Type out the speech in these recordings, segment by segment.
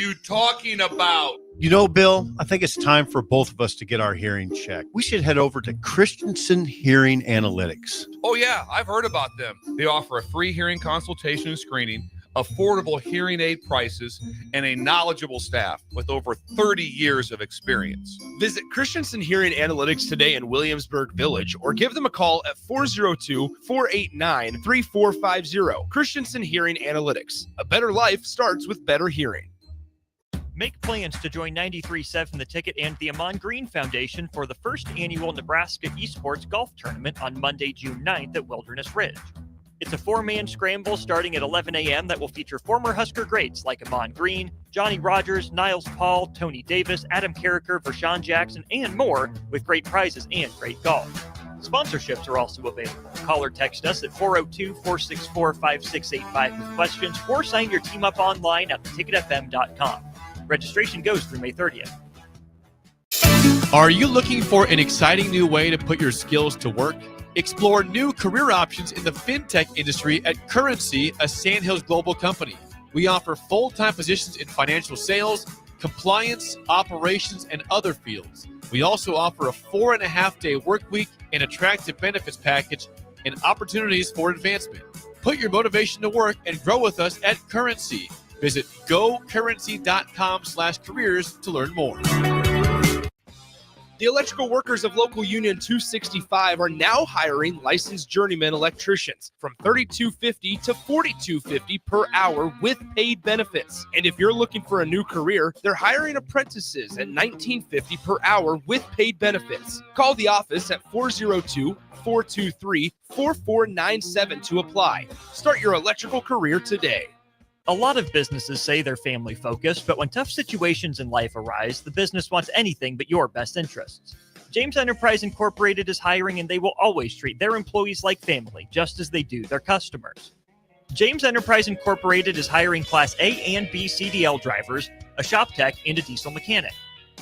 you talking about? You know, Bill, I think it's time for both of us to get our hearing checked. We should head over to Christensen Hearing Analytics. Oh, yeah, I've heard about them. They offer a free hearing consultation and screening, affordable hearing aid prices, and a knowledgeable staff with over 30 years of experience. Visit Christensen Hearing Analytics today in Williamsburg Village or give them a call at 402-489-3450. Christensen Hearing Analytics. A better life starts with better hearing. Make plans to join 93.7 The Ticket and the Ahman Green Foundation for the first annual Nebraska Esports Golf Tournament on Monday, June 9th at Wilderness Ridge. It's a four-man scramble starting at 11 a.m. that will feature former Husker greats like Ahman Green, Johnny Rogers, Niles Paul, Tony Davis, Adam Carricker, Vershawn Jackson, and more, with great prizes and great golf. Sponsorships are also available. Call or text us at 402-464-5685 with questions, or sign your team up online at theticketfm.com. Registration goes through May 30th. Are you looking for an exciting new way to put your skills to work? Explore new career options in the fintech industry at Currency, a Sandhills global company. We offer full-time positions in financial sales, compliance, operations, and other fields. We also offer a 4.5-day work week, an attractive benefits package, and opportunities for advancement. Put your motivation to work and grow with us at Currency. Visit gocurrency.com/careers to learn more. The electrical workers of Local Union 265 are now hiring licensed journeyman electricians from $32.50 to $42.50 per hour with paid benefits. And if you're looking for a new career, they're hiring apprentices at $19.50 per hour with paid benefits. Call the office at 402-423-4497 to apply. Start your electrical career today. A lot of businesses say they're family focused, but when tough situations in life arise, the business wants anything but your best interests. James Enterprise Incorporated is hiring, and they will always treat their employees like family, just as they do their customers. James Enterprise Incorporated is hiring Class A and B CDL drivers, a shop tech, and a diesel mechanic.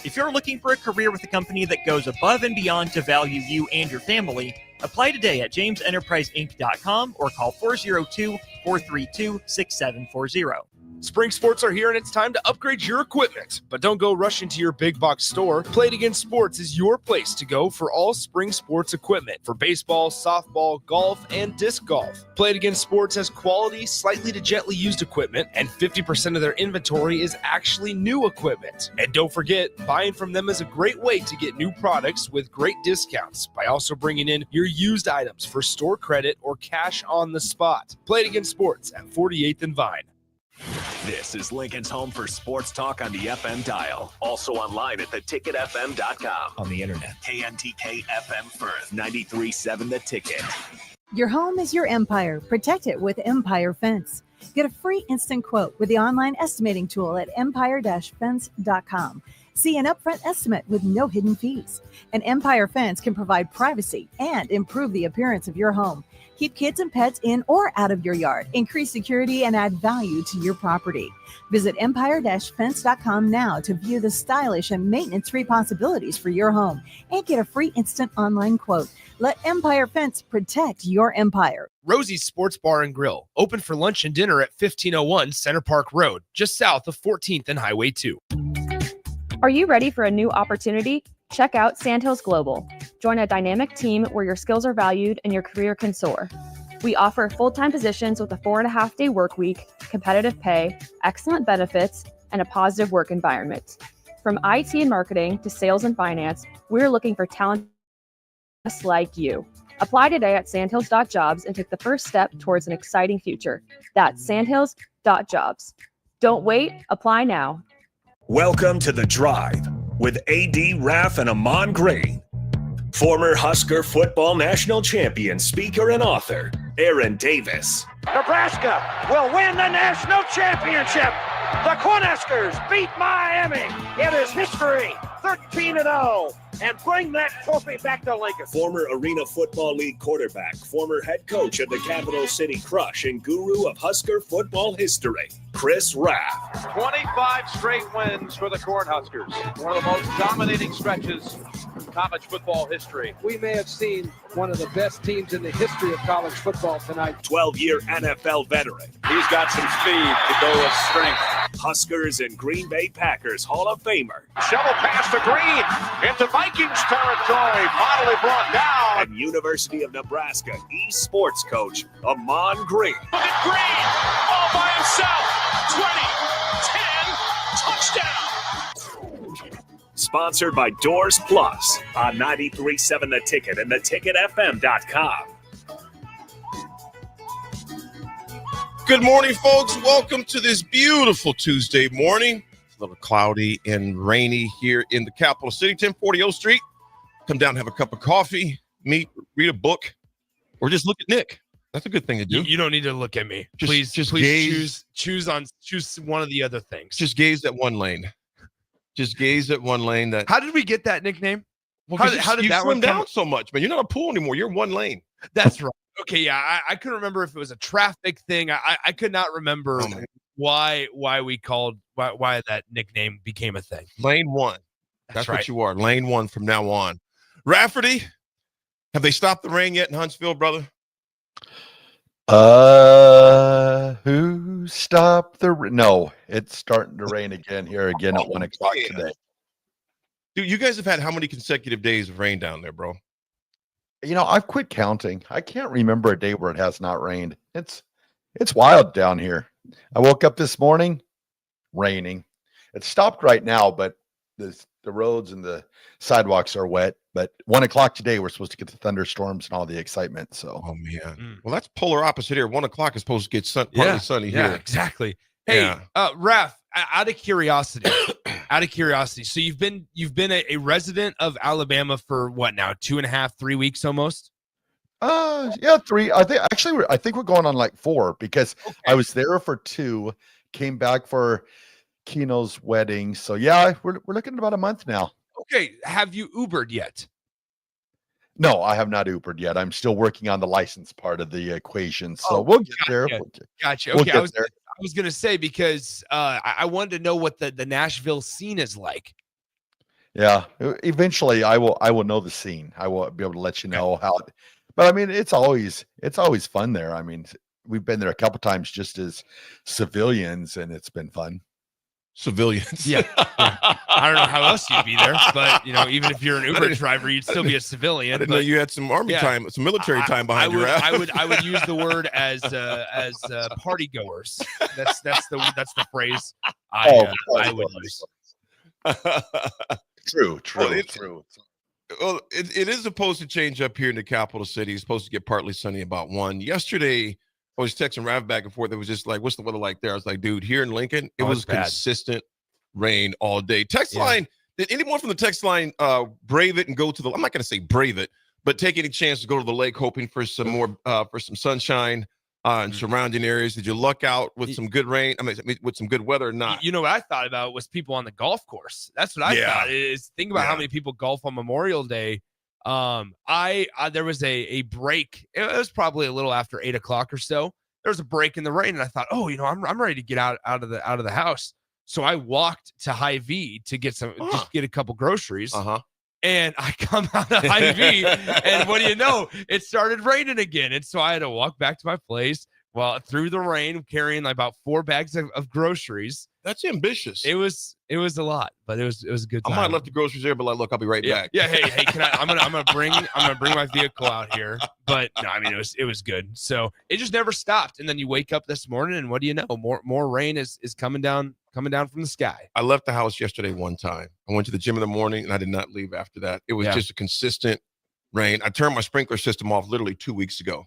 If you're looking for a career with a company that goes above and beyond to value you and your family, apply today at jamesenterpriseinc.com or call 402-432-6740. Spring sports are here and it's time to upgrade your equipment. But don't go rushing to your big box store. Play It Again Sports is your place to go for all spring sports equipment for baseball, softball, golf, and disc golf. Play It Again Sports has quality, slightly to gently used equipment, and 50% of their inventory is actually new equipment. And don't forget, buying from them is a great way to get new products with great discounts by also bringing in your used items for store credit or cash on the spot. Play It Again Sports at 48th and Vine. This is Lincoln's home for sports talk on the FM dial. Also online at theticketfm.com. On the internet. KNTK FM Firth, 93.7 The Ticket. Your home is your empire. Protect it with Empire Fence. Get a free instant quote with the online estimating tool at empire-fence.com. See an upfront estimate with no hidden fees. An Empire Fence can provide privacy and improve the appearance of your home. Keep kids and pets in or out of your yard. Increase security and add value to your property. Visit empire-fence.com now to view the stylish and maintenance-free possibilities for your home and get a free instant online quote. Let Empire Fence protect your empire. Rosie's Sports Bar and Grill, open for lunch and dinner at 1501 Center Park Road, just south of 14th and Highway 2. Are you ready for a new opportunity? Check out Sandhills Global. Join a dynamic team where your skills are valued and your career can soar. We offer full-time positions with a 4.5-day work week, competitive pay, excellent benefits, and a positive work environment. From IT and marketing to sales and finance, we're looking for talent just like you. Apply today at sandhills.jobs and take the first step towards an exciting future. That's sandhills.jobs. Don't wait, apply now. Welcome to The Drive with A.D. Raff and Ahman Green. Former Husker football national champion, speaker, and author, Aaron Davis. Nebraska will win the national championship. The Cornhuskers beat Miami. It is history, 13-0, and bring that trophy back to Lincoln. Former Arena Football League quarterback, former head coach of the Capital City Crush, and guru of Husker football history, Chris Raff. 25 straight wins for the Cornhuskers. One of the most dominating stretches in college football history. We may have seen one of the best teams in the history of college football tonight. 12-year NFL veteran. He's got some speed to go with strength. Huskers and Green Bay Packers Hall of Famer. Shovel pass to Green into Vikings territory. Finally brought down. And University of Nebraska East sports coach Ahman Green. Look at Green all by himself. 20, 10, touchdown. Sponsored by Doors Plus on 93.7 The Ticket and theticketfm.com. Good morning, folks. Welcome to this beautiful Tuesday morning. It's a little cloudy and rainy here in the capital city, 1040 O Street. Come down, have a cup of coffee, meet, read a book, or just look at Nick. That's a good thing to do. You don't need to look at me. Just Please gaze. choose one of the other things. Just gaze at one lane. Just gaze at one lane. That. How did we get that nickname? Well, how did you that swim one come? down so much, man? You're not a pool anymore. You're one lane. That's right. Okay, yeah, I couldn't remember if it was a traffic thing. I could not remember why that nickname became a thing. Lane one. That's right. what you are. Lane one from now on. Rafferty, have they stopped the rain yet in Huntsville, brother? Who stopped the no, it's starting to rain again here at 1 o'clock today. Dude, you guys have had how many consecutive days of rain down there, bro? You know, I've quit counting. I can't remember a day where it has not rained. It's wild down here. I woke up this morning, raining. It stopped right now, but the roads and the sidewalks are wet. But 1 o'clock today, we're supposed to get the thunderstorms and all the excitement. So, oh man, well, that's polar opposite here. 1 o'clock is supposed to get partly sunny here. Yeah, exactly. Hey, Raff, out of curiosity, so you've been a resident of Alabama for what now? 2.5, 3 weeks almost. Yeah, 3. I think we're going on like 4 because I was there for 2, came back for Keno's wedding. So yeah, we're looking at about a month now. Okay, have you Ubered yet? No, I have not Ubered yet. I'm still working on the license part of the equation. So we'll get there. Gotcha. We'll Okay, get there. I was gonna say because I wanted to know what the Nashville scene is like. Yeah, eventually I will know the scene. I will be able to let you know how it, but I mean it's always fun there. I mean, we've been there a couple times just as civilians and it's been fun. Civilians. Yeah. I don't know how else you'd be there, but you know, even if you're an Uber driver, you'd still be a civilian. I didn't know you had some army time, some military time behind you. I would use the word as party goers. That's the phrase I would use. True. Well, it is supposed to change up here in the capital city. It's supposed to get partly sunny about 1. Yesterday, I was texting Raff back and forth. It was just like, what's the weather like there? I was like, dude, here in Lincoln, it was consistent rain all day. Text line, did anyone from the text line brave it and go to the, I'm not going to say brave it, but take any chance to go to the lake hoping for some more, for some sunshine in surrounding areas? Did you luck out with some good rain? I mean, with some good weather or not? You know what I thought about was people on the golf course. That's what I thought is think about how many people golf on Memorial Day. There was a break. It was probably a little after 8 o'clock or so. There was a break in the rain, and I thought, oh, you know, I'm ready to get out of the house. So I walked to Hy-Vee to get just get a couple groceries. And I come out of Hy-Vee, and what do you know? It started raining again, and so I had to walk back to my place through the rain, carrying like about 4 bags of groceries. That's ambitious. It was a lot, but it was a good time. I might have left the groceries there, but like, look, I'll be right back. Yeah, hey, can I'm gonna bring my vehicle out here. But no, I mean it was good. So it just never stopped. And then you wake up this morning, and what do you know? More rain is coming down from the sky. I left the house yesterday one time. I went to the gym in the morning, and I did not leave after that. It was just a consistent rain. I turned my sprinkler system off literally 2 weeks ago.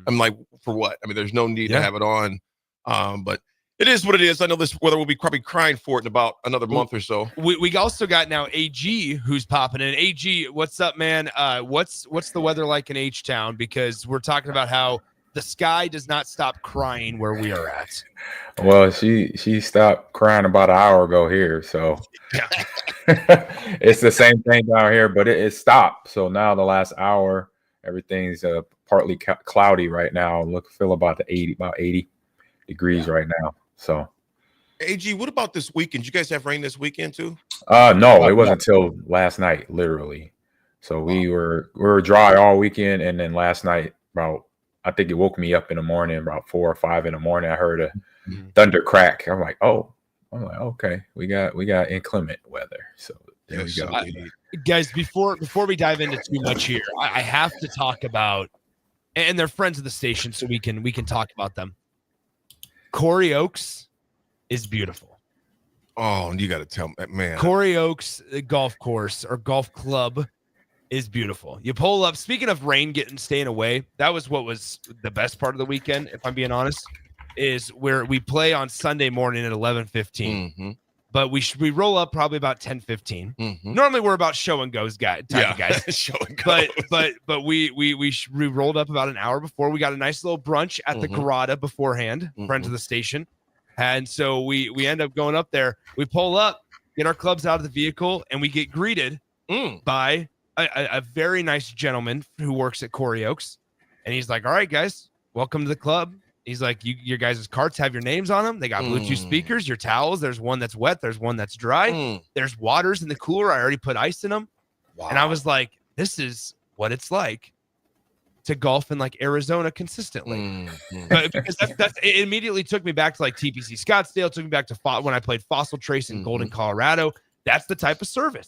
I'm like, for what? I mean, there's no need to have it on. But it is what it is. I know this weather will be probably crying for it in about another month or so. We also got now AG who's popping in. AG, what's up, man? What's the weather like in H-Town? Because we're talking about how the sky does not stop crying where we are at. Well, she stopped crying about an hour ago here, so it's the same thing down here, but it stopped. So now the last hour, everything's partly cloudy right now. Feel about 80 degrees right now. So, AG, what about this weekend? You guys have rain this weekend too? No, it wasn't until last night, literally. So we were dry all weekend, and then last night, I think it woke me up in the morning, about 4 or 5 in the morning. I heard a thunder crack. I'm like, oh, I'm like, okay, we got inclement weather. So there we go. Guys, before we dive into too much here, I have to talk about, and they're friends of the station, so we can talk about them. Corey Oaks is beautiful. Oh, you got to tell me, man. Corey Oaks golf course or golf club is beautiful. You pull up. Speaking of rain staying away, that was what was the best part of the weekend, if I'm being honest, is where we play on Sunday morning at 11:15. But we roll up probably about 10:15. Normally we're about show and goes type of guys. Show and go. But we rolled up about an hour before. We got a nice little brunch at the Garada beforehand, friends of the station. And so we end up going up there. We pull up, get our clubs out of the vehicle, and we get greeted by a very nice gentleman who works at Corey Oaks. And he's like, all right, guys, welcome to the club. He's like, your guys' carts have your names on them. They got Bluetooth speakers, your towels. There's one that's wet. There's one that's dry. There's waters in the cooler. I already put ice in them. Wow. And I was like, this is what it's like to golf in like Arizona consistently. But because it immediately took me back to like TPC Scottsdale, took me back to when I played Fossil Trace in Golden, Colorado. That's the type of service.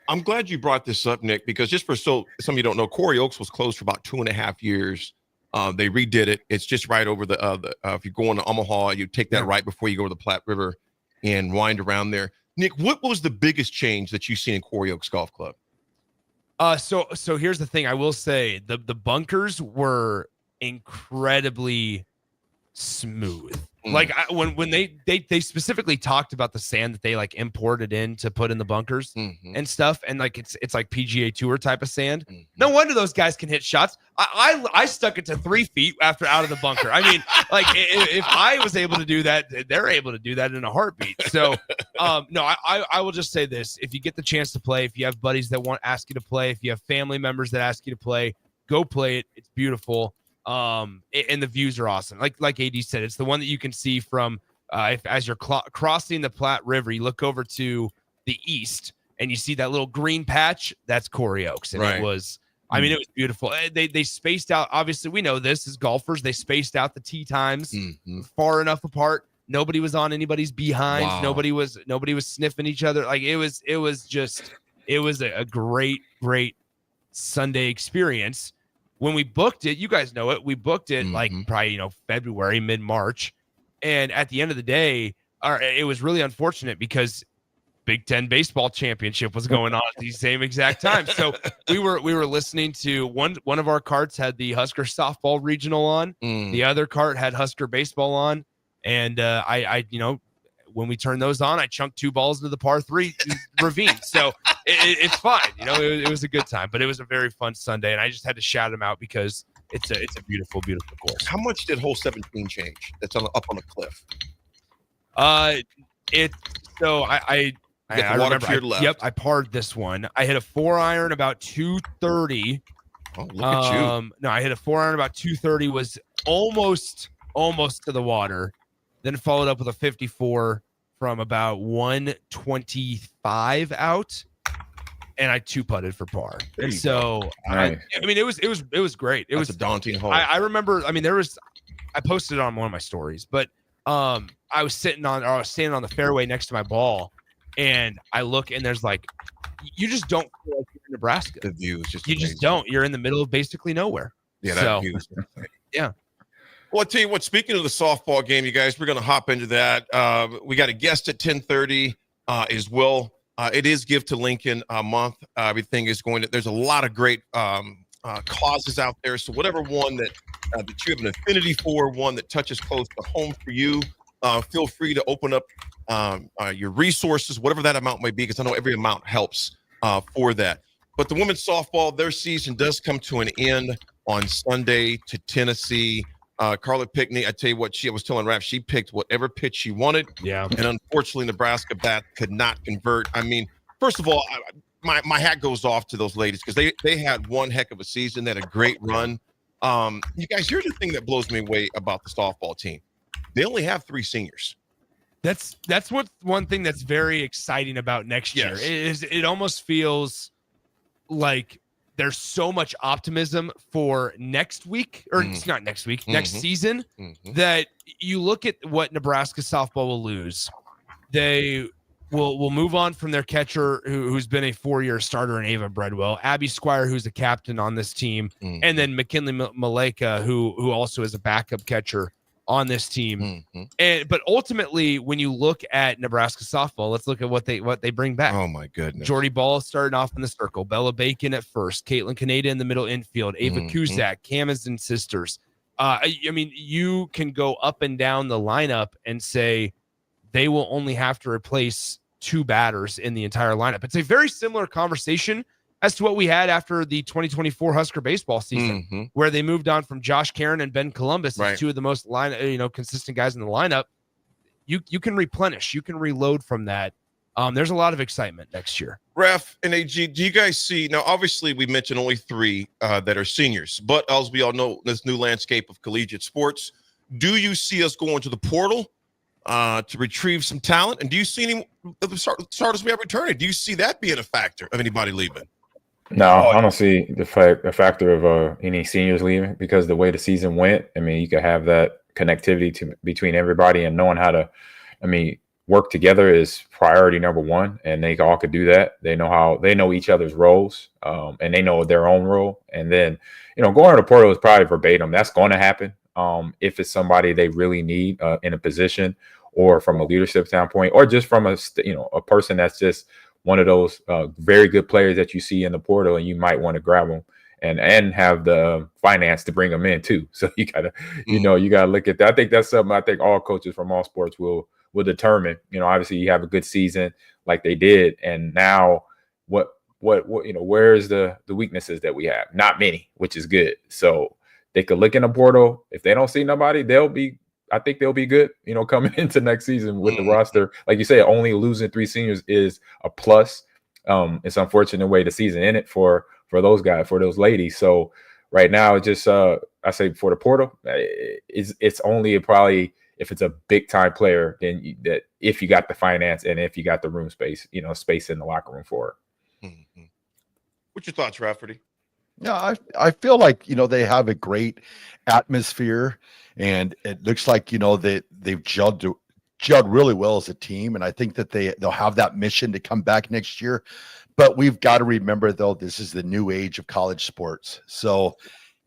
I'm glad you brought this up, Nick, because just for some of you don't know, Corey Oaks was closed for about 2.5 years. They redid it. It's just right over the if you go into Omaha, you take that right before you go to the Platte River and wind around there. Nick, what was the biggest change that you've seen in Corey Oaks Golf Club? So here's the thing. I will say the bunkers were incredibly smooth. Like when they specifically talked about the sand that they like imported in to put in the bunkers and stuff, and like it's like PGA Tour type of sand. No wonder those guys can hit shots. I stuck it to 3 feet after out of the bunker. I mean, like if I was able to do that, they're able to do that in a heartbeat. So no, I will just say this: if you get the chance to play, if you have buddies that ask you to play, if you have family members that ask you to play, go play it. It's beautiful. And the views are awesome. Like AD said, it's the one that you can see from as you're crossing the Platte River. You look over to the east and you see that little green patch. That's Corey Oaks, and it was. I mean, it was beautiful. They spaced out. Obviously, we know this as golfers. They spaced out the tee times far enough apart. Nobody was on anybody's behind. Wow. Nobody was sniffing each other. Like it was a great Sunday experience. When we booked it, you guys know it. We booked it like probably, February, mid-March. And at the end of the day, it was really unfortunate because Big Ten baseball championship was going on at the same exact time. So we were listening to one of our carts had the Husker softball regional on. The other cart had Husker baseball on. And I when we turned those on, I chunked 2 balls into the par 3 ravine. So it's fine. It was a good time, but it was a very fun Sunday. And I just had to shout them out because it's a beautiful, beautiful course. How much did hole 17 change? That's up on a cliff. I left. Yep, I parred this one. I hit a 4-iron about 230. Oh, look at you. No, I hit a 4-iron about 230. Was almost to the water. Then followed up with a 54 from about 125 out, and I 2-putted for par. And so, nice. I mean, it was great. It was a daunting hole. I remember. I mean, I posted it on one of my stories, but I was standing on the fairway next to my ball, and I look, and there's like, you just don't feel like you're in Nebraska. The view is just you amazing. just don't. You're in the middle of basically nowhere. Yeah, that view is yeah. Well, I'll tell you what, speaking of the softball game, you guys, we're going to hop into that. We got a guest at 10:30 as well. It is Give to Lincoln month. Everything is there's a lot of great causes out there. So whatever one that you have an affinity for, one that touches close to home for you, feel free to open up your resources, whatever that amount may be, because I know every amount helps for that. But the women's softball, their season does come to an end on Sunday to Tennessee. Carla Pickney, I tell you what, I was telling Raff, she picked whatever pitch she wanted. Yeah. And unfortunately, Nebraska bat could not convert. I mean, first of all, my hat goes off to those ladies because they had one heck of a season. They had a great run. You guys, here's the thing that blows me away about the softball team. They only have 3 seniors. That's what one thing that's very exciting about next year is. It almost feels like there's so much optimism for next week, or it's not next week, next season, that you look at what Nebraska softball will lose. They will move on from their catcher who's been a 4-year starter in Ava Breadwell, Abby Squire, who's a captain on this team, and then McKinley Maleka, who also is a backup catcher on this team. But ultimately, when you look at Nebraska softball, let's look at what they bring back. Oh my goodness. Jordy Ball starting off in the circle, Bella Bacon at first, Caitlin Kaneda in the middle infield, Ava Kuzak, Kamazin sisters. I mean, you can go up and down the lineup and say they will only have to replace 2 batters in the entire lineup. It's a very similar conversation as to what we had after the 2024 Husker baseball season, where they moved on from Josh Karen and Ben Columbus as 2 of the most consistent guys in the lineup. You can replenish, you can reload from that. There's a lot of excitement next year. Raff and AG, do you guys see now? Obviously, we mentioned only 3 that are seniors, but as we all know, this new landscape of collegiate sports. Do you see us going to the portal to retrieve some talent? And do you see any of the starters we have returning? Do you see that being a factor of anybody leaving? No, I don't see the factor of any seniors leaving, because the way the season went, I mean, you could have that connectivity between everybody, and knowing how to, work together is priority number 1, and they all could do that. They know each other's roles, and they know their own role. And then, going to the portal is probably verbatim. That's going to happen if it's somebody they really need in a position, or from a leadership standpoint, or just from a person that's just one of those very good players that you see in the portal, and you might want to grab them and have the finance to bring them in too. So you gotta, you gotta look at that. I think that's something I think all coaches from all sports will determine. Obviously you have a good season like they did, and now what where's the weaknesses that we have? Not many, which is good. So they could look in the portal. If they don't see nobody, I think they'll be good, coming into next season with the roster. Like you say, only losing 3 seniors is a plus. It's unfortunate way the season ended for those guys, for those ladies. So right now, it's just I say for the portal, it's only probably if it's a big time player, then that if you got the finance and if you got the room space, space in the locker room for it. What's your thoughts, Rafferty? Yeah, I feel like, they have a great atmosphere, and it looks like, that they've gelled really well as a team. And I think that they'll have that mission to come back next year. But we've got to remember, though, this is the new age of college sports. So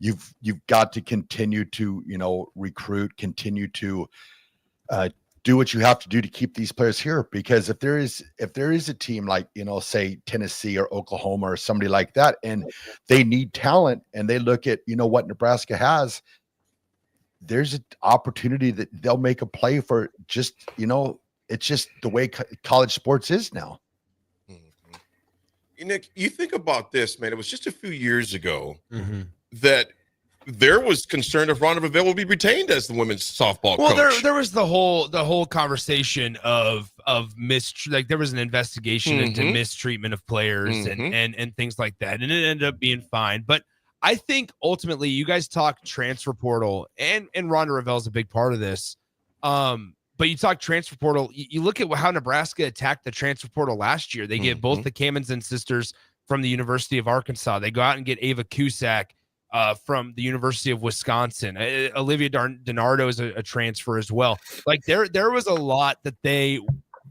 you've got to continue to, recruit, continue to do what you have to do to keep these players here. Because if there is a team like, say Tennessee or Oklahoma or somebody like that, and they need talent, and they look at, what Nebraska has, there's an opportunity that they'll make a play for. Just, it's just the way college sports is now. Nick, you think about this, man. It was just a few years ago that there was concern if Rhonda Revelle would be retained as the women's softball coach. Well, there was the whole conversation of like there was an investigation into mistreatment of players and things like that, and it ended up being fine. But I think ultimately, you guys talk transfer portal, and Rhonda Revelle is a big part of this. But you talk transfer portal, you look at how Nebraska attacked the transfer portal last year. They get both the Kamazin sisters from the University of Arkansas. They go out and get Ava Cusack from the University of Wisconsin. Olivia DiNardo is a transfer as well. Like there was a lot that they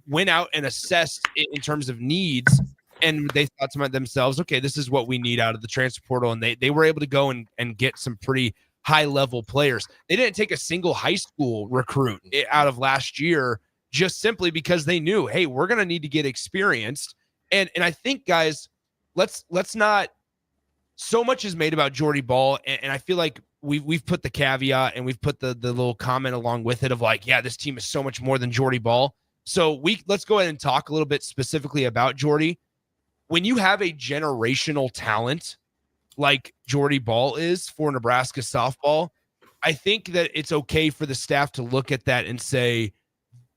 went out and assessed in terms of needs, and they thought to themselves, okay, this is what we need out of the transfer portal. And they were able to go and get some pretty high-level players. They didn't take a single high school recruit out of last year just simply because they knew, hey, we're going to need to get experienced. And I think, guys, let's not – so much is made about Jordy Ball, and I feel like we've put the caveat and we've put the little comment along with it of like, yeah, this team is so much more than Jordy Ball. So let's go ahead and talk a little bit specifically about Jordy. When you have a generational talent like Jordy Ball is for Nebraska softball, I think that it's okay for the staff to look at that and say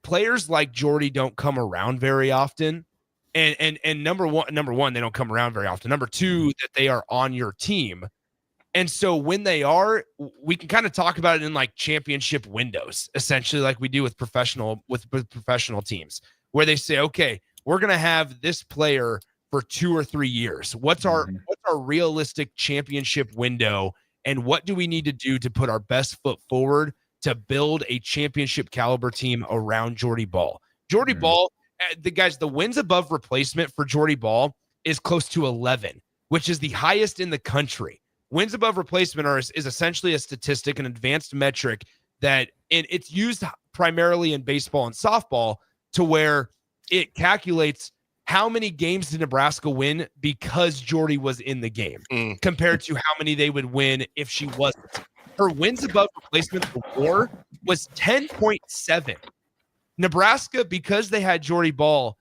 players like Jordy don't come around very often. And number one, they don't come around very often. Number two, that they are on your team. And so when they are, we can kind of talk about it in like championship windows, essentially like we do with professional teams, where they say, okay, we're going to have this player for 2 or 3 years. What's our realistic championship window, and what do we need to do to put our best foot forward to build a championship caliber team around Jordy Ball? Jordy Ball, the wins above replacement for Jordy Ball is close to 11, which is the highest in the country. Wins above replacement is essentially a statistic, an advanced metric that it's used primarily in baseball and softball to where it calculates how many games did Nebraska win because Jordy was in the game compared to how many they would win if she wasn't. Her wins above replacement for WAR was 10.7. Nebraska, because they had Jordy Ball,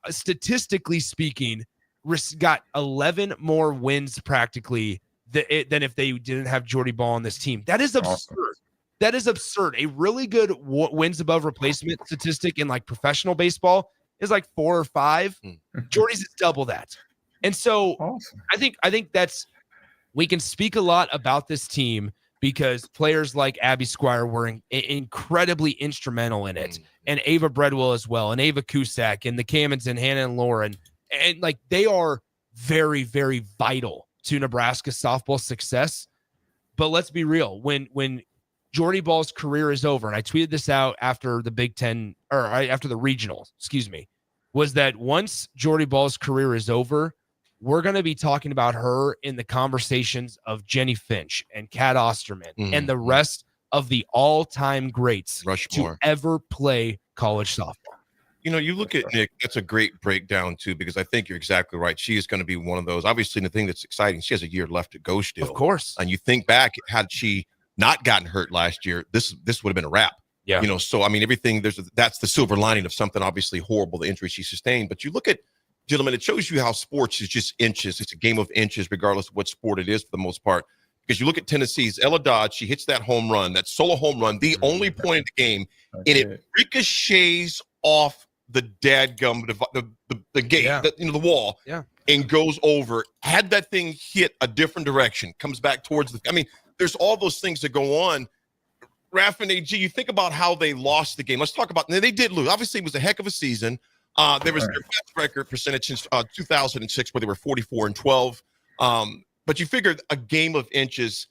statistically speaking, got 11 more wins practically than if they didn't have Jordy Ball on this team. That is absurd. Awesome. That is absurd. A really good wins above replacement statistic in like professional baseball is like 4 or 5. Jordy's is double that. And so awesome. I think that's, we can speak a lot about this team because players like Abby Squire were incredibly instrumental in it, and Ava Breadwell as well, and Ava Cusack, and the Cammons, and Hannah and Lauren, and like they are very, very vital to Nebraska's softball success. But let's be real, when Jordy Ball's career is over, and I tweeted this out after the Big Ten, or after the regional, was that once Jordy Ball's career is over, we're going to be talking about her in the conversations of Jenny Finch and Kat Osterman and the rest of the all-time greats to ever play college softball. You know, you look at Nick, that's a great breakdown too, because I think you're exactly right. She is going to be one of those. Obviously, the thing that's exciting, she has a year left to go still. Of course. And you think back, had she not gotten hurt last year, this would have been a wrap. Yeah. You know, so I mean, everything that's the silver lining of something obviously horrible, the injury she sustained. But you look at, gentlemen, it shows you how sports is just inches. It's a game of inches, regardless of what sport it is for the most part. Because you look at Tennessee's Ella Dodge, she hits that home run, that solo home run, the only point in the game, and it ricochets off the dadgum, the gate, the wall, and goes over. Had that thing hit a different direction, comes back towards the. I mean, there's all those things that go on. Raff and AG, you think about how they lost the game. Let's talk about. They did lose. Obviously, it was a heck of a season. There was their best record percentage since 2006, where they were 44-12. But you figured a game of inches,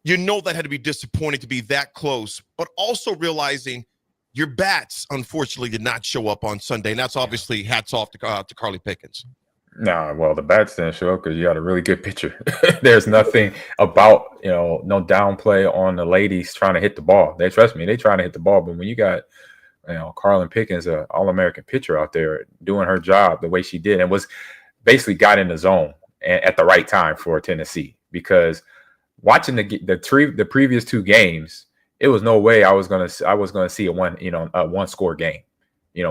you know that had to be disappointing to be that close, but also realizing your bats, unfortunately, did not show up on Sunday. And that's obviously hats off to Carly Pickens. Nah, well, the bats didn't show up because you got a really good pitcher. There's nothing about, no downplay on the ladies trying to hit the ball. They trust me, they trying to hit the ball. But when you got, Carlin Pickens, an All-American pitcher out there doing her job the way she did, and was basically got in the zone at the right time for Tennessee, because watching the previous 2 games, it was no way I was gonna see a one score game,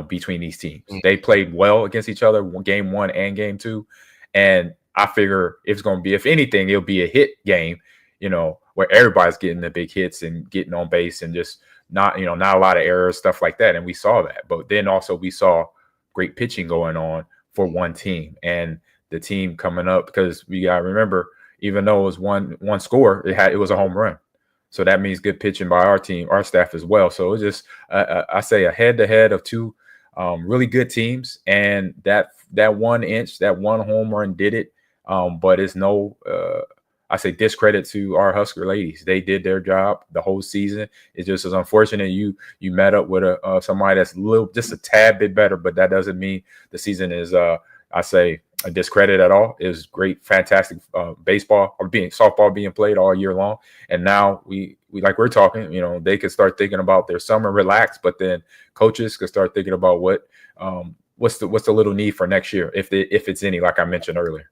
between these teams. They played well against each other, game 1 and game 2, and I figure it's gonna be, if anything, it'll be a hit game, where everybody's getting the big hits and getting on base and just not a lot of errors, stuff like that. And we saw that, but then also we saw great pitching going on for one team, and the team coming up, because we got to remember, even though it was one score, it was a home run. So that means good pitching by our team, our staff as well. So it was just, I say, a head-to-head of 2 really good teams. And that 1 inch, that 1 home run did it. But it's no, I say, discredit to our Husker ladies. They did their job the whole season. It just is unfortunate you met up with somebody that's just a tad bit better, but that doesn't mean the season is, I say, a discredit at all. It was great, fantastic softball being played all year long. And now we like we're talking, they could start thinking about their summer relax, but then coaches could start thinking about what's the little need for next year, if it's any, like I mentioned earlier.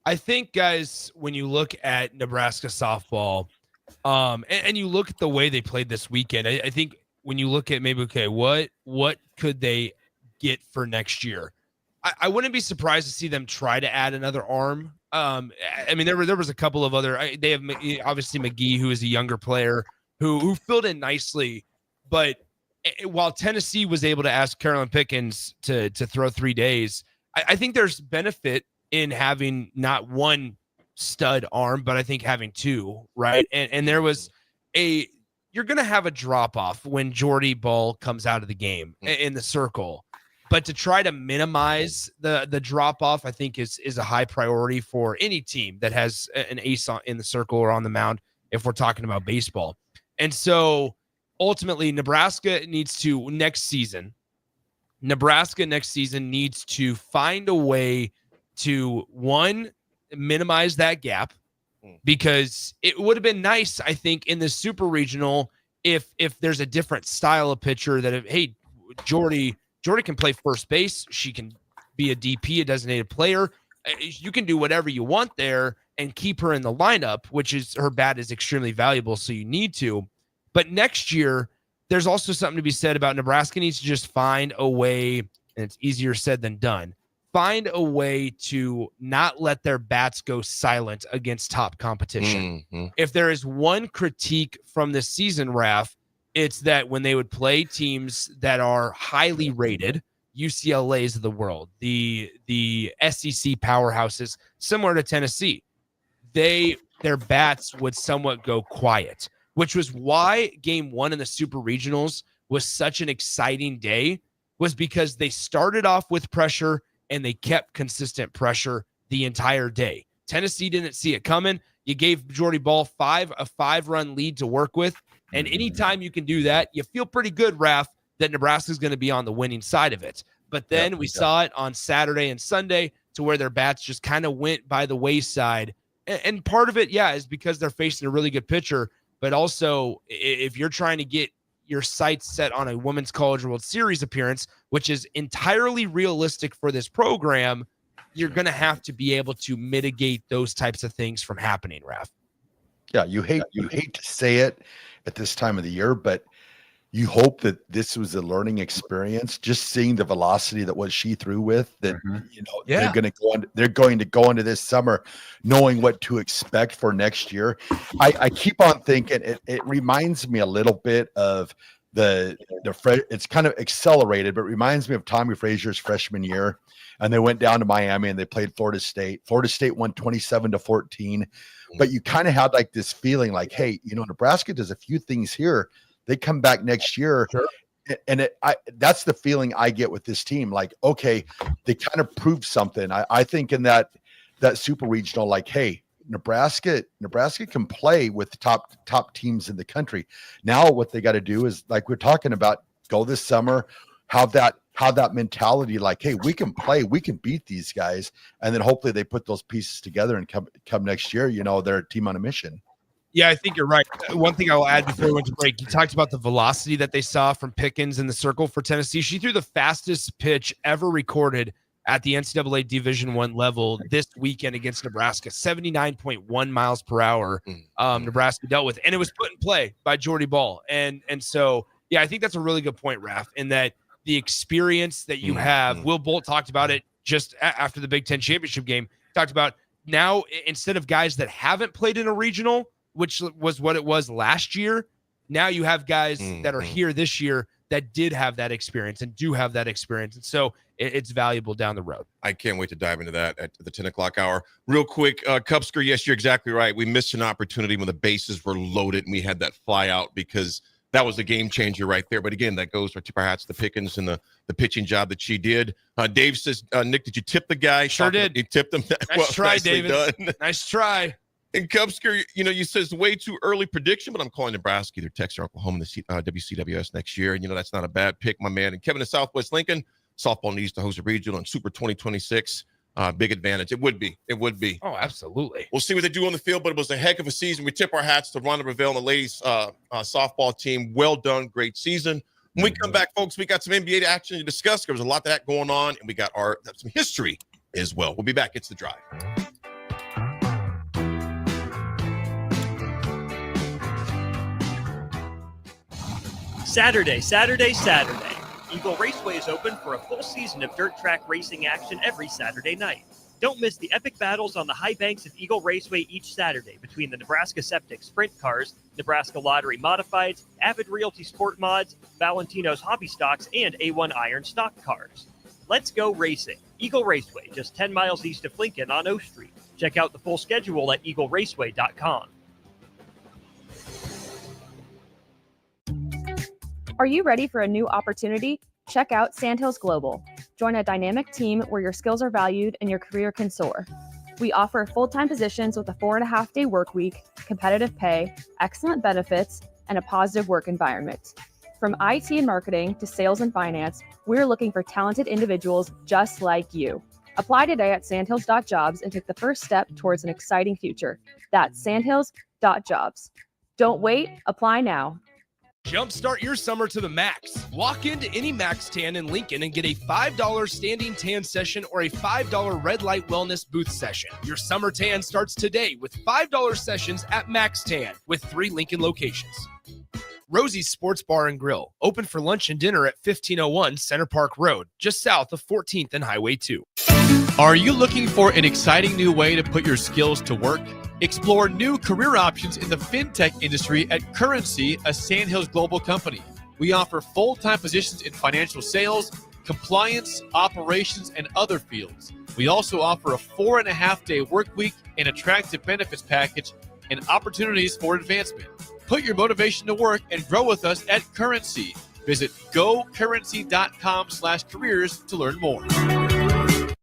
I think, guys, when you look at Nebraska softball, and you look at the way they played this weekend, I think when you look at maybe, okay, what could they get for next year? I wouldn't be surprised to see them try to add another arm. I mean, there was a couple of other. They have obviously McGee, who is a younger player who filled in nicely. But while Tennessee was able to ask Carolyn Pickens to throw 3 days, I think there's benefit in having not one stud arm, but I think having 2, right? And there was you're going to have a drop off when Jordy Ball comes out of the game in the circle. But to try to minimize the drop off, I think is a high priority for any team that has an ace in the circle or on the mound, if we're talking about baseball. And so ultimately, Nebraska needs to next season needs to find a way to, one, minimize that gap, because it would have been nice, I think, in the super regional if there's a different style of pitcher that, hey, Jordy can play first base. She can be a DP, a designated player. You can do whatever you want there and keep her in the lineup, which is, her bat is extremely valuable, so you need to. But next year, there's also something to be said about Nebraska needs to just find a way, and it's easier said than done, find a way to not let their bats go silent against top competition. If there is one critique from this season, Raff, it's that when they would play teams that are highly rated, UCLA's of the world, the SEC powerhouses, similar to Tennessee, their bats would somewhat go quiet, which was why game one in the super regionals was such an exciting day, was because they started off with pressure and they kept consistent pressure the entire day. Tennessee didn't see it coming. You gave Jordy Ball a 5-run lead to work with. And anytime you can do that, you feel pretty good, Raff, that Nebraska's going to be on the winning side of it. But then we saw it on Saturday and Sunday, to where their bats just kind of went by the wayside. And part of it, is because they're facing a really good pitcher. But also, if you're trying to get your sights set on a Women's College World Series appearance, which is entirely realistic for this program, you're going to have to be able to mitigate those types of things from happening, Raff. Yeah, you hate to say it at this time of the year, but you hope that this was a learning experience. Just seeing the velocity that what she threw with, that they're going to go into this summer knowing what to expect for next year. I keep on thinking it reminds me a little bit of it's kind of accelerated, but it reminds me of Tommy Frazier's freshman year. And they went down to Miami and they played Florida State. Florida State won 27-14. But you kind of had like this feeling like, hey, Nebraska does a few things here. They come back next year. Sure. And that's the feeling I get with this team. Like, okay, they kind of proved something. I think in that super regional, like, hey, Nebraska can play with top teams in the country. Now what they got to do is, like we're talking about, go this summer, have that mentality, like, hey, we can play, we can beat these guys, and then hopefully they put those pieces together and come next year, they're a team on a mission. Yeah, I think you're right. One thing I'll add before we went to break, you talked about the velocity that they saw from Pickens in the circle for Tennessee. She threw the fastest pitch ever recorded at the NCAA Division I level this weekend against Nebraska, 79.1 miles per hour. Nebraska dealt with, and it was put in play by Jordy Ball. And so, I think that's a really good point, Raff, in that the experience that you have, Will Bolt talked about it just after the Big Ten championship game, talked about now, instead of guys that haven't played in a regional, which was what it was last year, now you have guys that are here this year that did have that experience and do have that experience. And so it's valuable down the road. I can't wait to dive into that at the 10 o'clock hour. Real quick, Cupsker, yes, you're exactly right. We missed an opportunity when the bases were loaded and we had that fly out, because that was a game changer right there. But again, that goes to perhaps the Pickens and the pitching job that she did. Dave says, Nick, did you tip the guy? Sure did. You tipped him. Nice try, David. Nice try. And Cubsker, you says way too early prediction, but I'm calling Nebraska either Texas or Oklahoma in the WCWS next year. And, that's not a bad pick, my man. And Kevin in Southwest Lincoln, softball needs to host a regional and Super 2026. Big advantage. It would be. Oh, absolutely. We'll see what they do on the field, but it was a heck of a season. We tip our hats to Rhonda Revelle and the ladies softball team. Well done. Great season. When we come back, folks, we got some NBA action to discuss. There was a lot of that going on, and we got some history as well. We'll be back. It's The Drive. Saturday. Eagle Raceway is open for a full season of dirt track racing action every Saturday night. Don't miss the epic battles on the high banks of Eagle Raceway each Saturday between the Nebraska Septic Sprint Cars, Nebraska Lottery Modifieds, Avid Realty Sport Mods, Valentino's Hobby Stocks, and A1 Iron Stock Cars. Let's go racing. Eagle Raceway, just 10 miles east of Lincoln on O Street. Check out the full schedule at eagleraceway.com. Are you ready for a new opportunity? Check out Sandhills Global. Join a dynamic team where your skills are valued and your career can soar. We offer full-time positions with a 4.5-day work week, competitive pay, excellent benefits, and a positive work environment. From IT and marketing to sales and finance, we're looking for talented individuals just like you. Apply today at sandhills.jobs and take the first step towards an exciting future. That's sandhills.jobs. Don't wait, apply now. Jumpstart your summer to the max. Walk into any Max Tan in Lincoln and get a $5 standing tan session or a $5 red light wellness booth session. Your summer tan starts today with $5 sessions at Max Tan with 3 Lincoln locations. Rosie's Sports Bar and Grill, open for lunch and dinner at 1501 Center Park Road, just south of 14th and Highway 2. Are you looking for an exciting new way to put your skills to work? Explore new career options in the fintech industry at Currency, a Sandhills Global company. We offer full-time positions in financial sales, compliance, operations, and other fields. We also offer a 4.5-day work week, an attractive benefits package, and opportunities for advancement. Put your motivation to work and grow with us at Currency. Visit gocurrency.com/careers to learn more.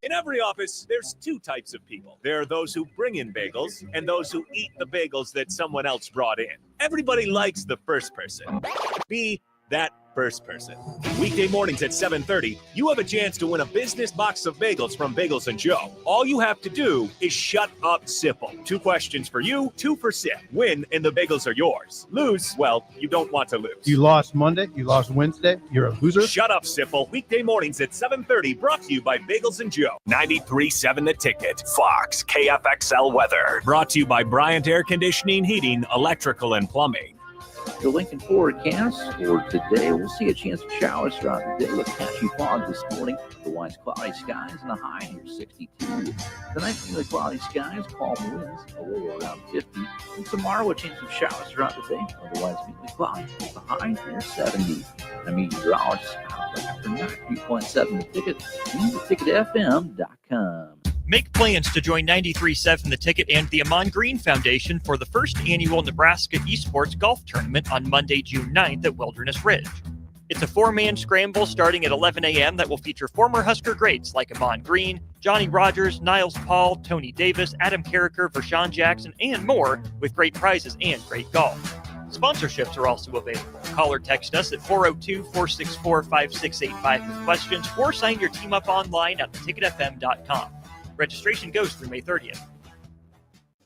In every office, there's 2 types of people. There are those who bring in bagels and those who eat the bagels that someone else brought in. Everybody likes the first person. Be that first person. Weekday mornings at 7:30, you have a chance to win a business box of bagels from Bagels & Joe. All you have to do is shut up, Sipple. 2 questions for you, 2 for Sip. Win, and the bagels are yours. Lose, well, you don't want to lose. You lost Monday, you lost Wednesday, you're a loser. Shut up, Sipple. Weekday mornings at 7:30, brought to you by Bagels & Joe. 93.7 The Ticket. Fox, KFXL weather. Brought to you by Bryant Air Conditioning, Heating, Electrical, and Plumbing. The Lincoln forecast for today, we'll see a chance of showers throughout the day with patchy fog this morning. Otherwise, cloudy skies and a high near 62. Tonight, mainly cloudy skies, calm winds, a low around 50. And tomorrow, a chance of showers throughout the day. Otherwise, mainly cloudy with a high near 70. The meteorologist after 93.7 The Ticket and theticketfm.com. Make plans to join 93.7 The Ticket and the Ahman Green Foundation for the first annual Nebraska Esports Golf Tournament on Monday, June 9th at Wilderness Ridge. It's a 4-man scramble starting at 11 a.m. that will feature former Husker greats like Ahman Green, Johnny Rogers, Niles Paul, Tony Davis, Adam Carricker, Vershawn Jackson, and more, with great prizes and great golf. Sponsorships are also available. Call or text us at 402-464-5685 with questions, or sign your team up online at theticketfm.com. Registration goes through May 30th.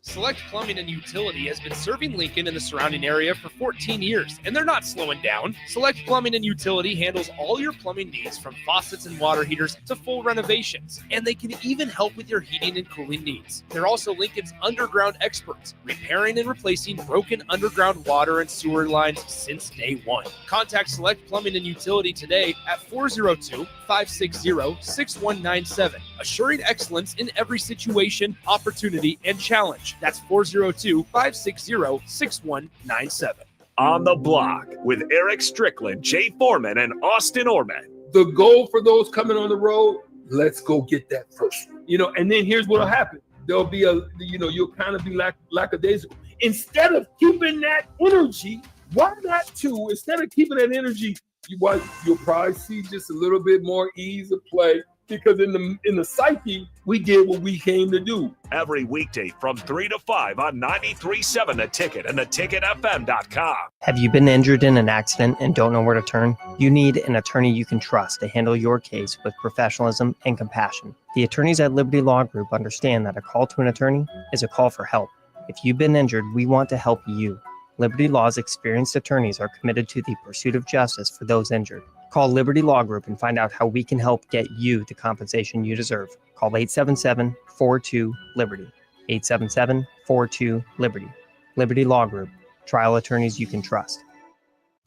Select Plumbing and Utility has been serving Lincoln and the surrounding area for 14 years, and they're not slowing down. Select Plumbing and Utility handles all your plumbing needs, from faucets and water heaters to full renovations, and they can even help with your heating and cooling needs. They're also Lincoln's underground experts, repairing and replacing broken underground water and sewer lines since day one. Contact Select Plumbing and Utility today at 402-560-6197, assuring excellence in every situation, opportunity, and challenge. That's 402-560-6197. On the Block with Eric Strickland, Jay Foreman, and Austin Orman. The goal for those coming on the road, let's go get that first. And then here's what'll happen. There'll be you'll kind of be lackadaisical. Instead of keeping that energy, why not instead of keeping that energy, you'll probably see just a little bit more ease of play. Because in the psyche, we did what we came to do. Every weekday from 3 to 5 on 93.7 The Ticket and theticketfm.com. Have you been injured in an accident and don't know where to turn? You need an attorney you can trust to handle your case with professionalism and compassion. The attorneys at Liberty Law Group understand that a call to an attorney is a call for help. If you've been injured, we want to help you. Liberty Law's experienced attorneys are committed to the pursuit of justice for those injured. Call Liberty Law Group and find out how we can help get you the compensation you deserve. Call 877-42-LIBERTY. 877-42-LIBERTY. Liberty Law Group. Trial attorneys you can trust.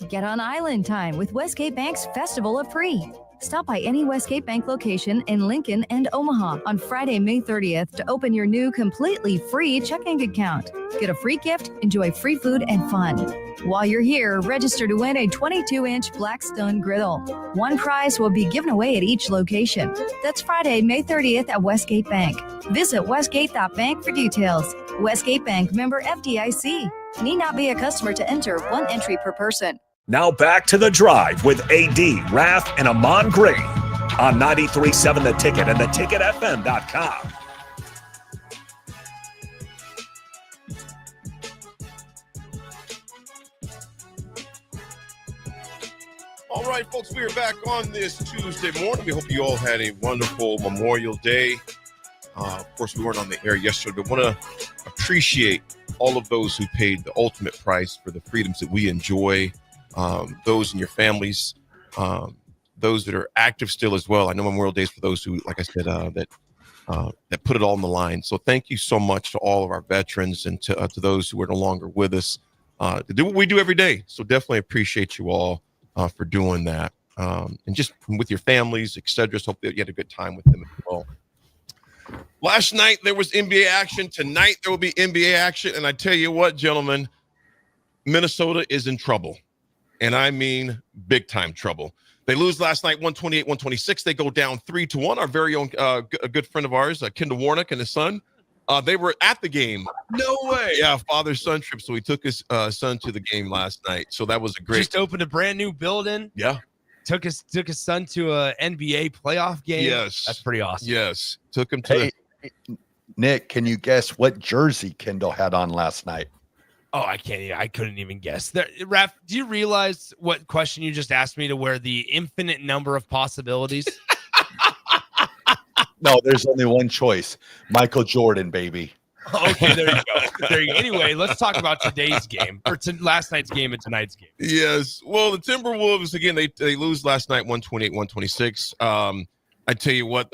Get on Island Time with Westgate Bank's Festival of Free. Stop by any Westgate Bank location in Lincoln and Omaha on Friday, May 30th to open your new completely free checking account. Get a free gift, enjoy free food and fun. While you're here, register to win a 22-inch Blackstone griddle. One prize will be given away at each location. That's Friday, May 30th at Westgate Bank. Visit westgate.bank for details. Westgate Bank, member FDIC. Need not be a customer to enter. One entry per person. Now back to The Drive with AD, Raff, and Ahman Green on 93.7 The Ticket and theticketfm.com. right, folks, we are back on this Tuesday morning. We hope you all had a wonderful Memorial Day. Of course, we weren't on the air yesterday, but want to appreciate all of those who paid the ultimate price for the freedoms that we enjoy, those in your families, those that are active still as well. I know Memorial Day is for those who, like I said, that put it all on the line. So thank you so much to all of our veterans and to those who are no longer with us to do what we do every day. So definitely appreciate you all for doing that. And just with your families, et cetera. So hope that you had a good time with them as well. Last night, there was NBA action. Tonight, there will be NBA action. And I tell you what, gentlemen, Minnesota is in trouble. And I mean big time trouble. They lose last night, 128-126. They go down 3-1. Our very own a good friend of ours, Kendall Warnock and his son, they were at the game. No way. Yeah, father-son trip. So he took his son to the game last night. So that was a great. Just opened a brand new building. Yeah. Took his son to a NBA playoff game. Yes. That's pretty awesome. Yes. Took him to Nick, can you guess what jersey Kendall had on last night? Oh, I couldn't even guess. Raff, do you realize what question you just asked me to where the infinite number of possibilities? No, there's only one choice. Michael Jordan, baby. Okay, there you go. Anyway, let's talk about today's game, or last night's game and tonight's game. Yes. Well, the Timberwolves, again, they lose last night, 128-126. I tell you what,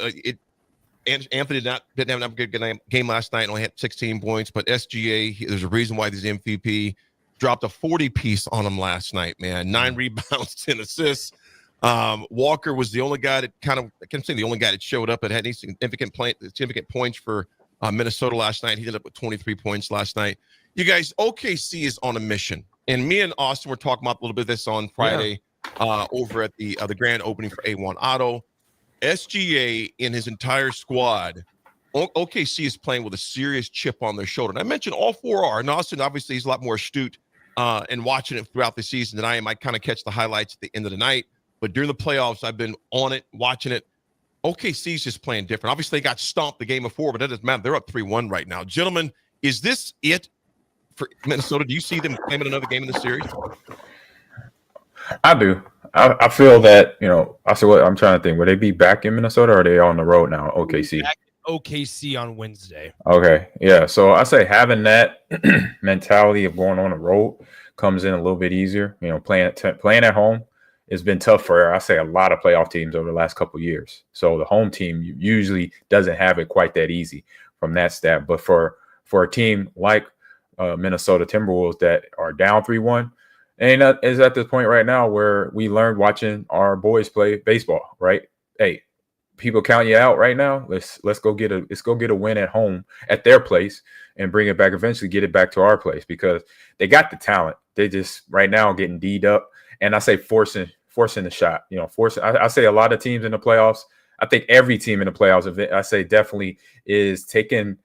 Anthony didn't have a good game last night. Only had 16 points, but SGA, there's a reason why he's MVP. Dropped a 40-piece on him last night, man. 9 rebounds, 10 assists. Walker was the only guy that I can't say the only guy that showed up and had any significant points for Minnesota last night. He ended up with 23 points last night. You guys, OKC is on a mission. And me and Austin were talking about a little bit of this on Friday over at the grand opening for A1 Auto. SGA and his entire squad, OKC is playing with a serious chip on their shoulder. And I mentioned all 4 are. And Austin, obviously, he's a lot more astute and watching it throughout the season than I am. I kind of catch the highlights at the end of the night. But during the playoffs, I've been on it, watching it. OKC's just playing different. Obviously, they got stomped the game before, but that doesn't matter. They're up 3-1 right now. Gentlemen, is this it for Minnesota? Do you see them claiming another game in the series? I do. I feel that, I said, what I'm trying to think. Will they be back in Minnesota or are they on the road now? OKC. Back in OKC on Wednesday. Okay. Yeah. So I say having that mentality of going on the road comes in a little bit easier. Playing at home, it's been tough for, I say, a lot of playoff teams over the last couple of years. So the home team usually doesn't have it quite that easy from that stat. But for a team like Minnesota Timberwolves that are down 3-1, and is at the point right now where we learned watching our boys play baseball, right? Hey, people count you out right now. Let's go get a win at home at their place and bring it back. Eventually, get it back to our place because they got the talent. They just right now getting D'd up, and I say forcing the shot. I say a lot of teams in the playoffs. I think every team in the playoffs, I say definitely is taking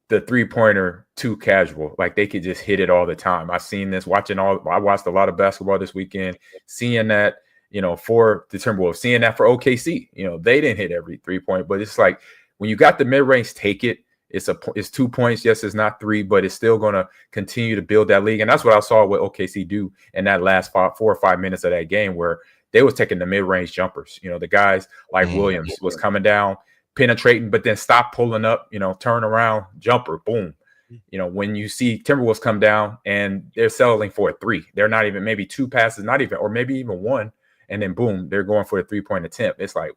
the 3-pointer too casual. Like they could just hit it all the time. I've seen this I watched a lot of basketball this weekend, seeing that, for the Timberwolves, seeing that for OKC, they didn't hit every 3-point, but it's like when you got the mid-range, take it. It's 2 points. Yes, it's not 3, but it's still going to continue to build that league. And that's what I saw what OKC do in that last 4 or 5 minutes of that game where they was taking the mid-range jumpers. The guys like Williams was coming down, penetrating, but then stop pulling up, turn around, jumper, boom. When you see Timberwolves come down and they're settling for a 3, they're not even maybe 2 passes, not even, or maybe even 1, and then boom, they're going for a 3-point attempt. It's like,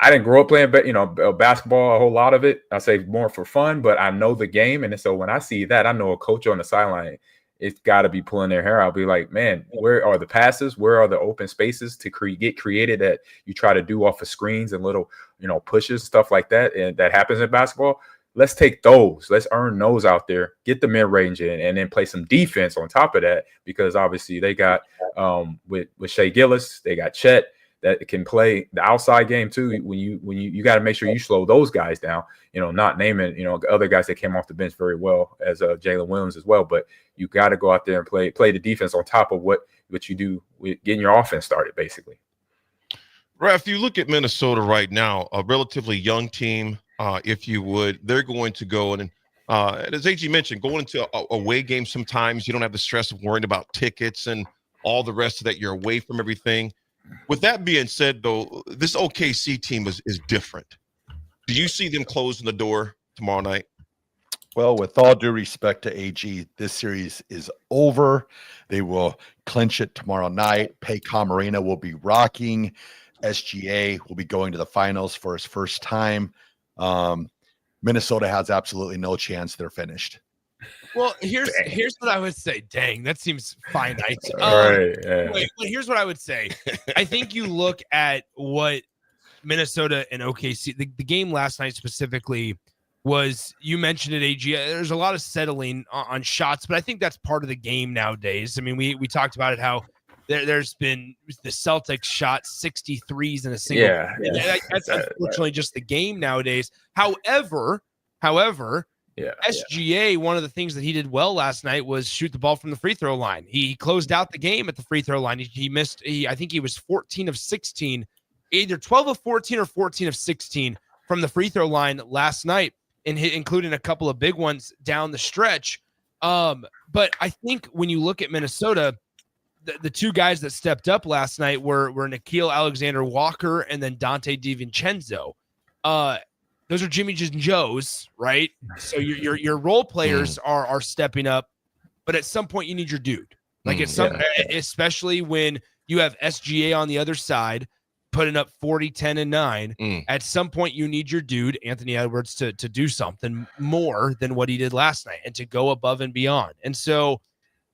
I didn't grow up playing, basketball, a whole lot of it. I say more for fun, but I know the game. And so when I see that, I know a coach on the sideline, it's got to be pulling their hair out. I'll be like, man, where are the passes? Where are the open spaces to get created that you try to do off of screens and little, pushes, stuff like that. And that happens in basketball. Let's take those. Let's earn those out there, get the mid-range in, and then play some defense on top of that because obviously they got with Shea Gillis, they got Chet that can play the outside game too. When you got to make sure you slow those guys down, not naming, other guys that came off the bench very well as Jalen Williams as well, but you got to go out there and play the defense on top of what you do with getting your offense started, basically. Raff, you look at Minnesota right now, a relatively young team, if you would. They're going to go and as AG mentioned, going into a away game sometimes you don't have the stress of worrying about tickets and all the rest of that. You're away from everything. With that being said, though, this OKC team is different. Do you see them closing the door tomorrow night? Well, with all due respect to AG, this series is over. They will clinch it tomorrow night. Paycom Arena will be rocking. SGA will be going to the finals for his first time. Minnesota has absolutely no chance. They're finished. Well, here's what I would say. Dang, that seems finite. Right, yeah. Wait, well, here's what I would say. I think you look at what Minnesota and OKC, the game last night specifically was, you mentioned it, AG. There's a lot of settling on shots, but I think that's part of the game nowadays. I mean, we talked about it, how there's been the Celtics shot 63s in a single. Yeah. That's unfortunately just the game nowadays. However, SGA, one of the things that he did well last night was shoot the ball from the free throw line. He closed out the game at the free throw line. He missed, I think he was 14 of 16, either 12 of 14 or 14 of 16 from the free throw line last night, including a couple of big ones down the stretch. But I think when you look at Minnesota, the two guys that stepped up last night were Nickeil Alexander-Walker and then Dante DiVincenzo. Those are Jimmy and Joe's, right? So your role players are stepping up, but at some point you need your dude. Like especially when you have SGA on the other side putting up 40, 10, and 9. At some point you need your dude, Anthony Edwards, to do something more than what he did last night and to go above and beyond. And so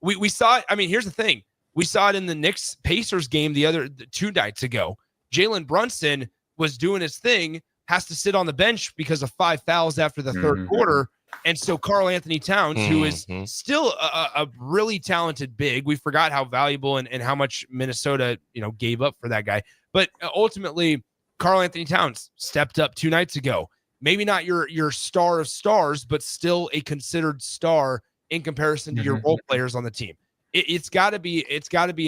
we saw it. I mean, here's the thing. We saw it in the Knicks Pacers game the 2 nights ago. Jalen Brunson was doing his thing, has to sit on the bench because of 5 fouls after the third quarter. And so Karl Anthony Towns, who is still a really talented big, we forgot how valuable and how much Minnesota, gave up for that guy. But ultimately, Karl Anthony Towns stepped up 2 nights ago. Maybe not your star of stars, but still a considered star in comparison to your role players on the team. It's got to be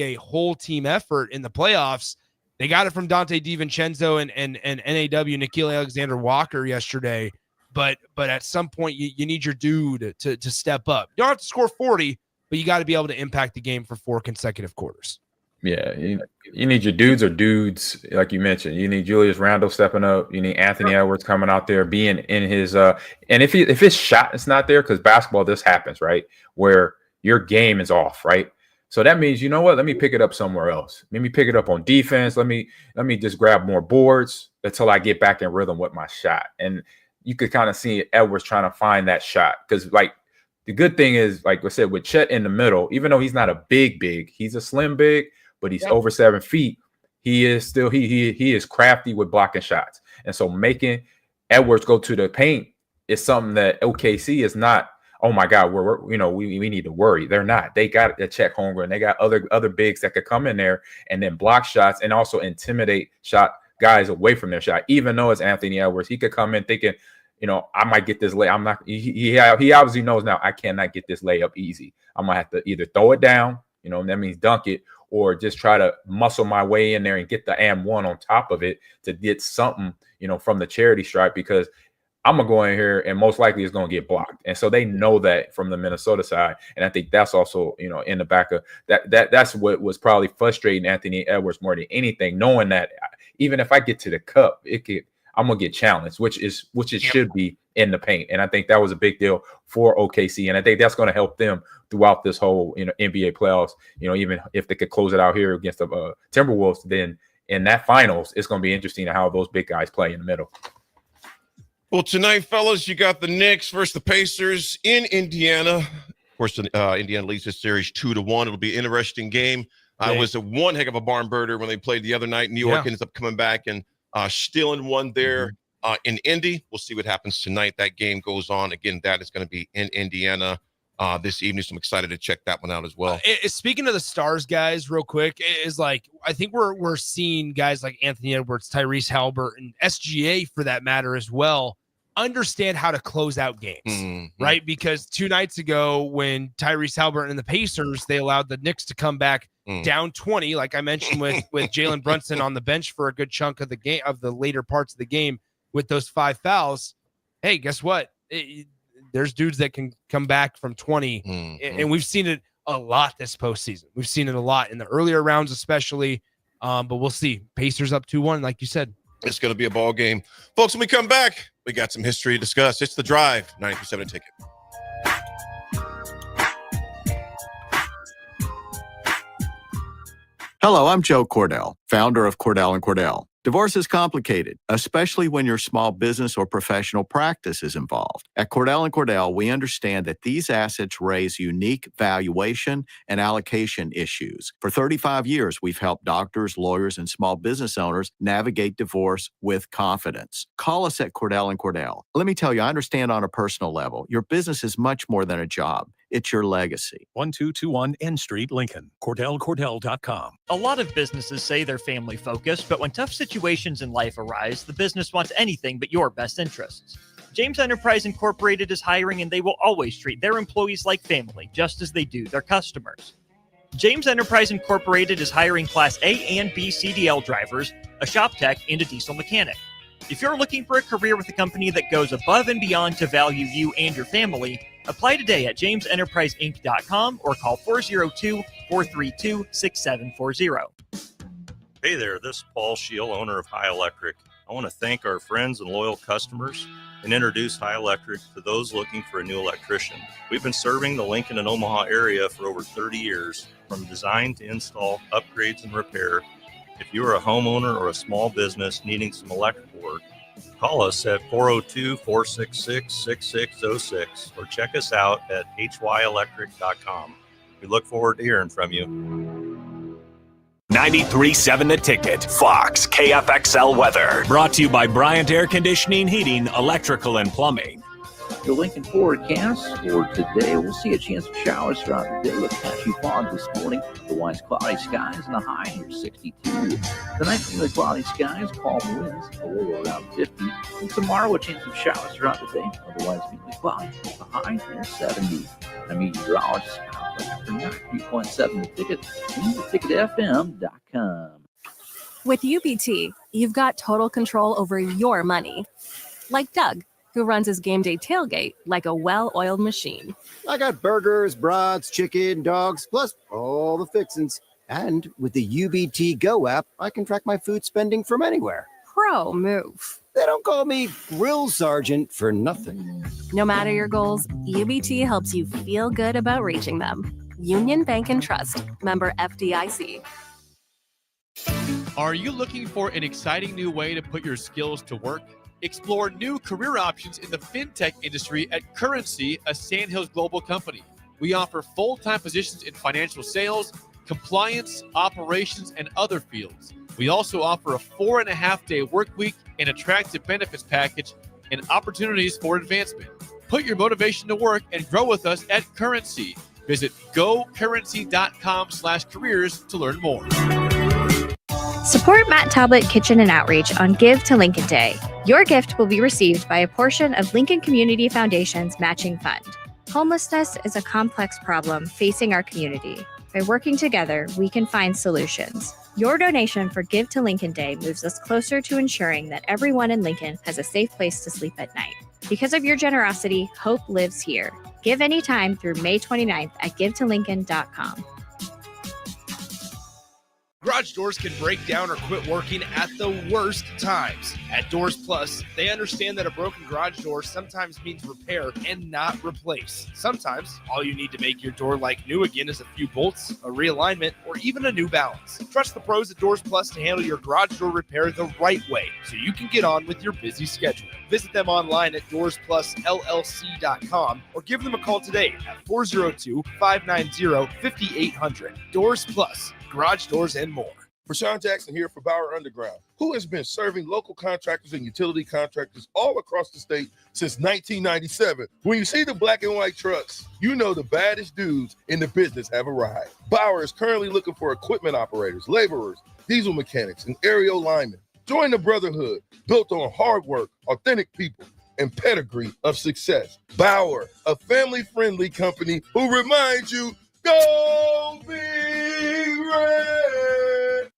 a whole team effort in the playoffs. They got it from Dante DiVincenzo and NAW Nickeil Alexander-Walker yesterday, but at some point you need your dude to step up. You don't have to score 40, but you got to be able to impact the game for 4 consecutive quarters. Yeah, you need your dudes, like you mentioned. You need Julius Randle stepping up. You need Anthony Edwards coming out there, being in his and if his shot is not there, because basketball, this happens, right, where your game is off, right? So that means, you know what? Let me pick it up somewhere else. Let me pick it up on defense. Let me just grab more boards until I get back in rhythm with my shot. And you could kind of see Edwards trying to find that shot, because like the good thing is, like I said, with Chet in the middle, even though he's not a big, he's a slim big, but he's over 7 feet. He is still he is crafty with blocking shots, and so making Edwards go to the paint is something that OKC is not. Oh my God, we need to worry. They're not. They got a Chet Holmgren, and they got other bigs that could come in there and then block shots and also intimidate shot guys away from their shot. Even though it's Anthony Edwards, he could come in thinking, I might get this lay. I'm not. He obviously knows now I cannot get this layup easy. I'm gonna have to either throw it down, that means dunk it, or just try to muscle my way in there and get the and one on top of it to get something, from the charity stripe, because I'm going to go in here and most likely it's going to get blocked. And so they know that from the Minnesota side. And I think that's also, in the back of that's what was probably frustrating Anthony Edwards more than anything, knowing that even if I get to the cup, I'm going to get challenged, which it should be in the paint. And I think that was a big deal for OKC. And I think that's going to help them throughout this whole, NBA playoffs, even if they could close it out here against the Timberwolves, then in that finals, it's going to be interesting how those big guys play in the middle. Well, tonight, fellas, you got the Knicks versus the Pacers in Indiana. Of course, Indiana leads this series 2-1. It'll be an interesting game. It was one heck of a barn burner when they played the other night. New York ends up coming back and stealing one there in Indy. We'll see what happens tonight. That game goes on. Again, that is going to be in Indiana this evening, so I'm excited to check that one out as well. Speaking of the stars, guys, real quick, is like I think we're seeing guys like Anthony Edwards, Tyrese Haliburton, SGA for that matter as well, understand how to close out games, right? Because 2 nights ago when Tyrese Haliburton and the Pacers, they allowed the Knicks to come back down 20, like I mentioned with Jalen Brunson on the bench for a good chunk of the game, of the later parts of the game with those 5 fouls. Hey, guess what? There's dudes that can come back from 20, and we've seen it a lot this postseason. We've seen it a lot in the earlier rounds, especially. But we'll see. Pacers up 2-1, like you said. It's going to be a ball game. Folks, when we come back, we got some history to discuss. It's The Drive, 93.7 Ticket. Hello, I'm Joe Cordell, founder of Cordell & Cordell. Divorce is complicated, especially when your small business or professional practice is involved. At Cordell & Cordell, we understand that these assets raise unique valuation and allocation issues. For 35 years, we've helped doctors, lawyers, and small business owners navigate divorce with confidence. Call us at Cordell & Cordell. Let me tell you, I understand on a personal level, your business is much more than a job. It's your legacy. 1221 N Street, Lincoln. CordellCordell.com. A lot of businesses say they're family focused, but when tough situations in life arise, the business wants anything but your best interests. James Enterprise Incorporated is hiring, and they will always treat their employees like family, just as they do their customers. James Enterprise Incorporated is hiring Class A and B CDL drivers, a shop tech, and a diesel mechanic. If you're looking for a career with a company that goes above and beyond to value you and your family, apply today at jamesenterpriseinc.com or call 402-432-6740. Hey there, this is Paul Scheel, owner of High Electric. I want to thank our friends and loyal customers and introduce High Electric to those looking for a new electrician. We've been serving the Lincoln and Omaha area for over 30 years, from design to install, upgrades, and repair. If you are a homeowner or a small business needing some electrical work, call us at 402-466-6606 or check us out at hyelectric.com. We look forward to hearing from you. 93.7 The Ticket, Fox, KFXL weather. Brought to you by Bryant Air Conditioning, Heating, Electrical, and Plumbing. The Lincoln forecast for today, we'll see a chance of showers throughout the day with patchy fog this morning. Otherwise, cloudy skies and a high near 62. Tonight, mainly cloudy skies, calm winds, a low around 50. And tomorrow, a chance of showers throughout the day. Otherwise, mainly cloudy with a high near 70. I'm meteorologist for 93.7 The Ticket and theticketfm.com. With UBT, you've got total control over your money. Like Doug, who runs his game day tailgate like a well-oiled machine. I got burgers, brats, chicken, dogs, plus all the fixins. And with the UBT Go app, I can track my food spending from anywhere. Pro move. They don't call me Grill Sergeant for nothing. No matter your goals, UBT helps you feel good about reaching them. Union Bank and Trust. Member FDIC. Are you looking for an exciting new way to put your skills to work? Explore new career options in the fintech industry at Currency, a Sandhills global company. We offer full-time positions in financial sales, compliance, operations, and other fields. We also offer a 4.5-day work week, an attractive benefits package, and opportunities for advancement. Put your motivation to work and grow with us at Currency. Visit gocurrency.com/careers to learn more. Support Matt Tablet Kitchen and Outreach on Give to Lincoln Day. Your gift will be received by a portion of Lincoln Community Foundation's matching fund. Homelessness is a complex problem facing our community. By working together, we can find solutions. Your donation for Give to Lincoln Day moves us closer to ensuring that everyone in Lincoln has a safe place to sleep at night. Because of your generosity, hope lives here. Give anytime through May 29th at givetolincoln.com. Garage doors can break down or quit working at the worst times. At Doors Plus, they understand that a broken garage door sometimes means repair and not replace. Sometimes, all you need to make your door like new again is a few bolts, a realignment, or even a new balance. Trust the pros at Doors Plus to handle your garage door repair the right way so you can get on with your busy schedule. Visit them online at DoorsPlusLLC.com or give them a call today at 402-590-5800. Doors Plus. Garage doors and more. Rashawn Jackson here for Bauer Underground, who has been serving local contractors and utility contractors all across the state since 1997. When you see the black and white trucks, you know the baddest dudes in the business have arrived. Bauer is currently looking for equipment operators, laborers, diesel mechanics, and aerial linemen. Join the brotherhood built on hard work, authentic people, and pedigree of success. Bauer, a family-friendly company who reminds you, go Big Red!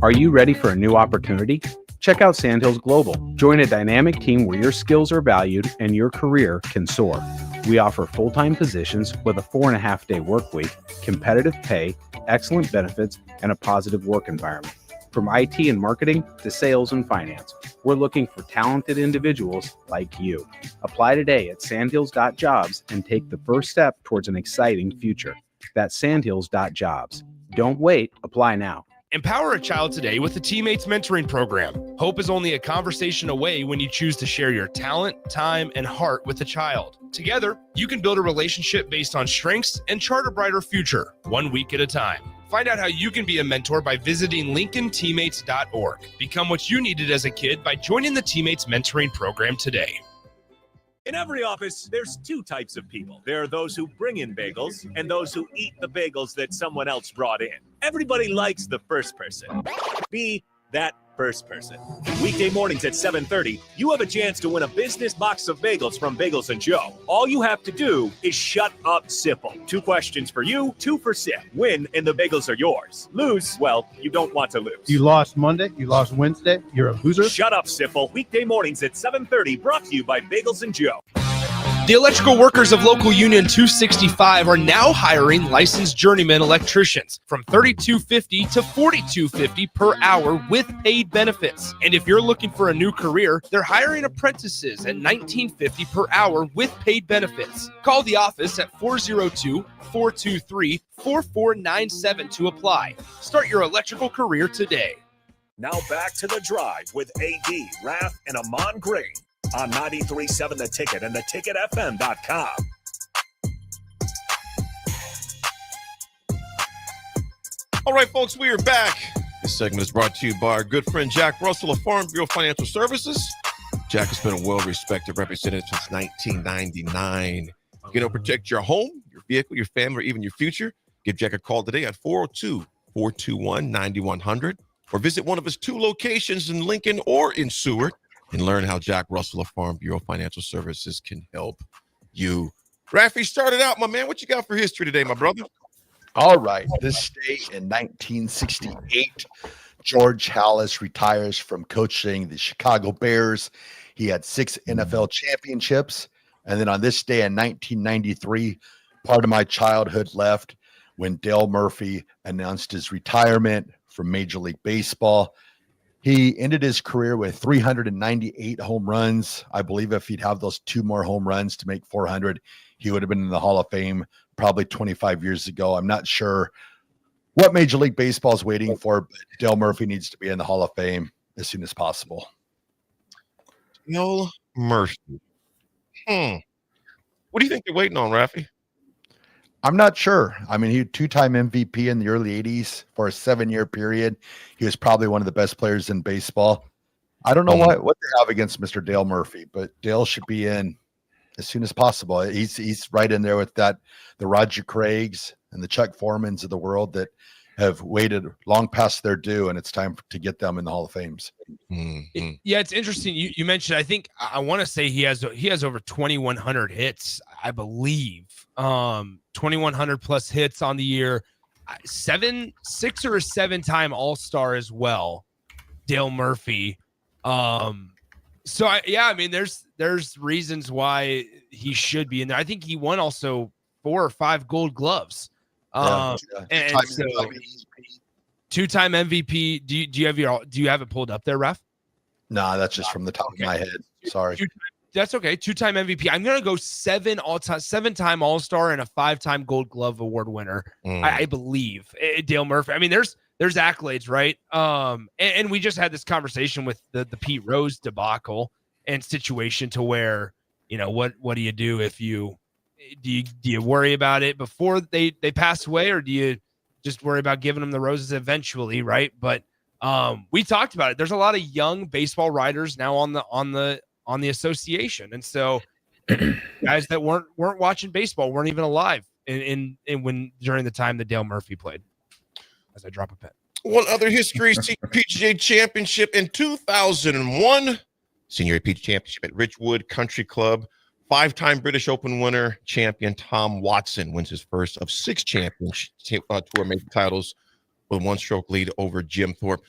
Are you ready for a new opportunity? Check out Sandhills Global. Join a dynamic team where your skills are valued and your career can soar. We offer full-time positions with a 4.5-day work week, competitive pay, excellent benefits, and a positive work environment. From IT and marketing to sales and finance, we're looking for talented individuals like you. Apply today at sandhills.jobs and take the first step towards an exciting future. That's sandhills.jobs. Don't wait, apply now. Empower a child today with the Teammates Mentoring Program. Hope is only a conversation away when you choose to share your talent, time, and heart with a child. Together, you can build a relationship based on strengths and chart a brighter future, 1 week at a time. Find out how you can be a mentor by visiting LincolnTeammates.org. Become what you needed as a kid by joining the Teammates Mentoring Program today. In every office, there's two types of people. There are those who bring in bagels and those who eat the bagels that someone else brought in. Everybody likes the first person. Be that first person. Weekday mornings at 7:30, you have a chance to win a business box of bagels from Bagels & Joe. All you have to do is shut up, Sipple. 2 questions for you, 2 for Sip. Win, and the bagels are yours. Lose, well, you don't want to lose. You lost Monday, you lost Wednesday, you're a loser. Shut up, Sipple. Weekday mornings at 7:30, brought to you by Bagels & Joe. The electrical workers of Local Union 265 are now hiring licensed journeyman electricians from $32.50 to $42.50 per hour with paid benefits. And if you're looking for a new career, they're hiring apprentices at $19.50 per hour with paid benefits. Call the office at 402-423-4497 to apply. Start your electrical career today. Now back to The Drive with AD, Raff, and Ahman Green on 93.7 The Ticket and theticketfm.com. All right, folks, we are back. This segment is brought to you by our good friend Jack Russell of Farm Bureau Financial Services. Jack has been a well-respected representative since 1999. You can protect your home, your vehicle, your family, or even your future. Give Jack a call today at 402-421-9100 or visit one of his 2 locations in Lincoln or in Seward and learn how Jack Russell of Farm Bureau Financial Services can help you. Raffy, started out, my man. What you got for history today, my brother? All right. This day in 1968, George Halas retires from coaching the Chicago Bears. He had 6 NFL championships. And then on this day in 1993, part of my childhood left when Dale Murphy announced his retirement from Major League Baseball. He ended his career with 398 home runs. I believe if he'd have those 2 more home runs to make 400, he would have been in the Hall of Fame probably 25 years ago. I'm not sure what Major League Baseball is waiting for, but Dale Murphy needs to be in the Hall of Fame as soon as possible. Dale Murphy. What do you think they're waiting on, Raffy? I'm not sure. I mean, he had 2-time MVP in the early 80s for a 7-year period. He was probably one of the best players in baseball. I don't know what they have against Mr. Dale Murphy, but Dale should be in as soon as possible. He's right in there with the Roger Craigs and the Chuck Formans of the world that have waited long past their due, and it's time to get them in the Hall of Fames. Yeah, it's interesting. You mentioned, I want to say he has over 2,100 hits, I believe. 2,100 plus hits on the year. 6 or a 7-time All-Star as well. Dale Murphy. I mean, there's reasons why he should be in there. I think he won also 4 or 5 Gold Gloves. And so 2-time MVP. Do you have it pulled up there, Raff? No, that's just from the top of my head. Sorry. That's okay. 2-time MVP. I'm gonna go 7-time All-Star and a 5-time Gold Glove Award winner. I believe Dale Murphy. I mean, there's accolades, right? And we just had this conversation with the Pete Rose debacle and situation to where, what do you do if do you worry about it before they pass away, or do you just worry about giving them the roses eventually, right? But we talked about it. There's a lot of young baseball writers now on the association, and so guys that weren't watching baseball weren't even alive in during the time that Dale Murphy played. As I drop a pen. One other history, PGA Championship in 2001, Senior APG Championship at Ridgewood Country Club. 5-time British Open winner, champion Tom Watson wins his first of 6 championship tour major titles with 1-stroke lead over Jim Thorpe.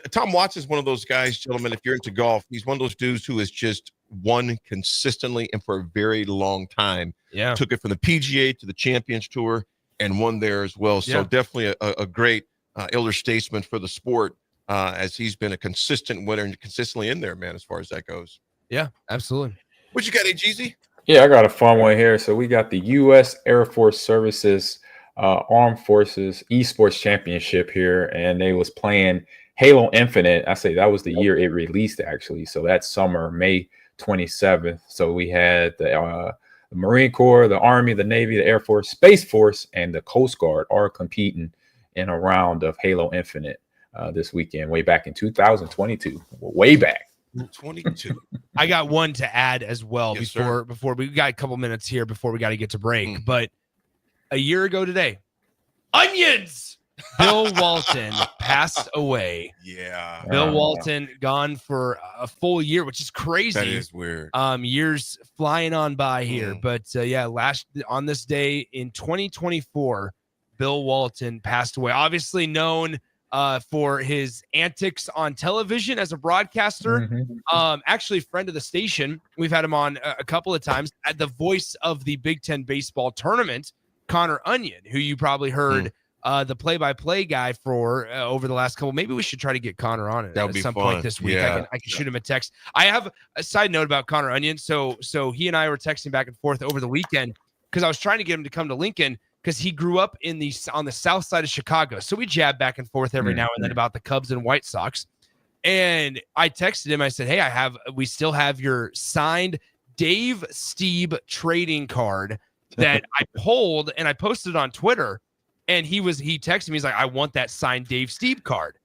Tom Watson is one of those guys, gentlemen, if you're into golf, he's one of those dudes who is just won consistently and for a very long time. Yeah. Took it from the PGA to the Champions Tour and won there as well. So definitely a great elder statesman for the sport, as he's been a consistent winner and consistently in there, man, as far as that goes. Yeah, absolutely. What you got, AGZ? Yeah, I got a fun one here. So we got the U.S. Air Force Services Armed Forces Esports Championship here, and they was playing Halo Infinite. I say that was the year it released, actually. So that summer, May 27th. So we had the Marine Corps, the Army, the Navy, the Air Force, Space Force, and the Coast Guard are competing in a round of Halo Infinite this weekend, way back in 2022. Way back. 22. I got one to add as well. Yes, before we got a couple minutes here before we got to get to break. But a year ago today, onions. Bill Walton passed away. Yeah. Bill Walton gone for a full year, which is crazy. That is weird. Years flying on by here. But on this day in 2024, Bill Walton passed away. Obviously known for his antics on television as a broadcaster. Actually, friend of the station. We've had him on a couple of times. At the voice of the Big Ten baseball tournament, Connor Onion, who you probably heard the play-by-play guy for over the last couple. Maybe we should try to get Connor on it at some point this week. Yeah. I can shoot him a text. I have a side note about Connor Onion. So he and I were texting back and forth over the weekend because I was trying to get him to come to Lincoln, because he grew up on the south side of Chicago. So we jab back and forth every now and then about the Cubs and White Sox. And I texted him. I said, hey, we still have your signed Dave Stieb trading card that I pulled and I posted on Twitter. And he texted me. He's like, I want that signed Dave Stieb card.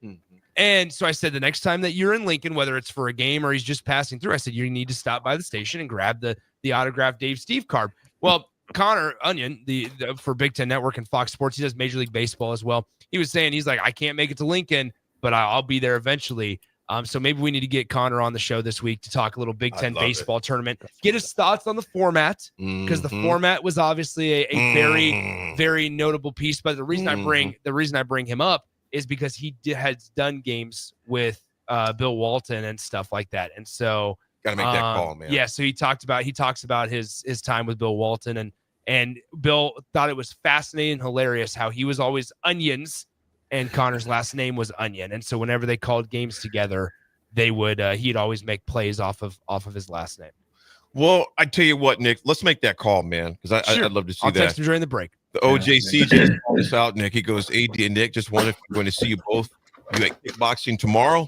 And so I said, the next time that you're in Lincoln, whether it's for a game or he's just passing through, I said, you need to stop by the station and grab the autographed Dave Stieb card. Well, Connor Onion, the for Big Ten Network and Fox Sports, he does Major League Baseball as well. He was saying, he's like, I can't make it to Lincoln, but I'll be there eventually. So maybe we need to get Connor on the show this week to talk a little Big Ten baseball tournament, get his thoughts on the format, because the format was obviously a very, very notable piece. But the reason I bring him up is because he has done games with Bill Walton and stuff like that, and so gotta make that call, man. Yeah, so he talks about his time with Bill Walton, and Bill thought it was fascinating and hilarious how he was always Onions and Connor's last name was Onion. And so whenever they called games together, they would he'd always make plays off of his last name. Well, I tell you what, Nick, let's make that call, man, because I'd love to see I'll that. Text him during the break. The OJC just called us out, Nick. He goes, AD and Nick, just wanted to see you both. You at kickboxing tomorrow?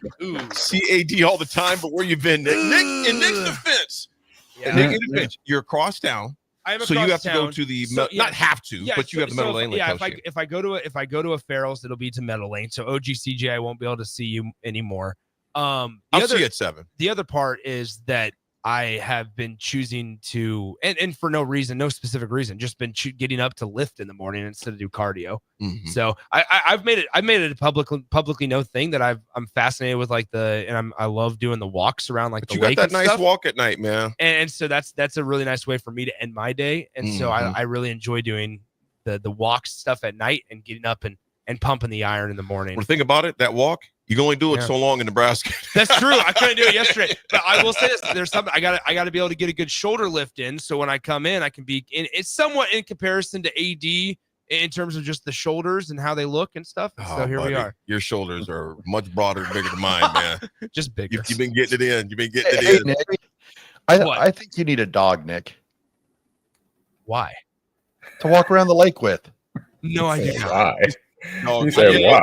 See AD all the time, but where you been, Nick? In Nick's defense, you're across town. So you have to go to the not have to, but you have the Meadow Lane. Yeah, if I go to a Farrell's, it'll be to Meadow Lane. So OGCJ, I won't be able to see you anymore. I'll see you at 7. The other part is that I have been choosing to, and for no reason, no specific reason, just been getting up to lift in the morning instead of do cardio. So I've made it a publicly known thing that I'm fascinated with, like I love doing the walks around like the lake. You got that nice stuff. walk at night, man. And so that's a really nice way for me to end my day. And so I really enjoy doing the walks stuff at night and getting up and pumping the iron in the morning. Well, think about it. That walk, you can only do it so long in Nebraska. That's true. I couldn't do it yesterday, but I will say this: there's something I got to be able to get a good shoulder lift in. So when I come in, I can be in. It's somewhat in comparison to AD in terms of just the shoulders and how they look and stuff. And so here we are. Your shoulders are much broader and bigger than mine, man. Just bigger. You've been getting it in. You've been getting it in. Nick, I think you need a dog, Nick. Why? To walk around the lake with. No idea. Why? No, you said why?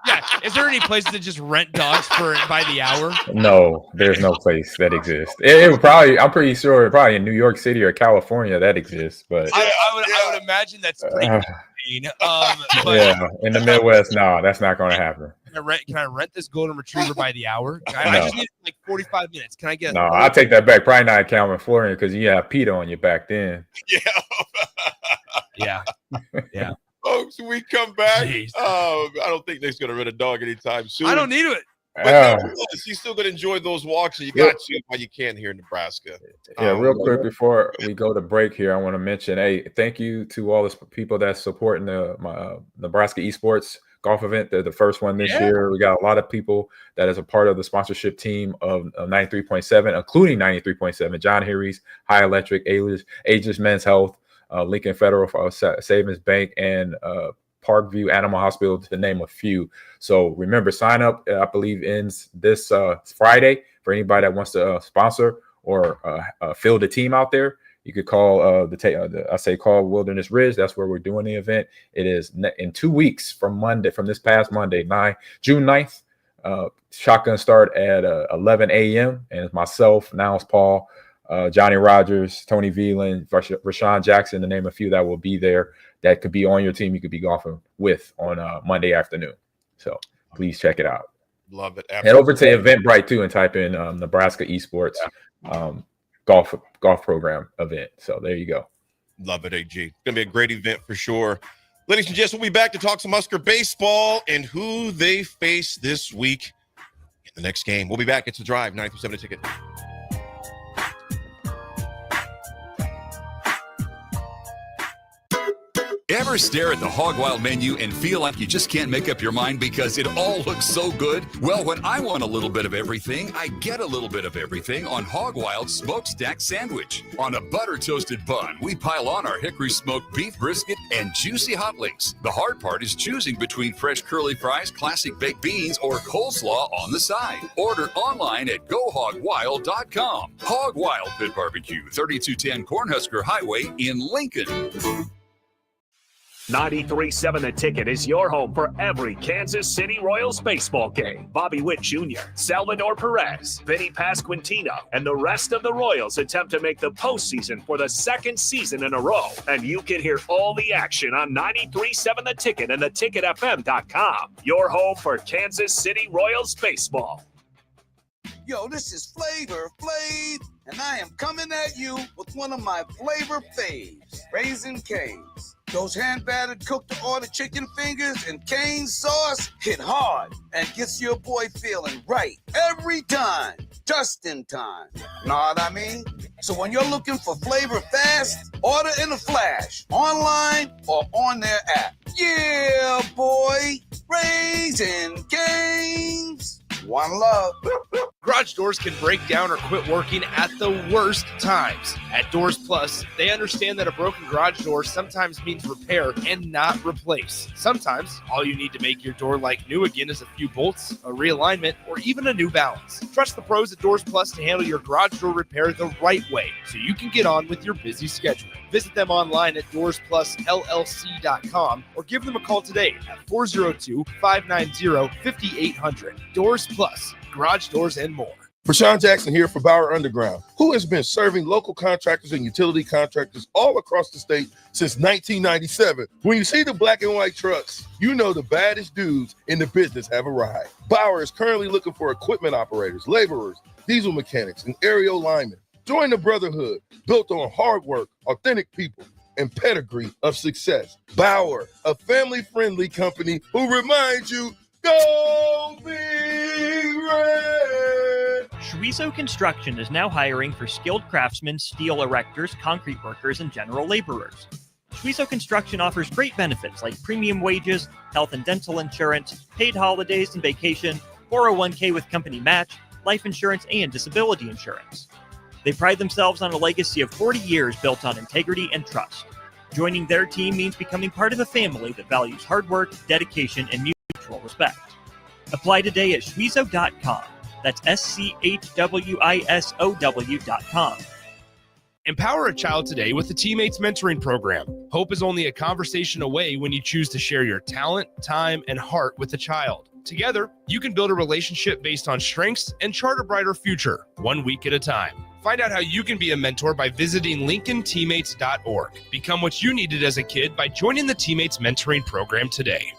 Yeah. Is there any places that just rent dogs by the hour? No, there's no place that exists. It would probably, I'm pretty sure, probably in New York City or California that exists. But I would imagine that's pretty insane. But yeah, in the Midwest, no, that's not going to happen. Can I rent this golden retriever by the hour? I just need like 45 minutes. Can I get? No, I'll take that back. Probably not in Calvin, Florida, because you have PETA on your back then. Yeah. Folks, when we come back, I don't think Nick's going to rent a dog anytime soon. I don't need it. But he's still going to to enjoy those walks, and you got to while you can here in Nebraska. Yeah, real quick before we go to break here, I want to mention, hey, thank you to all the people that's supporting the Nebraska Esports golf event. They're the first one this year. We got a lot of people that is a part of the sponsorship team of 93.7, including 93.7, John Harry's, High Electric, Ageless Men's Health, Lincoln Federal Savings Bank, and Parkview Animal Hospital, to name a few. So remember, sign up, I believe, ends this Friday for anybody that wants to sponsor or field a team out there. You could call call Wilderness Ridge. That's where we're doing the event. It is in 2 weeks from this past Monday, June 9th. Shotgun start at 11 a.m. And it's myself, Niles Paul, Johnny Rogers, Tony Veland, Rashawn Jackson, to name a few that will be there. That could be on your team. You could be golfing with on Monday afternoon. So please check it out. Love it. Absolutely. Head over to Eventbrite too and type in Nebraska Esports golf program event. So there you go. Love it, AG. It's going to be a great event for sure. Ladies and gents, we'll be back to talk some Husker baseball and who they face this week in the next game. We'll be back. It's The Drive, 937 The Ticket. Ever stare at the Hog Wild menu and feel like you just can't make up your mind because it all looks so good? Well, when I want a little bit of everything, I get a little bit of everything on Hog Wild's Smokestack Sandwich. On a butter-toasted bun, we pile on our hickory smoked beef brisket and juicy hot links. The hard part is choosing between fresh curly fries, classic baked beans, or coleslaw on the side. Order online at GoHogWild.com. Hog Wild Pit Barbecue, 3210 Cornhusker Highway in Lincoln. 93.7 The Ticket is your home for every Kansas City Royals baseball game. Bobby Witt Jr., Salvador Perez, Vinny Pasquantino, and the rest of the Royals attempt to make the postseason for the second season in a row. And you can hear all the action on 93.7 The Ticket and theticketfm.com. Your home for Kansas City Royals baseball. Yo, this is Flavor Flav, and I am coming at you with one of my flavor faves, Raising Cane's. Those hand-battered cooked-to-order chicken fingers and cane sauce hit hard and gets your boy feeling right every time, just in time. Know what I mean? So when you're looking for flavor fast, order in a flash, online or on their app. Yeah, boy, Raising Cane's. One love. Garage doors can break down or quit working at the worst times. At Doors Plus, they understand that a broken garage door sometimes means repair and not replace. Sometimes, all you need to make your door like new again is a few bolts, a realignment, or even a new balance. Trust the pros at Doors Plus to handle your garage door repair the right way so you can get on with your busy schedule. Visit them online at DoorsPlusLLC.com or give them a call today at 402-590-5800. Doors Plus, garage doors and more. Rashawn Jackson here for Bauer Underground, who has been serving local contractors and utility contractors all across the state since 1997. When you see the black and white trucks, you know the baddest dudes in the business have arrived. Bauer is currently looking for equipment operators, laborers, diesel mechanics, and aerial linemen. Join the brotherhood built on hard work, authentic people, and pedigree of success. Bauer, a family-friendly company who reminds you, go Big Red! Schweizo Construction is now hiring for skilled craftsmen, steel erectors, concrete workers, and general laborers. Schweizo Construction offers great benefits like premium wages, health and dental insurance, paid holidays and vacation, 401k with company match, life insurance, and disability insurance. They pride themselves on a legacy of 40 years built on integrity and trust. Joining their team means becoming part of a family that values hard work, dedication, and mutual respect. Apply today at Schweizo.com. That's SCHWISOW.com. Empower a child today with the Teammates Mentoring Program. Hope is only a conversation away when you choose to share your talent, time, and heart with the child. Together, you can build a relationship based on strengths and chart a brighter future, 1 week at a time. Find out how you can be a mentor by visiting LincolnTeammates.org. Become what you needed as a kid by joining the Teammates Mentoring Program today.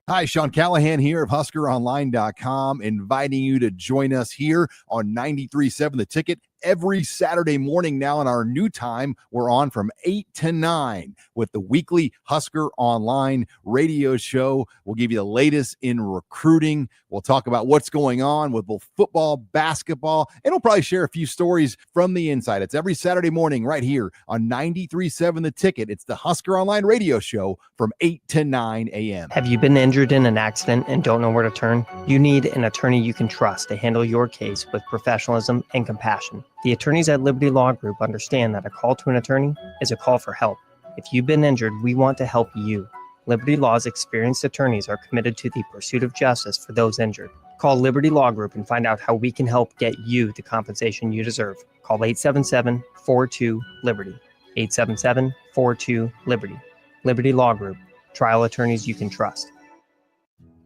Hi, Sean Callahan here of HuskerOnline.com, inviting you to join us here on 93.7 The Ticket every Saturday morning now in our new time. We're on from 8 to 9 with the weekly Husker Online radio show. We'll give you the latest in recruiting. We'll talk about what's going on with both football, basketball, and we'll probably share a few stories from the inside. It's every Saturday morning right here on 93.7 The Ticket. It's the Husker Online radio show from 8 to 9 a.m. Have you been injured in an accident and don't know where to turn? You need an attorney you can trust to handle your case with professionalism and compassion. The attorneys at Liberty Law Group understand that a call to an attorney is a call for help. If you've been injured, we want to help you. Liberty Law's experienced attorneys are committed to the pursuit of justice for those injured. Call Liberty Law Group and find out how we can help get you the compensation you deserve. Call 877-42-LIBERTY. 877-42-LIBERTY. Liberty Law Group. Trial attorneys you can trust.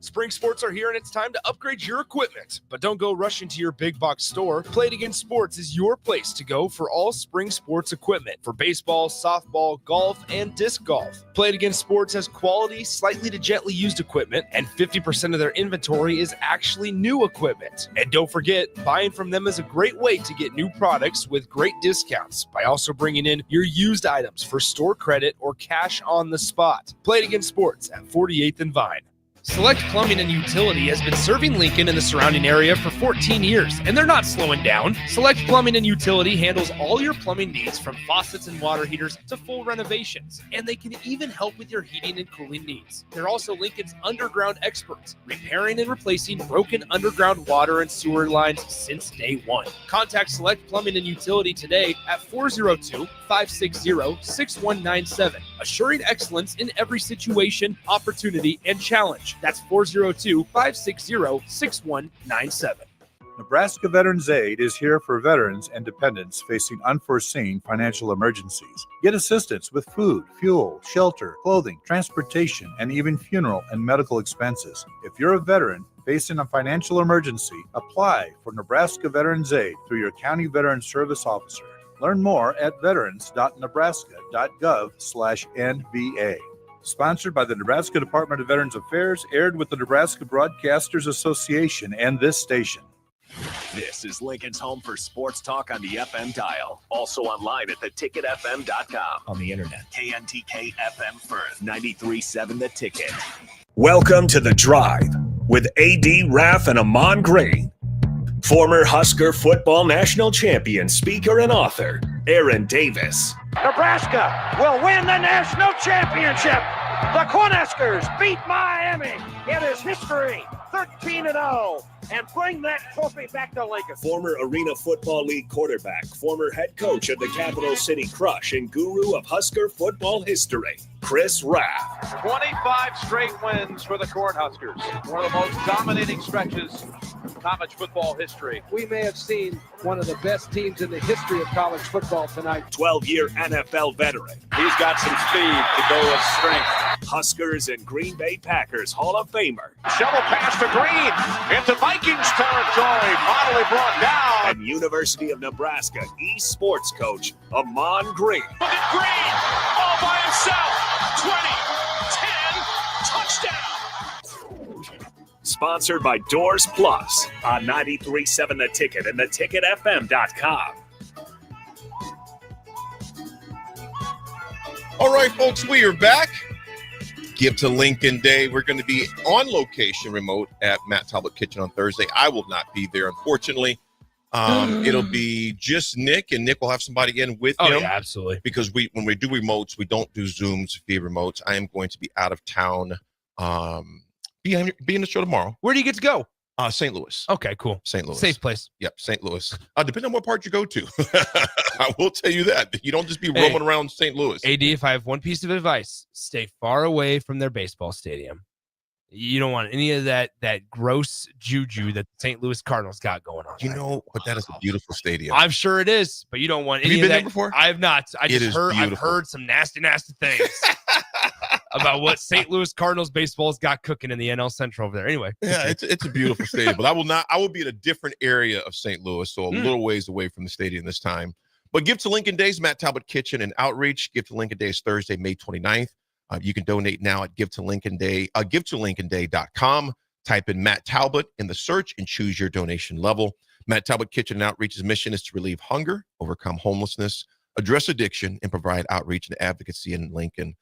Spring sports are here and it's time to upgrade your equipment. But don't go rushing to your big box store. Play It Again Sports is your place to go for all spring sports equipment for baseball, softball, golf, and disc golf. Play It Again Sports has quality, slightly to gently used equipment, and 50% of their inventory is actually new equipment. And don't forget, buying from them is a great way to get new products with great discounts by also bringing in your used items for store credit or cash on the spot. Play It Again Sports at 48th and Vine. Select Plumbing and Utility has been serving Lincoln and the surrounding area for 14 years, and they're not slowing down. Select Plumbing and Utility handles all your plumbing needs from faucets and water heaters to full renovations, and they can even help with your heating and cooling needs. They're also Lincoln's underground experts, repairing and replacing broken underground water and sewer lines since day one. Contact Select Plumbing and Utility today at 402-560-6197, assuring excellence in every situation, opportunity, and challenge. That's 402-560-6197. Nebraska Veterans Aid is here for veterans and dependents facing unforeseen financial emergencies. Get assistance with food, fuel, shelter, clothing, transportation, and even funeral and medical expenses. If you're a veteran facing a financial emergency, apply for Nebraska Veterans Aid through your county veteran service officer. Learn more at veterans.nebraska.gov/NVA. Sponsored by the Nebraska Department of Veterans Affairs, aired with the Nebraska Broadcasters Association and this station. This is Lincoln's home for sports talk on the FM dial. Also online at theticketfm.com. On the internet. KNTK FM Firth, 93.7 The Ticket. Welcome to The Drive with A.D. Raff and Ahman Grain. Former Husker football national champion, speaker, and author, Aaron Davis. Nebraska will win the national championship. The Cornhuskers beat Miami. It is history, 13-0, and bring that trophy back to Lincoln. Former Arena Football League quarterback, former head coach of the Capital City Crush, and guru of Husker football history, Chris Raff. 25 straight wins for the Cornhuskers. One of the most dominating stretches in college football history. We may have seen one of the best teams in the history of college football tonight. 12-year NFL veteran. He's got some speed to go with strength. Huskers and Green Bay Packers Hall of Famer. Shovel pass to Green into Vikings territory. Finally brought down. And University of Nebraska eSports coach, Ahman Green. Look at Green all by himself. 20, 10, touchdown. Sponsored by Doors Plus on 93.7 The Ticket and theticketfm.com. All right, folks, we are back. Give to Lincoln Day. We're going to be on location remote at Matt Talbot Kitchen on Thursday. I will not be there, unfortunately. It'll be just Nick, and Nick will have somebody in with him. Oh, yeah, absolutely. Because when we do remotes, we don't do Zooms via remotes. I am going to be out of town. Be in the show tomorrow. Where do you get to go? St. Louis. Okay, cool. St. Louis. Safe place. Yep, St. Louis. Depending on what part you go to. I will tell you that. You don't just be roaming around St. Louis. AD, if I have one piece of advice, stay far away from their baseball stadium. You don't want any of that gross juju that the St. Louis Cardinals got going on. You know, but that is a beautiful stadium. I'm sure it is, but you don't want any Have you of been that. there before? I have not. I've Beautiful. heard some nasty things about what St. Louis Cardinals baseball's got cooking in the NL Central over there. Anyway. Yeah, it's a beautiful stadium, but I will be in a different area of St. Louis, so a little ways away from the stadium this time. But Give to Lincoln Days, Matt Talbot Kitchen and Outreach. Give to Lincoln Days Thursday, May 29th. You can donate now at Give to Lincoln Day, givetolincolnday.com. Type in Matt Talbot in the search and choose your donation level. Matt Talbot Kitchen and Outreach's mission is to relieve hunger, overcome homelessness, address addiction, and provide outreach and advocacy in Lincoln.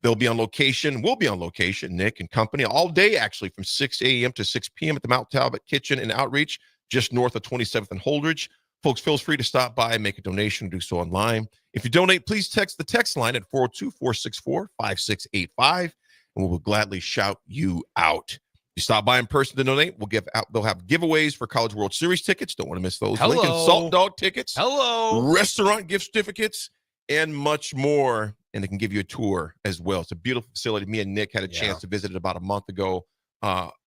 They'll be on location. We'll be on location, Nick and company, all day, actually, from 6 a.m. to 6 p.m. at the Mount Talbot Kitchen and Outreach, just north of 27th and Holdridge. Folks, feel free to stop by and make a donation. Do so online. If you donate, please text the text line at 402-464-5685, and we will gladly shout you out. You stop by in person to donate, they'll have giveaways for College World Series tickets. Don't want to miss those. Hello. Lincoln Salt Dog tickets. Hello. Restaurant gift certificates, and much more. And they can give you a tour as well. It's a beautiful facility. Me and Nick had a chance to visit it about a month ago.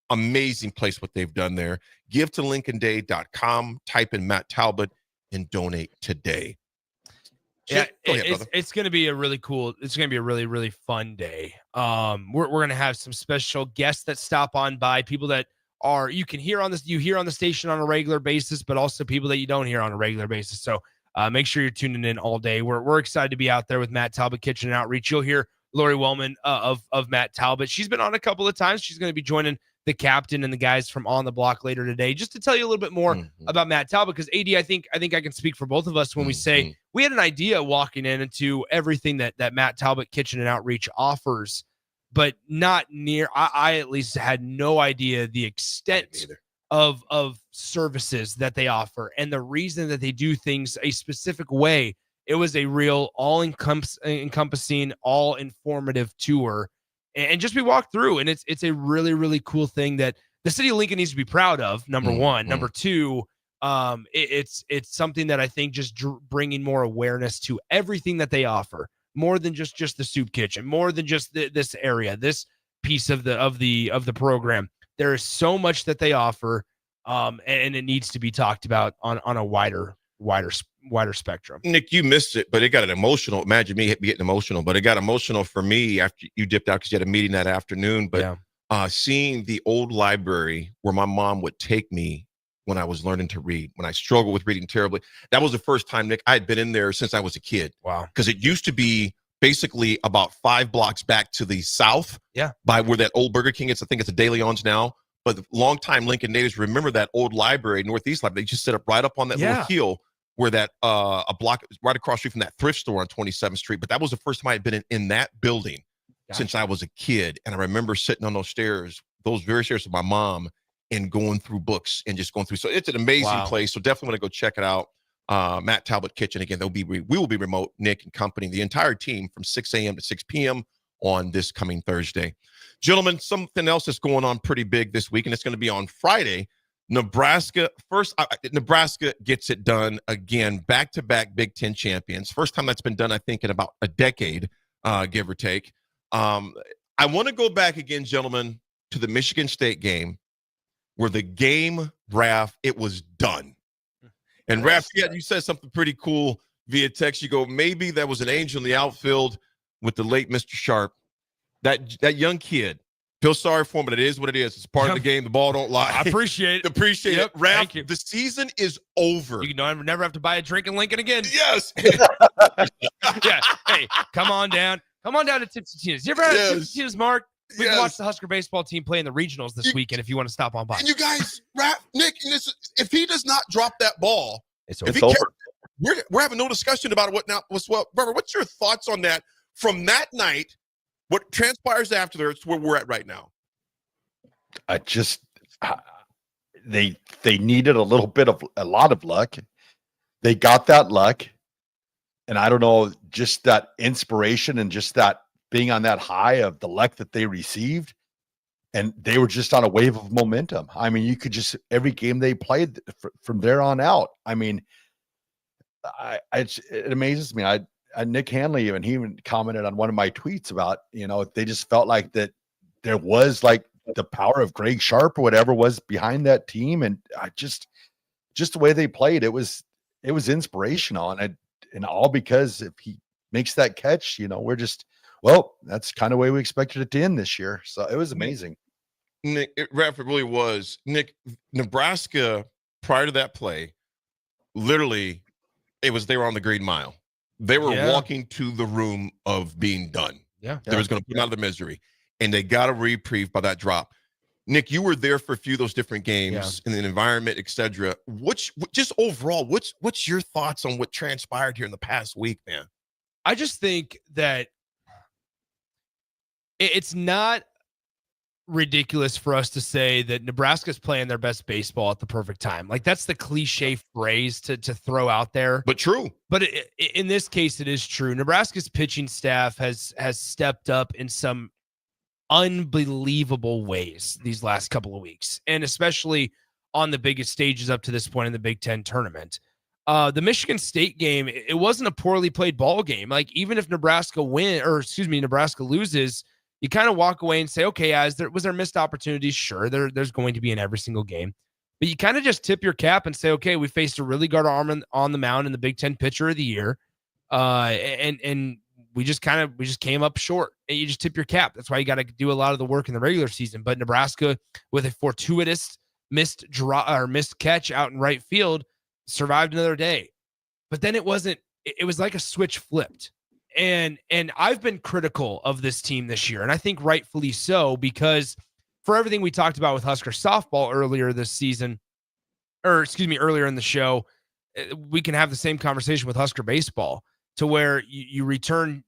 Amazing place what they've done there. Give to LincolnDay.com. Type in Matt Talbot and donate today. Yeah, Go ahead, brother. it's going to be a really cool. It's going to be a really, really fun day. We're going to have some special guests that stop on by, people that you hear on the station on a regular basis, but also people that you don't hear on a regular basis. So make sure you're tuning in all day. We're excited to be out there with Matt Talbot Kitchen and Outreach. You'll hear Lori Wellman of Matt Talbot. She's been on a couple of times. She's going to be joining the captain and the guys from On the Block later today, just to tell you a little bit more about Matt Talbot. Because AD, I think I can speak for both of us when we say we had an idea walking into everything that Matt Talbot Kitchen and Outreach offers, but not near. I at least had no idea the extent of services that they offer and the reason that they do things a specific way. It was a real all-encompassing, all-informative tour. And just we walked through, and it's a really, really cool thing that the city of Lincoln needs to be proud of, number one. Number two, it's something that I think just bringing more awareness to everything that they offer, more than just the soup kitchen, more than just this area, this piece of the program. There is so much that they offer, and it needs to be talked about on a wider spectrum. Nick, you missed it, but it got an emotional. Imagine me getting emotional, but it got emotional for me after you dipped out because you had a meeting that afternoon. But seeing the old library where my mom would take me when I was learning to read, when I struggled with reading terribly, that was the first time, Nick, I had been in there since I was a kid. Wow. Because it used to be basically about 5 blocks back to the south. Yeah. By where that old Burger King is. I think it's a De Leon's now. But the longtime Lincoln natives remember that old library, Northeast Library. They just set up right up on that little hill where that a block right across the street from that thrift store on 27th Street. But that was the first time I had been in that building since I was a kid. And I remember sitting on those stairs, those very stairs with my mom, and going through books and just going through. So it's an amazing place. So definitely want to go check it out. Matt Talbot Kitchen. Again, we will be remote, Nick and company, the entire team from 6 a.m. to 6 p.m. on this coming Thursday. Gentlemen, something else that's going on pretty big this week, and it's going to be on Friday. Nebraska gets it done again, back-to-back Big Ten champions. First time that's been done, I think, in about a decade, give or take. I want to go back again, gentlemen, to the Michigan State game where the game, Raff, it was done. And Raff, you said something pretty cool via text. You go, maybe that was an angel in the outfield with the late Mr. Sharp. That young kid, feel sorry for him, but it is what it is. It's part of the game. The ball don't lie. I appreciate it. Appreciate it. Raff, the season is over. You never have to buy a drink in Lincoln again. Yes. Yeah. Hey, come on down. Come on down to Tipsy Tina's. You ever had Tipsy Tina's, Mark? We can watch the Husker baseball team play in the regionals this weekend if you want to stop on by. And you guys, Nick, if he does not drop that ball, it's over. We're having no discussion about it. Brother, what's your thoughts on that from that night? What transpires after there? It's where we're at right now. They needed a lot of luck. They got that luck, and I don't know, just that inspiration and just that being on that high of the luck that they received, and they were just on a wave of momentum. I mean, you could just every game they played from there on out. I mean, it amazes me. Nick Hanley, he even commented on one of my tweets about, they just felt like that there was like the power of Greg Sharp or whatever was behind that team. And just the way they played, it was inspirational. And all because if he makes that catch, we're just, that's kind of the way we expected it to end this year. So it was amazing. Nick, it really was. Nick, Nebraska, prior to that play, literally, they were on the Green Mile. They were walking to the room of being done. Yeah. They was going to put them out of the misery. And they got a reprieve by that drop. Nick, you were there for a few of those different games in the environment, etc. Just overall, what's your thoughts on what transpired here in the past week, man? I just think that it's not ridiculous for us to say that Nebraska's playing their best baseball at the perfect time. Like, that's the cliche phrase to throw out there, but true. But in this case, it is true. Nebraska's pitching staff has stepped up in some unbelievable ways these last couple of weeks, and especially on the biggest stages up to this point in the Big Ten tournament. The Michigan State game, it wasn't a poorly played ball game. Like, even if Nebraska loses, you kind of walk away and say, okay, was there missed opportunities? Sure, there's going to be in every single game. But you kind of just tip your cap and say, okay, we faced a really good arm on the mound in the Big Ten Pitcher of the Year. And we just came up short, and you just tip your cap. That's why you got to do a lot of the work in the regular season. But Nebraska, with a fortuitous missed catch out in right field, survived another day. But then it was like a switch flipped. And I've been critical of this team this year, and I think rightfully so, because for everything we talked about with Husker softball earlier in the show, we can have the same conversation with Husker baseball, to where you return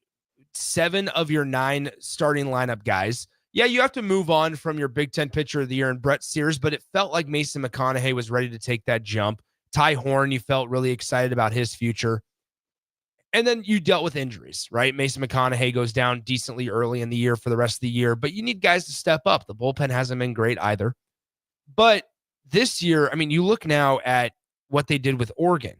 7 of your 9 starting lineup guys. Yeah, you have to move on from your Big Ten Pitcher of the Year and Brett Sears, but it felt like Mason McConaughey was ready to take that jump. Ty Horn, you felt really excited about his future. And then you dealt with injuries, right? Mason McConaughey goes down decently early in the year for the rest of the year, but you need guys to step up. The bullpen hasn't been great either. But this year, I mean, you look now at what they did with Oregon.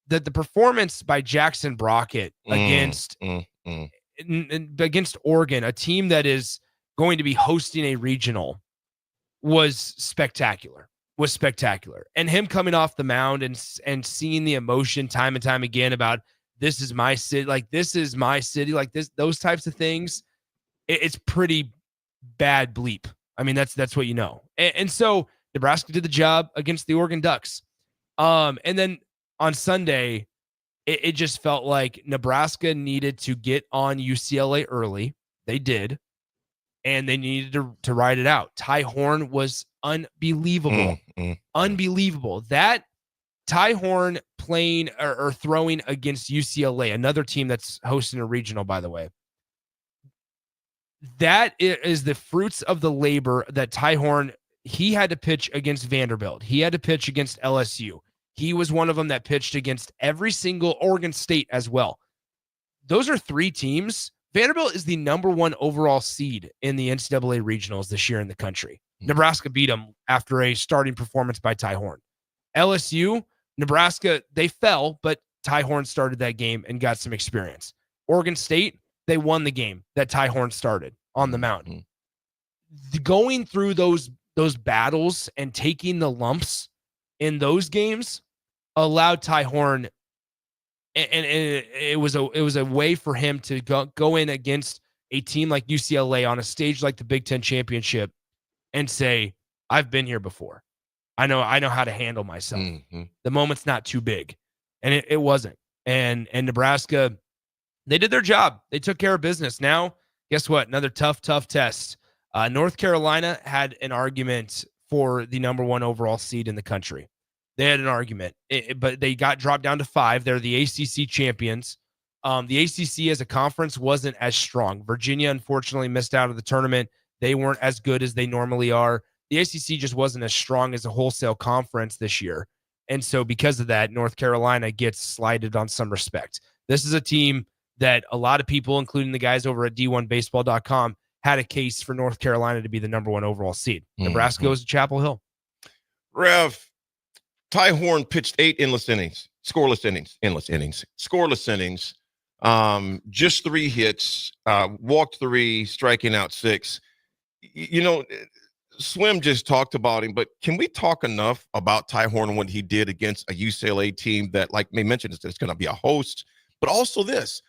The performance by Jackson Brockett against Oregon, a team that is going to be hosting a regional, was spectacular. And him coming off the mound and seeing the emotion time and time again about, this is my city, like those types of things, it's pretty bad bleep. I mean, that's what you know. And so Nebraska did the job against the Oregon Ducks. And then on Sunday, it just felt like Nebraska needed to get on UCLA early. They did. And they needed to ride it out. Ty Horn was unbelievable. Unbelievable. That Ty Horn playing or throwing against UCLA, another team that's hosting a regional, by the way. That is the fruits of the labor that Ty Horn, he had to pitch against Vanderbilt. He had to pitch against LSU. He was one of them that pitched against every single Oregon State as well. Those are 3 teams. Vanderbilt is the #1 overall seed in the NCAA regionals this year in the country. Nebraska beat them after a starting performance by Ty Horn. LSU, Nebraska, they fell, but Ty Horn started that game and got some experience. Oregon State, they won the game that Ty Horn started on the mound. Going through those battles and taking the lumps in those games allowed Ty Horn, and it was a way for him to go in against a team like UCLA on a stage like the Big Ten Championship and say, I've been here before. I know how to handle myself. The moment's not too big. And it wasn't. And Nebraska, they did their job. They took care of business. Now, guess what? Another tough test. North Carolina had an argument for the #1 overall seed in the country. They had an argument, but they got dropped down to 5. They're the ACC champions. The ACC as a conference wasn't as strong. Virginia, unfortunately, missed out of the tournament. They weren't as good as they normally are. The ACC just wasn't as strong as a wholesale conference this year. And so because of that, North Carolina gets slighted on some respect. This is a team that a lot of people, including the guys over at D1Baseball.com, had a case for North Carolina to be the #1 overall seed. Nebraska goes to Chapel Hill. Raff, Ty Horn pitched 8 scoreless innings. Just 3 hits, walked 3, striking out 6. You know, Swim just talked about him, but can we talk enough about Ty Horn and what he did against a UCLA team that, like they mentioned, it's going to be a host, but also this,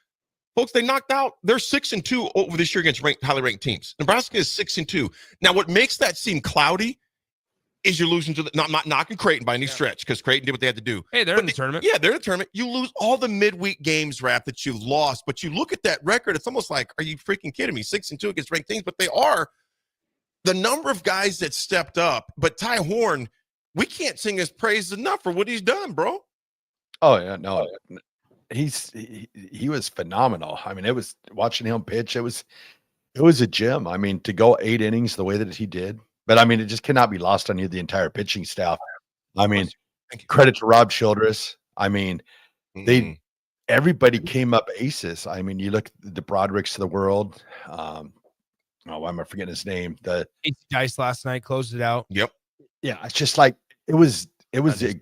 folks, they're 6-2 over this year against highly ranked teams. Nebraska is 6-2. Now, what makes that seem cloudy is you're losing to not knocking Creighton by any stretch, because Creighton did what they had to do. Hey, they're in the tournament. Yeah, they're in the tournament. You lose all the midweek games, Raff, that you've lost, but you look at that record, it's almost like, are you freaking kidding me? 6-2 against ranked teams, but they are. the number of guys that stepped up, but Ty Horn, we can't sing his praise enough for what he's done, bro. Oh yeah, no, he was phenomenal. I mean, it was watching him pitch. It was a gem. I mean, to go 8 innings the way that he did, but I mean, it just cannot be lost on you, the entire pitching staff. I mean, credit to Rob Childress. I mean, everybody came up aces. I mean, you look at the Broderick's of the world. Why am I forgetting his name? The Casey Dice last night closed it out. Yep. Yeah, it's just like it was a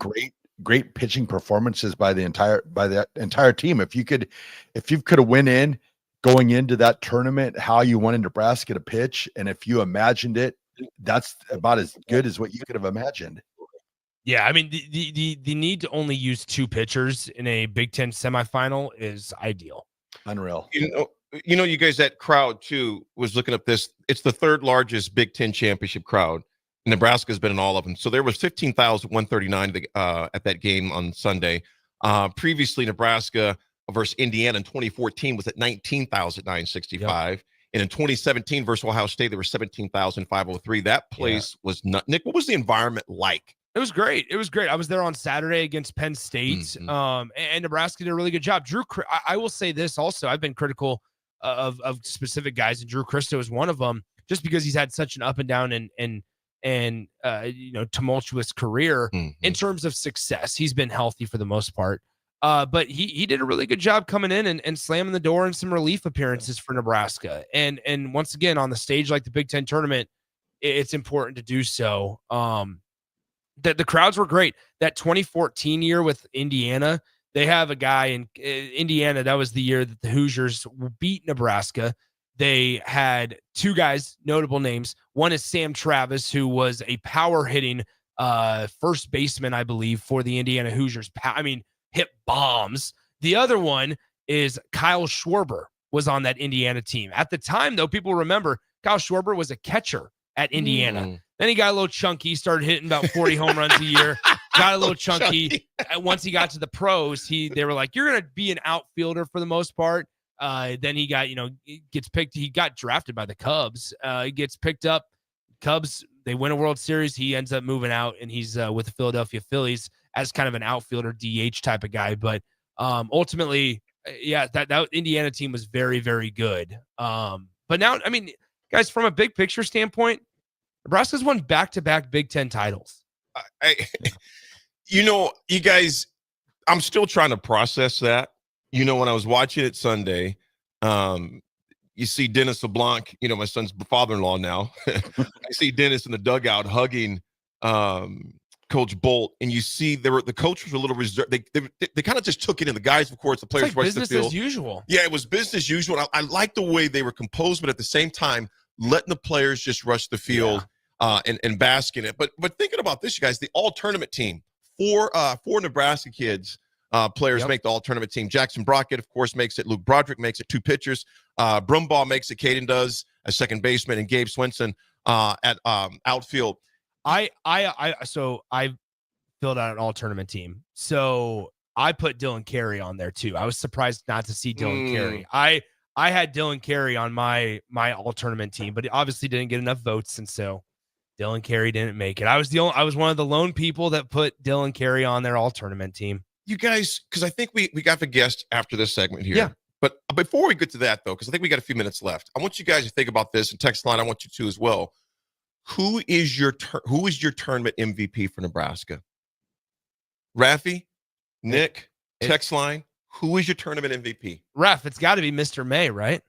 great pitching performances by the entire team. If you could have went in going into that tournament how you wanted Nebraska to pitch, and if you imagined it, that's about as good as what you could have imagined. Yeah, I mean the need to only use 2 pitchers in a Big Ten semifinal is ideal. Unreal. You know, you guys, that crowd too was looking up this. It's the 3rd largest Big Ten championship crowd. Nebraska's been in all of them. So there was 15,139 at that game on Sunday. Previously, Nebraska versus Indiana in 2014 was at 19,965. Yep. And in 2017 versus Ohio State, there were 17,503. That place was not. Nick, what was the environment like? It was great. It was great. I was there on Saturday against Penn State, and Nebraska did a really good job. I will say this also. I've been critical of specific guys, and Drew Christo is one of them, just because he's had such an up and down and tumultuous career in terms of success. He's been healthy for the most part, but he did a really good job coming in and slamming the door in some relief appearances for Nebraska. And once again, on the stage like the Big Ten tournament, it's important to do so. The crowds were great. That 2014 year with Indiana, they have a guy in Indiana. That was the year that the Hoosiers beat Nebraska. They had 2 guys, notable names. One is Sam Travis, who was a power hitting first baseman, I believe, for the Indiana Hoosiers. Hit bombs. The other one is Kyle Schwarber, was on that Indiana team. At the time, though, people remember Kyle Schwarber was a catcher at Indiana. Then he got a little chunky, started hitting about 40 home runs a year, got a little chunky. Once he got to the pros, they were like, you're going to be an outfielder for the most part. Then he got, gets picked. He got drafted by the Cubs. He gets picked up. Cubs, they win a World Series. He ends up moving out, and he's with the Philadelphia Phillies as kind of an outfielder, DH type of guy. But ultimately, that Indiana team was very, very good. But now, I mean, guys, from a big picture standpoint, Nebraska's won back-to-back Big Ten titles. You guys, I'm still trying to process that. When I was watching it Sunday, you see Dennis LeBlanc, my son's father-in-law now. I see Dennis in the dugout hugging Coach Bolt, and you see the coach was a little reserved. They kind of just took it in. The guys, of course, the players rushed the field. Business as usual. Yeah, it was business as usual. I like the way they were composed, but at the same time, letting the players just rush the field and bask in it. But thinking about this, you guys, the all-tournament team, four Nebraska kids, players make the all-tournament team. Jackson Brockett, of course, makes it. Luke Broderick makes it. 2 pitchers. Brumbaugh makes it. Caden does as second baseman, and Gabe Swenson at outfield. I filled out an all-tournament team. So I put Dylan Carey on there too. I was surprised not to see Dylan Carey. I had Dylan Carey on my all-tournament team, but he obviously didn't get enough votes, and so Dylan Carey didn't make it. I was one of the lone people that put Dylan Carey on their all-tournament team. You guys, because I think we got the guest after this segment here. Yeah. But before we get to that, though, because I think we got a few minutes left, I want you guys to think about this, and text line, I want you to as well. Who is your tournament MVP for Nebraska? Raffi, Nick, text line. Who is your tournament MVP? Raff, it's got to be Mr. May, right?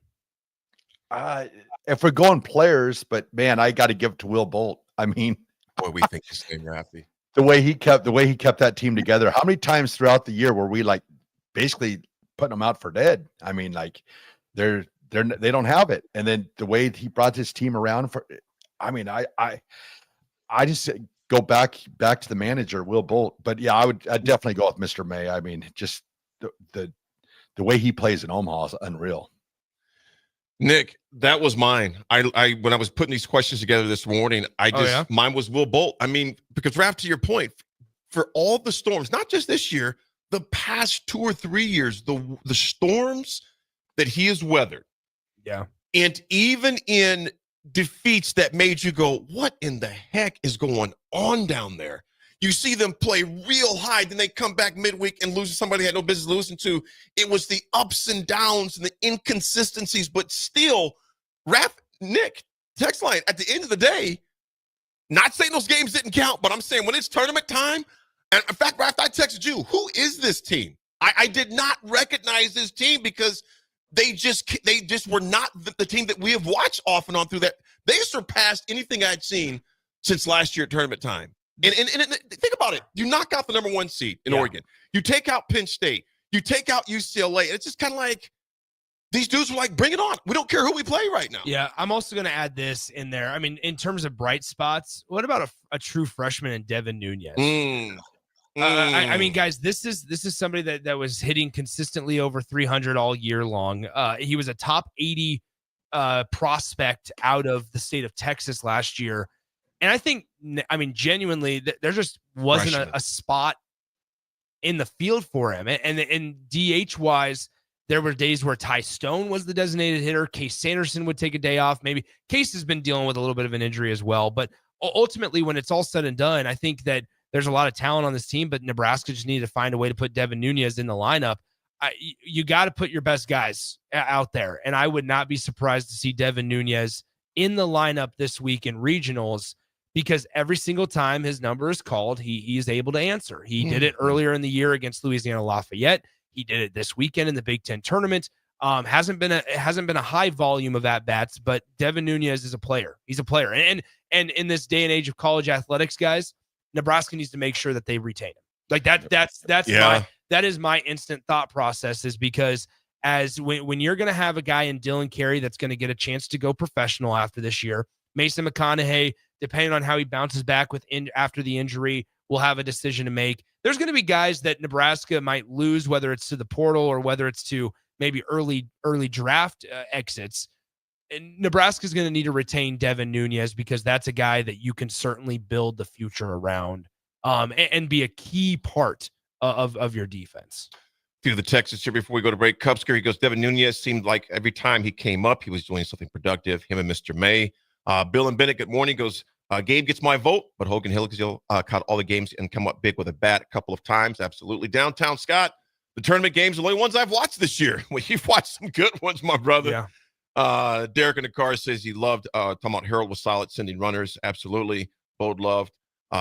If we're going players, but man, I got to give it to Will Bolt. I mean, boy, we think the same, Raffi. The way he kept that team together. How many times throughout the year were we like basically putting them out for dead? I mean, like they don't have it. And then the way he brought this team around I just go back to the manager, Will Bolt. But yeah, I'd definitely go with Mr. May. I mean, just the way he plays in Omaha is unreal. Nick, that was mine. I when I was putting these questions together this morning, mine was Will Bolt. I mean, because Raff, to your point, for all the storms, not just this year, the past 2 or 3 years, the storms that he has weathered. Yeah. And even in defeats that made you go, what in the heck is going on down there? You see them play real high, then they come back midweek and lose to somebody they had no business losing to. It was the ups and downs and the inconsistencies, but still, Raff, Nick, text line, at the end of the day, not saying those games didn't count, but I'm saying when it's tournament time, and in fact, Raff, I texted you, who is this team? I did not recognize this team because they just were not the team that we have watched off and on through that. They surpassed anything I'd seen since last year at tournament time. And think about it. You knock out the number 1 seed in Oregon. You take out Penn State. You take out UCLA. And it's just kind of like these dudes were like, bring it on. We don't care who we play right now. Yeah, I'm also going to add this in there. I mean, in terms of bright spots, what about a true freshman in Devin Nunez? I mean, guys, this is somebody that was hitting consistently over 300 all year long. He was a top 80 prospect out of the state of Texas last year. And I think, I mean, genuinely, there just wasn't a spot in the field for him. And DH-wise, there were days where Ty Stone was the designated hitter. Case Sanderson would take a day off. Maybe Case has been dealing with a little bit of an injury as well. But ultimately, when it's all said and done, I think that there's a lot of talent on this team, but Nebraska just needed to find a way to put Devin Nunez in the lineup. You got to put your best guys out there. And I would not be surprised to see Devin Nunez in the lineup this week in regionals, because every single time his number is called, he is able to answer. He did it earlier in the year against Louisiana Lafayette. He did it this weekend in the Big Ten tournament. Hasn't been a high volume of at-bats, but Devin Nunez is a player. He's a player. And in this day and age of college athletics, guys, Nebraska needs to make sure that they retain him. Like that is my instant thought process, is because when you're going to have a guy in Dylan Carey that's going to get a chance to go professional after this year, Mason McConaughey, depending on how he bounces back after the injury, will have a decision to make. There's going to be guys that Nebraska might lose, whether it's to the portal or whether it's to maybe early draft exits. And Nebraska is going to need to retain Devin Nunez, because that's a guy that you can certainly build the future around and be a key part of your defense. Few of the Texas here before we go to break. Cubsker, he goes, Devin Nunez seemed like every time he came up, he was doing something productive, him and Mr. May. Bill and Bennett, good morning, goes, Gabe gets my vote, but Hogan Hill caught all the games and come up big with a bat a couple of times. Absolutely. Downtown Scott, the tournament games are the only ones I've watched this year. Well, you've watched some good ones, my brother. Yeah. Derek in the car says he loved talking about Harold was solid sending runners. Absolutely. Bode loved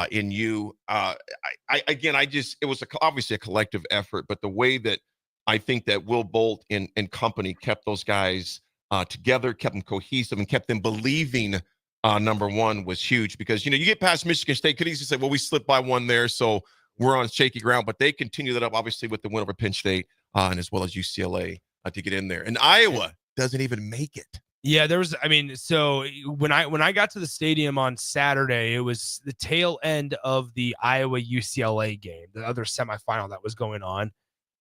in you. It was obviously a collective effort, but the way that I think that Will Bolt and company kept those guys together, kept them cohesive, and kept them believing number one was huge, because, you get past Michigan State, could easily say, well, we slipped by one there, so we're on shaky ground, but they continue that up, obviously, with the win over Penn State and as well as UCLA to get in there. And Iowa doesn't even make it. Yeah, so when I got to the stadium on Saturday, it was the tail end of the Iowa UCLA game, the other semifinal that was going on.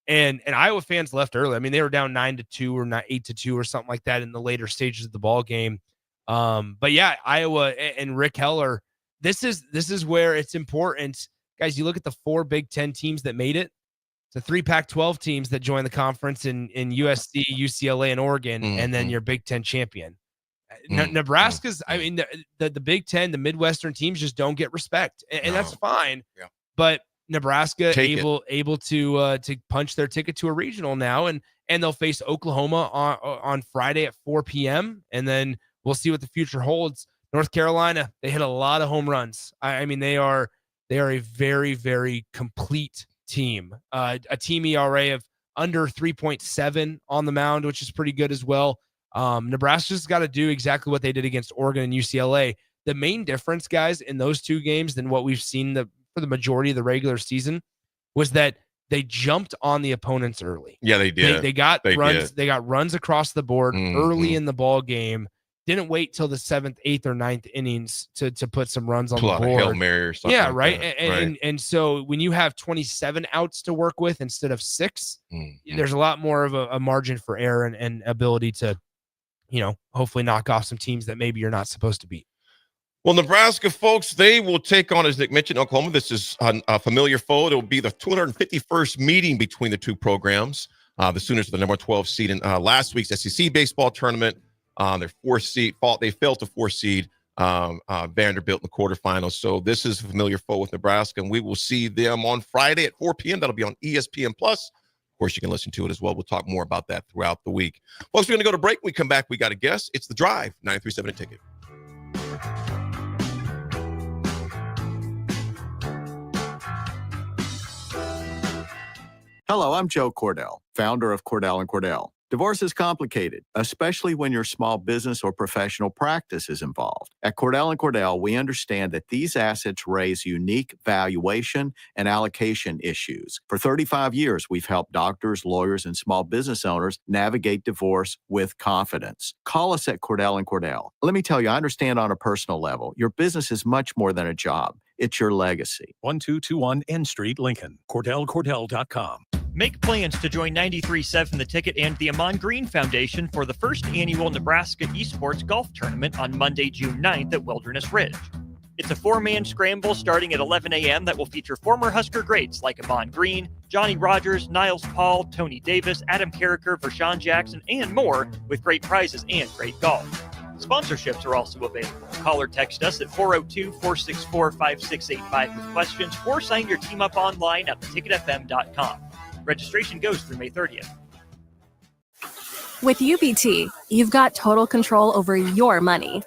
And Iowa fans left early. I mean, they were down 9-2 or 8-2 or something like that in the later stages of the ball game. But yeah, Iowa and Rick Heller, this is where it's important. Guys, you look at the 4 Big Ten teams that made it. The 3 Pac-12 teams that joined the conference in USC, UCLA, and Oregon, and then your Big Ten champion. Nebraska's, I mean, the Big Ten, the Midwestern teams just don't get respect, and that's fine. Yeah. But Nebraska able to punch their ticket to a regional now, and they'll face Oklahoma on Friday at 4 p.m. and then we'll see what the future holds. North Carolina, they hit a lot of home runs. I mean, they are a very, very complete team. A team ERA of under 3.7 on the mound, which is pretty good as well. Nebraska's got to do exactly what they did against Oregon and UCLA. The main difference, guys, in those two games than what we've seen for the majority of the regular season was that they jumped on the opponents early. Yeah, they did. They got runs. They got runs across the board early in the ball game. Didn't wait till the 7th, 8th, or 9th innings to put some runs on the board. Hail Mary or something. Yeah, right. And so when you have 27 outs to work with instead of 6, there's a lot more of a margin for error and ability to, hopefully knock off some teams that maybe you're not supposed to beat. Well, Nebraska, folks, they will take on, as Nick mentioned, Oklahoma. This is a familiar foe. It will be the 251st meeting between the two programs. The Sooners are the number 12 seed in last week's SEC baseball tournament. Their fourth seed they failed to fourth seed Vanderbilt in the quarterfinals. So this is a familiar foe with Nebraska, and we will see them on Friday at 4 p.m. That'll be on ESPN+. Of course, you can listen to it as well. We'll talk more about that throughout the week. Folks, we're going to go to break. When we come back, we got a guest. It's The Drive, 93.7 Ticket. Hello, I'm Joe Cordell, founder of Cordell & Cordell. Divorce is complicated, especially when your small business or professional practice is involved. At Cordell & Cordell, we understand that these assets raise unique valuation and allocation issues. For 35 years, we've helped doctors, lawyers, and small business owners navigate divorce with confidence. Call us at Cordell & Cordell. Let me tell you, I understand on a personal level, your business is much more than a job. It's your legacy. 1221 N Street, Lincoln. CordellCordell.com. Make plans to join 93.7 The Ticket and the Ahman Green Foundation for the first annual Nebraska Esports Golf Tournament on Monday, June 9th at Wilderness Ridge. It's a four-man scramble starting at 11 a.m. that will feature former Husker greats like Ahman Green, Johnny Rogers, Niles Paul, Tony Davis, Adam Carricker, Vershawn Jackson, and more, with great prizes and great golf. Sponsorships are also available. Call or text us at 402-464-5685 with questions, or sign your team up online at theticketfm.com. Registration goes through May 30th. With UBT, you've got total control over your money.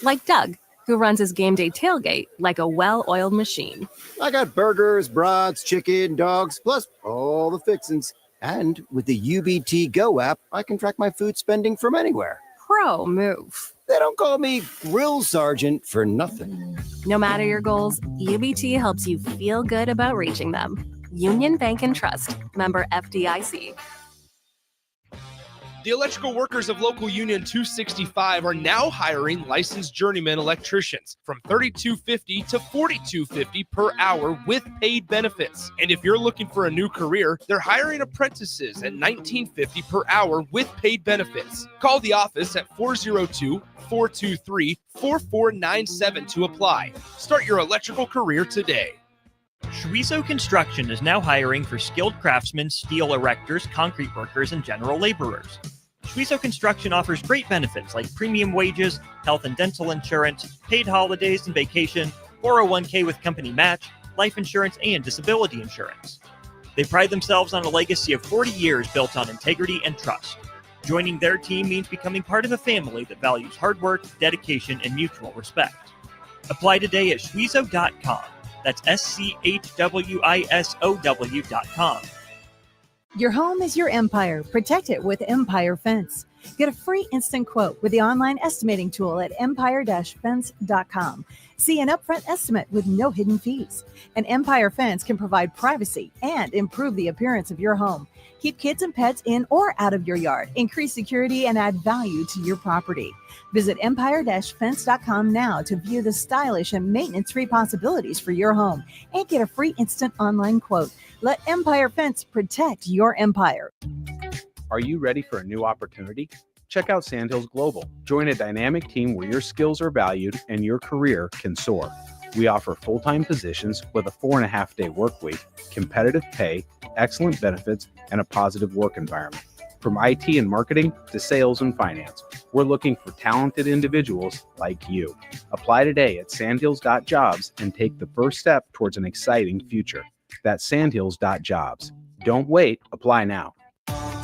Like Doug, who runs his game day tailgate like a well-oiled machine. I got burgers, brats, chicken, dogs, plus all the fixins. And with the UBT Go app, I can track my food spending from anywhere. Pro move. They don't call me Grill Sergeant for nothing. No matter your goals, UBT helps you feel good about reaching them. Union Bank and Trust, member FDIC. The electrical workers of Local Union 265 are now hiring licensed journeyman electricians from $32.50 to $42.50 per hour with paid benefits. And if you're looking for a new career, they're hiring apprentices at $19.50 per hour with paid benefits. Call the office at 402-423-4497 to apply. Start your electrical career today. Schweizo Construction is now hiring for skilled craftsmen, steel erectors, concrete workers, and general laborers. Schweizo Construction offers great benefits like premium wages, health and dental insurance, paid holidays and vacation, 401k with company match, life insurance, and disability insurance. They pride themselves on a legacy of 40 years built on integrity and trust. Joining their team means becoming part of a family that values hard work, dedication, and mutual respect. Apply today at schweizo.com. That's SCHWISOW.com. Your home is your empire. Protect it with Empire Fence. Get a free instant quote with the online estimating tool at empire-fence.com. See an upfront estimate with no hidden fees. And Empire Fence can provide privacy and improve the appearance of your home. Keep kids and pets in or out of your yard. Increase security and add value to your property. Visit empire-fence.com now to view the stylish and maintenance-free possibilities for your home and get a free instant online quote. Let Empire Fence protect your empire. Are you ready for a new opportunity? Check out Sandhills Global. Join a dynamic team where your skills are valued and your career can soar. We offer full-time positions with a 4.5-day work week, competitive pay, excellent benefits, and a positive work environment. From IT and marketing to sales and finance, we're looking for talented individuals like you. Apply today at sandhills.jobs and take the first step towards an exciting future. That's sandhills.jobs. Don't wait. Apply now.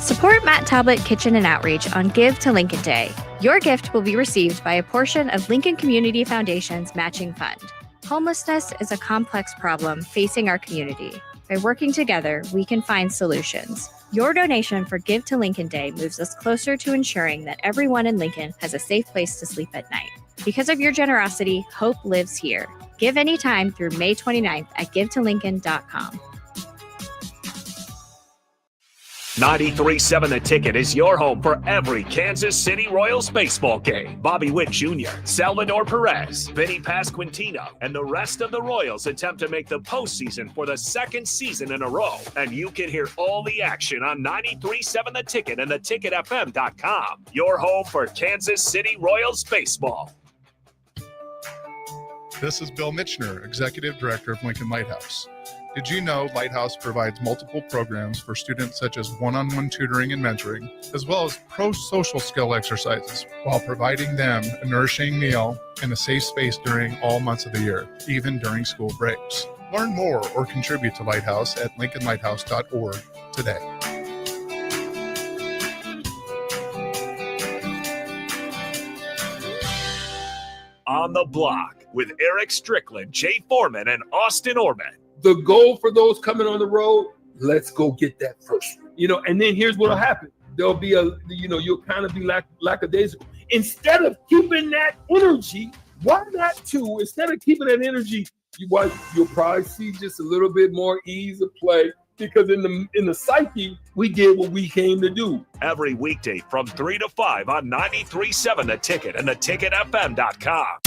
Support Matt Talbot Kitchen and Outreach on Give to Lincoln Day. Your gift will be received by a portion of Lincoln Community Foundation's matching fund. Homelessness is a complex problem facing our community. By working together, we can find solutions. Your donation for Give to Lincoln Day moves us closer to ensuring that everyone in Lincoln has a safe place to sleep at night. Because of your generosity, hope lives here. Give anytime through May 29th at givetolincoln.com. 93.7 The Ticket is your home for every Kansas City Royals baseball game. Bobby Witt Jr., Salvador Perez, Vinny Pasquantino, and the rest of the Royals attempt to make the postseason for the second season in a row. And you can hear all the action on 93.7 The Ticket and theticketfm.com. Your home for Kansas City Royals baseball. This is Bill Mitchner, Executive Director of Lincoln Lighthouse. Did you know Lighthouse provides multiple programs for students such as one-on-one tutoring and mentoring, as well as pro-social skill exercises, while providing them a nourishing meal and a safe space during all months of the year, even during school breaks? Learn more or contribute to Lighthouse at lincolnlighthouse.org today. On the Block with Eric Strickland, Jay Foreman, and Austin Orman. The goal for those coming on the road, let's go get that first. And then here's what'll happen. There'll be you'll kind of be lackadaisical. Instead of keeping that energy, why not instead of keeping that energy, you'll probably see just a little bit more ease of play, because in the psyche, we did what we came to do. Every weekday from 3 to 5 on 93.7 The Ticket and theticketfm.com.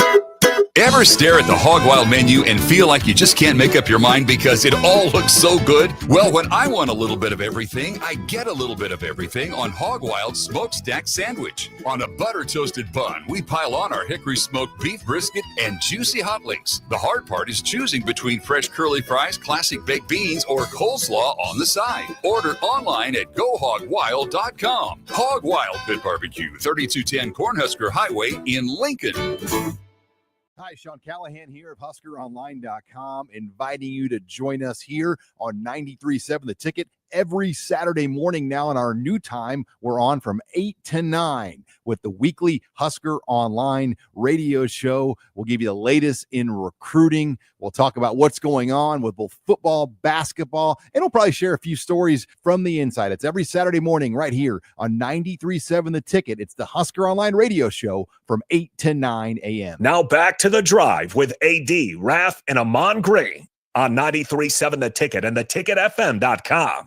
Ever stare at the Hog Wild menu and feel like you just can't make up your mind because it all looks so good? Well, when I want a little bit of everything, I get a little bit of everything on Hog Wild Smokestack Sandwich. On a butter-toasted bun, we pile on our hickory smoked beef brisket and juicy hot links. The hard part is choosing between fresh curly fries, classic baked beans, or coleslaw on the side. Order online at GoHogWild.com. Hog Wild Pit Barbecue, 3210 Cornhusker Highway in Lincoln. Hi, Sean Callahan here of HuskerOnline.com, inviting you to join us here on 93.7 The Ticket every Saturday morning now in our new time. We're on from 8 to 9 with the weekly Husker Online radio show. We'll give you the latest in recruiting. We'll talk about what's going on with both football, basketball, and we'll probably share a few stories from the inside. It's every Saturday morning right here on 93.7 The Ticket. It's the Husker Online radio show from 8 to 9 a.m. Now back to The Drive with AD, Raff, and Ahman Gray on 93.7 The Ticket and theticketfm.com.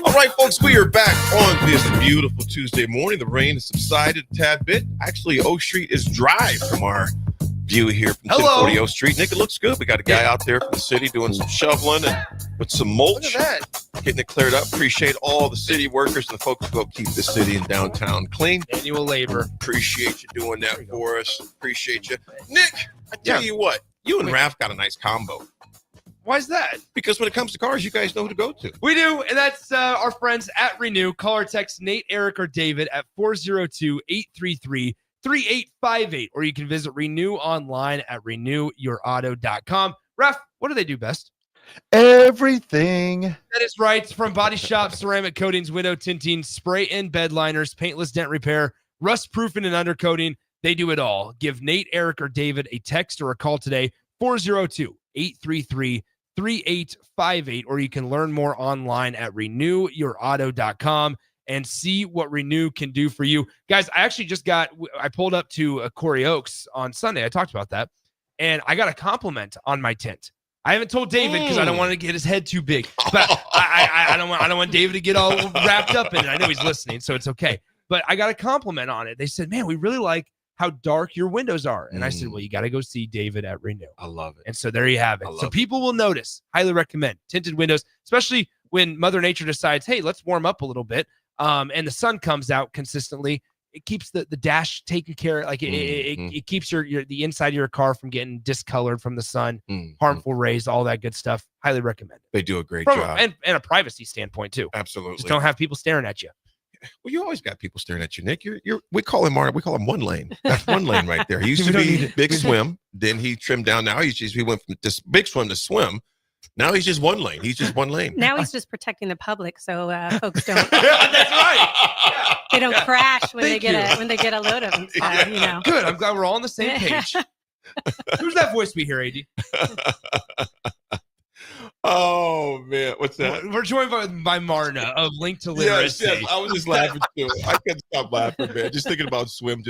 All right, folks, we are back on this beautiful Tuesday morning. The rain has subsided a tad bit. Actually, O Street is dry from our view here from 1040 O Street. Nick, it looks good. We got a guy out there from the city doing some shoveling and with some mulch. Look at that. Getting it cleared up. Appreciate all the city workers and the folks who go keep the city and downtown clean. Annual labor. Appreciate you doing that for us. Appreciate you. Nick, I tell you what, you and Raff got a nice combo. Why is that? Because when it comes to cars, you guys know who to go to. We do, and that's our friends at Renew. Call or text Nate, Eric, or David at 402-833-3858, or you can visit Renew online at renewyourauto.com. Raff, what do they do best? Everything. That is right. From body shop, ceramic coatings, window tinting, spray and bed liners, paintless dent repair, rust proofing and undercoating, they do it all. Give Nate, Eric, or David a text or a call today, 402-833-3858, or you can learn more online at renewyourauto.com and see what Renew can do for you. Guys, I pulled up to Corey Oaks on Sunday. I talked about that, and I got a compliment on my tint. I haven't told David because I don't want to get his head too big, but I don't want David to get all wrapped up in it. I know he's listening, so it's okay. But I got a compliment on it. They said, man, we really like how dark your windows are. And I said, well, you got to go see David at Renew. I love it. And so there you have it. So people will notice. Highly recommend tinted windows, especially when Mother Nature decides, hey, let's warm up a little bit. And the sun comes out consistently. It keeps the dash taken care of. Like it keeps the inside of your car from getting discolored from the sun, harmful rays, all that good stuff. Highly recommend it. They do a great job. And a privacy standpoint too. Absolutely. Just don't have people staring at you. Well, you always got people staring at you, Nick. We call him one lane. That's one lane right there. He used to be Big Swim. Then he trimmed down. Now he went from this Big Swim to Swim. Now he's just one lane. He's just one lane. Now he's just protecting the public, so folks don't. That's right. They don't crash when they get a load of them. So, you know. Good. I'm glad we're all on the same page. Who's that voice we hear, AD? Oh man, what's that? We're joined by Marna of Link to Literacy. Yes, I was just laughing too. I couldn't stop laughing, man. Just thinking about just swimming.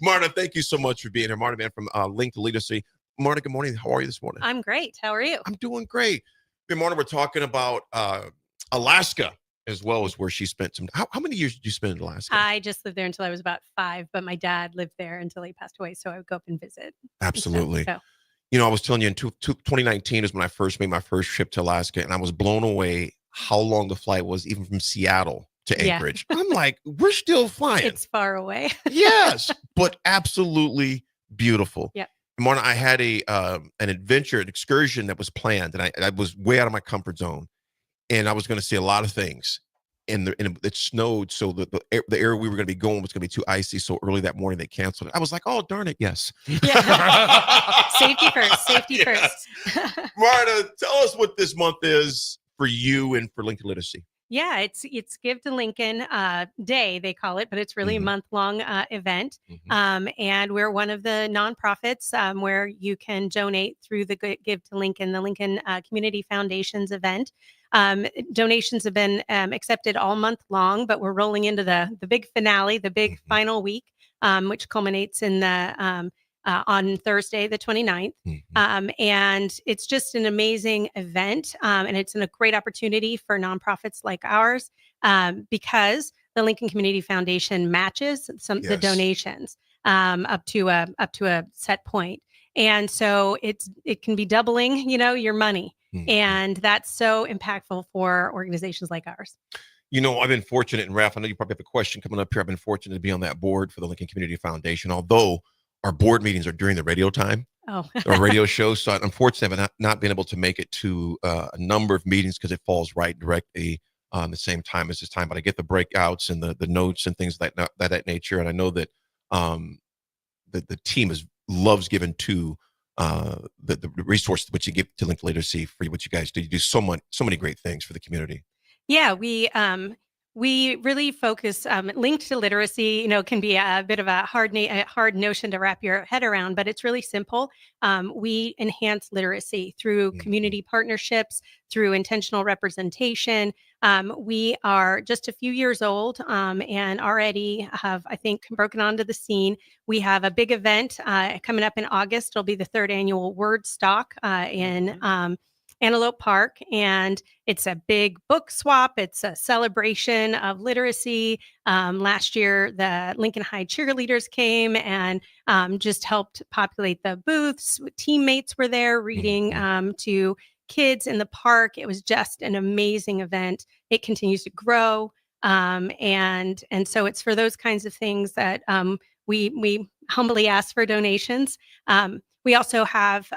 Marna, thank you so much for being here. Marna, man, from Link to Literacy. Marna, good morning. How are you this morning? I'm great. How are you? I'm doing great. Marna, we're talking about Alaska as well as where she spent some. How many years did you spend in Alaska? I just lived there until I was about 5, but my dad lived there until he passed away. So I would go up and visit. Absolutely. So. You know, I was telling you in 2019 is when I first made my first trip to Alaska, and I was blown away how long the flight was, even from Seattle to Anchorage. I'm like, we're still flying. It's far away. Yes, but absolutely beautiful. Yep. Marna, I had an adventure, an excursion that was planned, and I was way out of my comfort zone, and I was going to see a lot of things. And it snowed, so the area we were going to be going was going to be too icy. So early that morning, they canceled it. I was like, "Oh, darn it, yes." Yeah. Safety first. Safety first. Marta, tell us what this month is for you and for Lincoln Literacy. Yeah, it's Give to Lincoln Day, they call it, but it's really a month-long event. And we're one of the nonprofits where you can donate through the Give to Lincoln, the Lincoln Community Foundation's event. Donations have been accepted all month long, but we're rolling into the big finale, the big final week, which culminates in the on Thursday, the 29th. And it's just an amazing event. And it's a great opportunity for nonprofits like ours because the Lincoln Community Foundation matches the donations up to a set point. And so it can be doubling, your money. And that's so impactful for organizations like ours. You know, I've been fortunate, and Raff, I know you probably have a question coming up here. I've been fortunate to be on that board for the Lincoln Community Foundation, although our board meetings are during the radio time, our radio shows. So unfortunately, I've not been able to make it to a number of meetings because it falls right directly on the same time as this time. But I get the breakouts and the notes and things like that nature. And I know that the team loves giving to the resources which you give to Lincoln Literacy for what you guys do. You do so many great things for the community. Yeah, we really focus. Linked to literacy, can be a bit of a hard notion to wrap your head around, but it's really simple. We enhance literacy through community partnerships, through intentional representation. We are just a few years old and already have, I think, broken onto the scene. We have a big event coming up in August. It'll be the 3rd annual Word Stock in Antelope Park, and it's a big book swap. It's a celebration of literacy. Last year, the Lincoln High cheerleaders came and just helped populate the booths. Teammates were there reading to kids in the park. It was just an amazing event. It continues to grow, and so it's for those kinds of things that we humbly ask for donations. We also have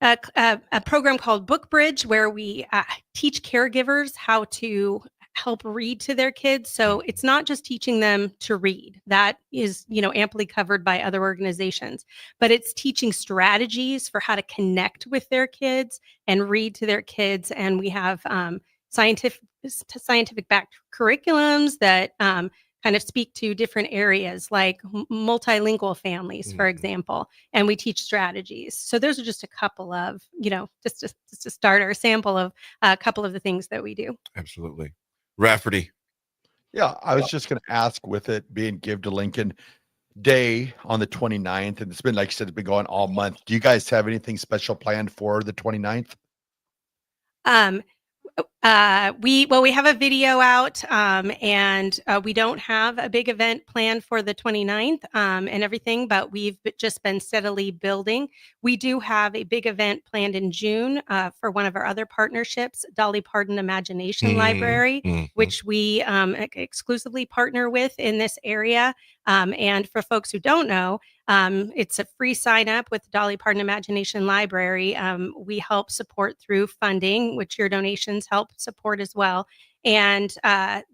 a program called Book Bridge, where we teach caregivers how to help read to their kids. So it's not just teaching them to read. That is, amply covered by other organizations, but it's teaching strategies for how to connect with their kids and read to their kids. And we have scientific backed curriculums that kind of speak to different areas like multilingual families, for example, and we teach strategies. So those are just a couple of, just to start our sample of a couple of the things that we do. Absolutely. Rafferty. Yeah, I was just going to ask, with it being Give to Lincoln Day on the 29th, and it's been, like you said, it's been going all month. Do you guys have anything special planned for the 29th? We have a video out and we don't have a big event planned for the 29th and everything, but we've just been steadily building. We do have a big event planned in June for one of our other partnerships, Dolly Parton Imagination Library, which we exclusively partner with in this area. And for folks who don't know, it's a free sign up with Dolly Parton Imagination Library. We help support through funding, which your donations help support as well. And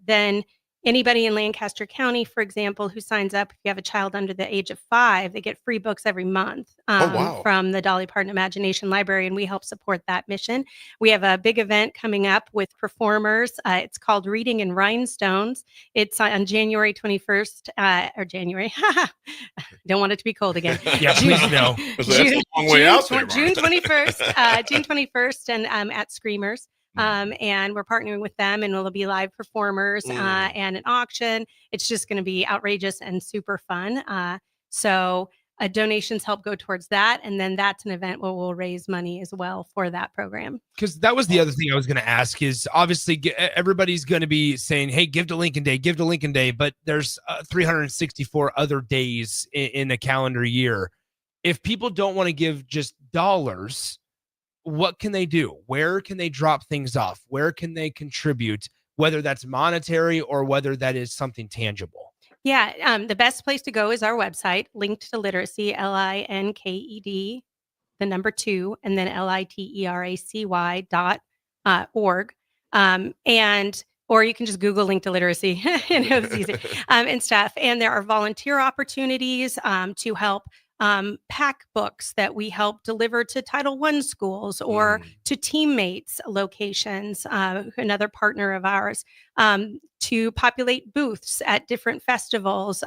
then anybody in Lancaster County, for example, who signs up, if you have a child under the age of 5, they get free books every month from the Dolly Parton Imagination Library, and we help support that mission. We have a big event coming up with performers. It's called Reading in Rhinestones. It's on January 21st, or January. Don't want it to be cold again. Yeah, please no. June 21st, June 21st, and at Screamers. And we're partnering with them, and there'll be live performers and an auction. It's just going to be outrageous and super fun. So donations help go towards that. And then that's an event where we'll raise money as well for that program. Because that was the other thing I was going to ask is obviously everybody's going to be saying, hey, give to Lincoln Day, give to Lincoln Day. But there's 364 other days in a calendar year. If people don't want to give just dollars, what can they do? Where can they drop things off? Where can they contribute, whether that's monetary or whether that is something tangible? Yeah, the best place to go is our website, Linked to Literacy, LINKED, the number 2, and then LITERACY.org. Or you can just Google Linked to Literacy, it's easy, and stuff. And there are volunteer opportunities to help pack books that we help deliver to Title I schools or to teammates locations, another partner of ours, to populate booths at different festivals,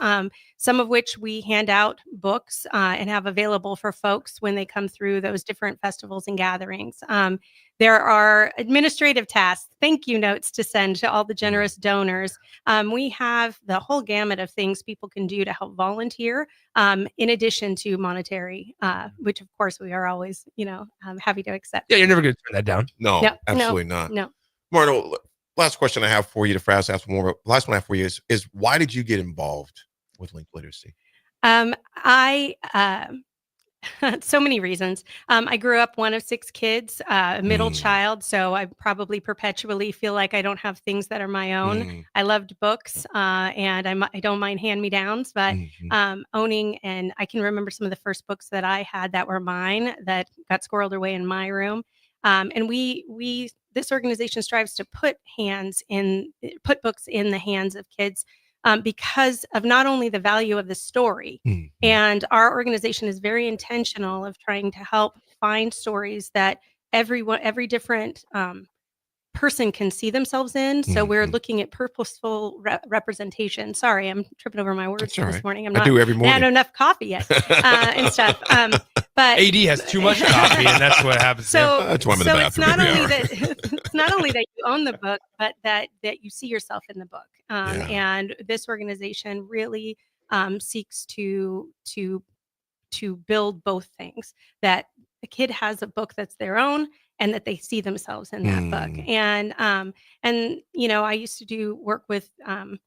some of which we hand out books and have available for folks when they come through those different festivals and gatherings. There are administrative tasks, thank you notes to send to all the generous donors. We have the whole gamut of things people can do to help volunteer, in addition to monetary, which of course we are always, happy to accept. Yeah, you're never going to turn that down. No, absolutely not. No. Marno, last question I have for you to ask more. Last one I have for you is why did you get involved with Linked Literacy? So many reasons. I grew up one of 6 kids, a middle child, so I probably perpetually feel like I don't have things that are my own. I loved books, and I don't mind hand-me-downs, but owning, and I can remember some of the first books that I had that were mine that got squirreled away in my room. And this organization strives to put books in the hands of kids because of not only the value of the story, and our organization is very intentional of trying to help find stories that every different person can see themselves in. So we're looking at purposeful representation. Sorry, I'm tripping over my words this morning. I do every morning. I had enough coffee yet and stuff. But AD has too much coffee, and that's what happens. So that's why I'm in the it's bathroom. not only that you own the book, but that you see yourself in the book. And this organization really seeks to build both things, that a kid has a book that's their own and that they see themselves in that book. And I used to do work with kind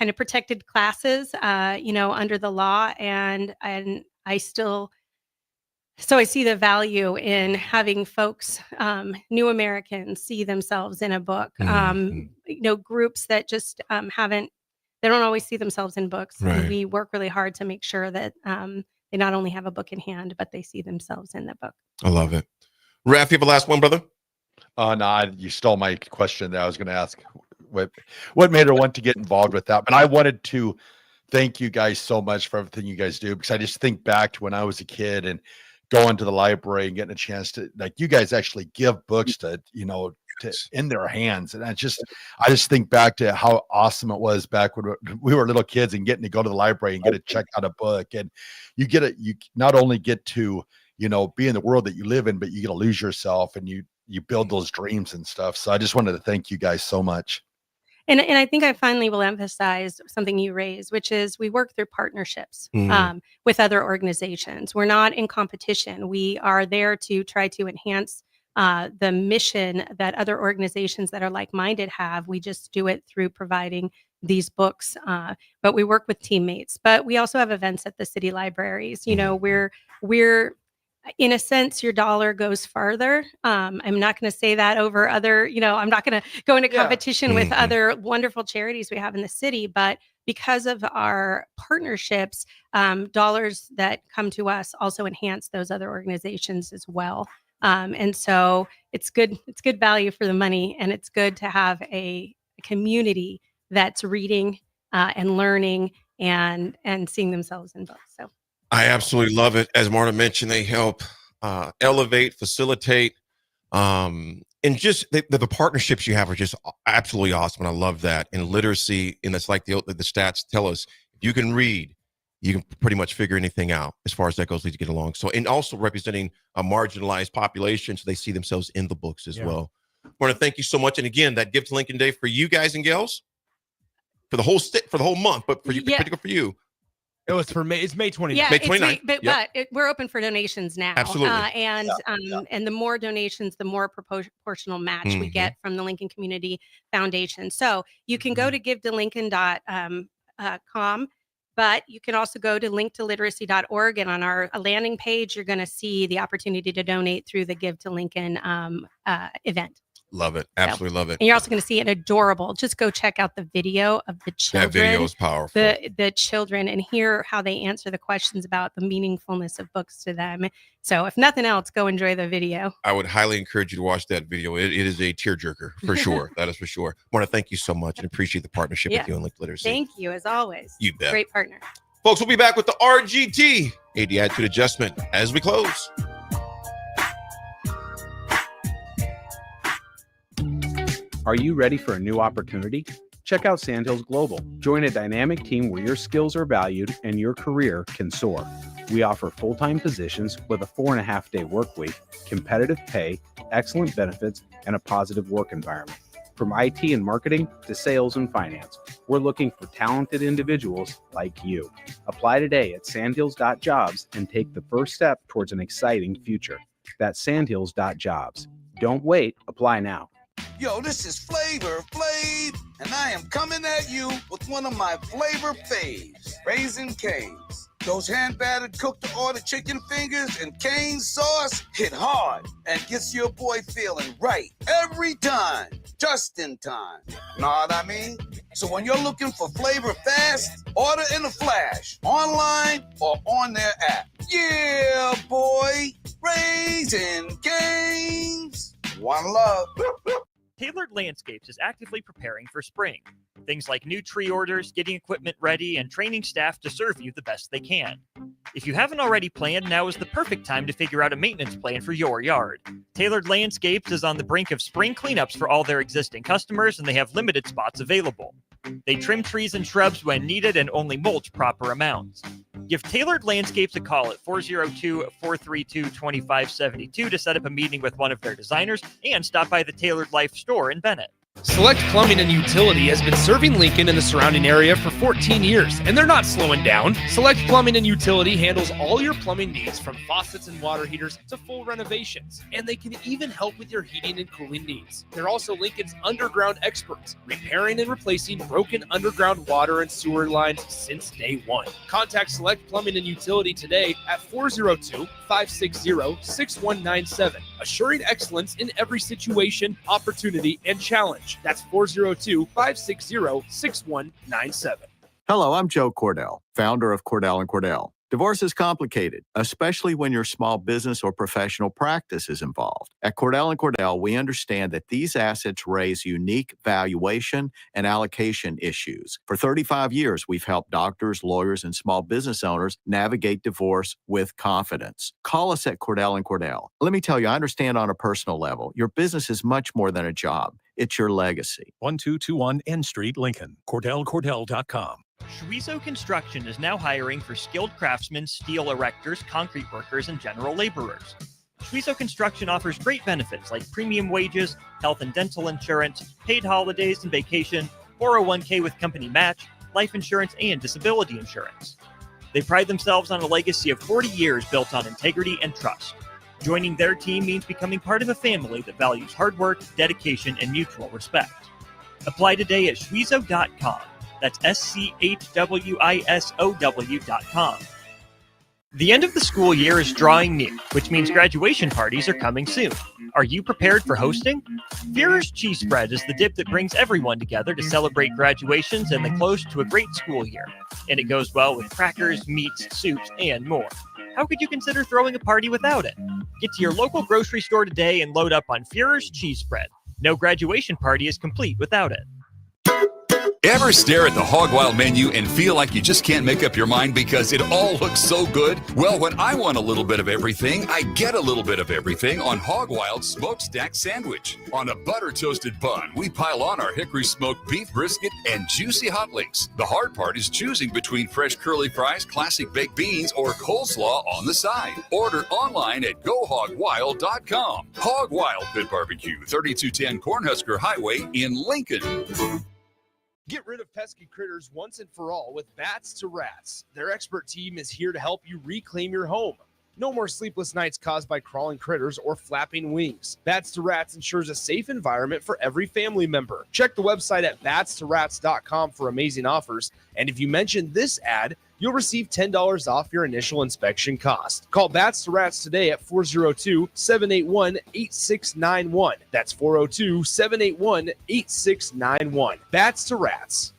of protected classes, under the law, and I still. So I see the value in having folks, new Americans, see themselves in a book. Groups that just they don't always see themselves in books. Right. And we work really hard to make sure that they not only have a book in hand, but they see themselves in the book. I love it. Raff, you have a last one, brother? No, you stole my question that I was going to ask. What made her want to get involved with that? But I wanted to thank you guys so much for everything you guys do, because I just think back to when I was a kid and going to the library and getting a chance to, like, you guys actually give books to in their hands. And I just think back to how awesome it was back when we were little kids and getting to go to the library and get to check out a book. And you not only get to, be in the world that you live in, but you get to lose yourself and you build those dreams and stuff. So I just wanted to thank you guys so much. And I think I finally will emphasize something you raised, which is we work through partnerships with other organizations. We're not in competition. We are there to try to enhance the mission that other organizations that are like-minded have. We just do it through providing these books, but we work with teammates. But we also have events at the city libraries. We're in a sense, your dollar goes farther. I'm not going to say that over other, I'm not going to go into competition with other wonderful charities we have in the city, but because of our partnerships, dollars that come to us also enhance those other organizations as well. And so it's good value for the money, and it's good to have a community that's reading and learning and seeing themselves in books. So I absolutely love it. As Marta mentioned, they help elevate, facilitate, and just the partnerships you have are just absolutely awesome. And I love that. And literacy, and it's like the stats tell us, if you can read, you can pretty much figure anything out as far as that goes to get along. So, and also representing a marginalized population, so they see themselves in the books as well. Marta, thank you so much. And again, that Give to Lincoln Day for you guys and gals, for the whole month, but for you, particularly for you. It was for May. It's May 29th. Yeah, May it's 29th. but we're open for donations now. Absolutely. And the more donations, the more proportional match we get from the Lincoln Community Foundation. So you can go to givetolincoln.com, but you can also go to linktoliteracy.org, and on our landing page, you're going to see the opportunity to donate through the Give to Lincoln event. Love it. Absolutely love it. And you're also going to see it adorable. Just go check out the video of the children. That video is powerful. The children, and hear how they answer the questions about the meaningfulness of books to them. So if nothing else, go enjoy the video. I would highly encourage you to watch that video. It is a tearjerker for sure. That is for sure. I want to thank you so much and appreciate the partnership with you and Linked Literacy. Thank you, as always. You bet. Great partner. Folks, we'll be back with the RGT, AD Attitude Adjustment, as we close. Are you ready for a new opportunity? Check out Sandhills Global. Join a dynamic team where your skills are valued and your career can soar. We offer full-time positions with a 4.5-day work week, competitive pay, excellent benefits, and a positive work environment. From IT and marketing to sales and finance, we're looking for talented individuals like you. Apply today at sandhills.jobs and take the first step towards an exciting future. That's sandhills.jobs. Don't wait. Apply now. Yo, this is Flavor Flav, and I am coming at you with one of my flavor faves, Raising Cane's. Those hand-battered cooked-to-order chicken fingers and cane sauce hit hard and gets your boy feeling right every time, just in time. Know what I mean? So when you're looking for flavor fast, order in a flash, online or on their app. Yeah, boy, Raising Cane's. One love. Tailored Landscapes is actively preparing for spring. Things like new tree orders, getting equipment ready, and training staff to serve you the best they can. If you haven't already planned, now is the perfect time to figure out a maintenance plan for your yard. Tailored Landscapes is on the brink of spring cleanups for all their existing customers, and they have limited spots available. They trim trees and shrubs when needed and only mulch proper amounts. Give Tailored Landscapes a call at 402-432-2572 to set up a meeting with one of their designers and stop by the Tailored Life store in Bennett. Select Plumbing and Utility has been serving Lincoln and the surrounding area for 14 years, and they're not slowing down. Select Plumbing and Utility handles all your plumbing needs, from faucets and water heaters to full renovations, and they can even help with your heating and cooling needs. They're also Lincoln's underground experts, repairing and replacing broken underground water and sewer lines since day one. Contact Select Plumbing and Utility today at 402-560-6197, assuring excellence in every situation, opportunity, and challenge. That's 402-560-6197. Hello, I'm Joe Cordell, founder of Cordell & Cordell. Divorce is complicated, especially when your small business or professional practice is involved. At Cordell & Cordell, we understand that these assets raise unique valuation and allocation issues. For 35 years, we've helped doctors, lawyers, and small business owners navigate divorce with confidence. Call us at Cordell & Cordell. Let me tell you, I understand on a personal level, your business is much more than a job. It's your legacy. 1221 N Street, Lincoln. CordellCordell.com. Schweizo Construction is now hiring for skilled craftsmen, steel erectors, concrete workers, and general laborers. Schweizo Construction offers great benefits like premium wages, health and dental insurance, paid holidays and vacation, 401k with company match, life insurance, and disability insurance. They pride themselves on a legacy of 40 years built on integrity and trust. Joining their team means becoming part of a family that values hard work, dedication, and mutual respect. Apply today at schweizo.com. That's schwisow.com. The end of the school year is drawing near, which means graduation parties are coming soon. Are you prepared for hosting? Führer's Cheese Spread is the dip that brings everyone together to celebrate graduations and the close to a great school year. And it goes well with crackers, meats, soups, and more. How could you consider throwing a party without it? Get to your local grocery store today and load up on Führer's Cheese Spread. No graduation party is complete without it. Ever stare at the Hog Wild menu and feel like you just can't make up your mind because it all looks so good? Well, when I want a little bit of everything, I get a little bit of everything on Hog Wild Smokestack Sandwich. On a butter-toasted bun, we pile on our hickory smoked beef brisket and juicy hot links. The hard part is choosing between fresh curly fries, classic baked beans, or coleslaw on the side. Order online at GoHogWild.com. Hog Wild Pit Barbecue, 3210 Cornhusker Highway in Lincoln. Get rid of pesky critters once and for all with Bats to Rats. Their expert team is here to help you reclaim your home. No more sleepless nights caused by crawling critters or flapping wings. Bats to Rats ensures a safe environment for every family member. Check the website at batstorats.com for amazing offers. And if you mention this ad, you'll receive $10 off your initial inspection cost. Call Bats to Rats today at 402-781-8691. That's 402-781-8691. Bats to Rats.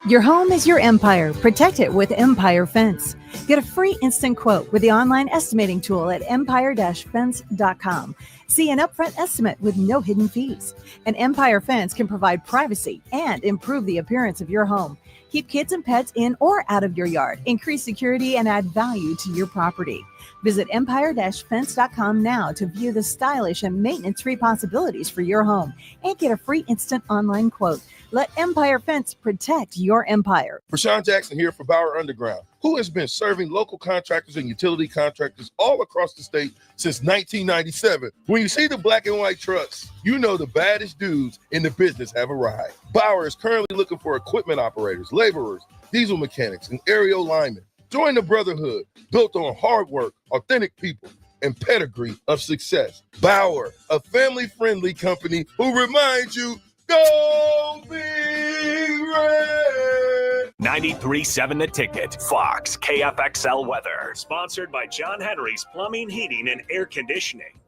Your home is your empire. Protect it with Empire Fence. Get a free instant quote with the online estimating tool at empire-fence.com. See an upfront estimate with no hidden fees. An Empire Fence can provide privacy and improve the appearance of your home. Keep kids and pets in or out of your yard. Increase security and add value to your property. Visit empire-fence.com now to view the stylish and maintenance-free possibilities for your home and get a free instant online quote. Let Empire Fence protect your empire. Rashawn Jackson here for Bauer Underground, who has been serving local contractors and utility contractors all across the state since 1997. When you see the black and white trucks, you know the baddest dudes in the business have arrived. Bauer is currently looking for equipment operators, laborers, diesel mechanics, and aerial linemen. Join the brotherhood built on hard work, authentic people, and pedigree of success. Bauer, a family-friendly company who reminds you, go Big Red! 93.7 The Ticket, Fox, KFXL weather. Sponsored by John Henry's Plumbing, Heating, and Air Conditioning.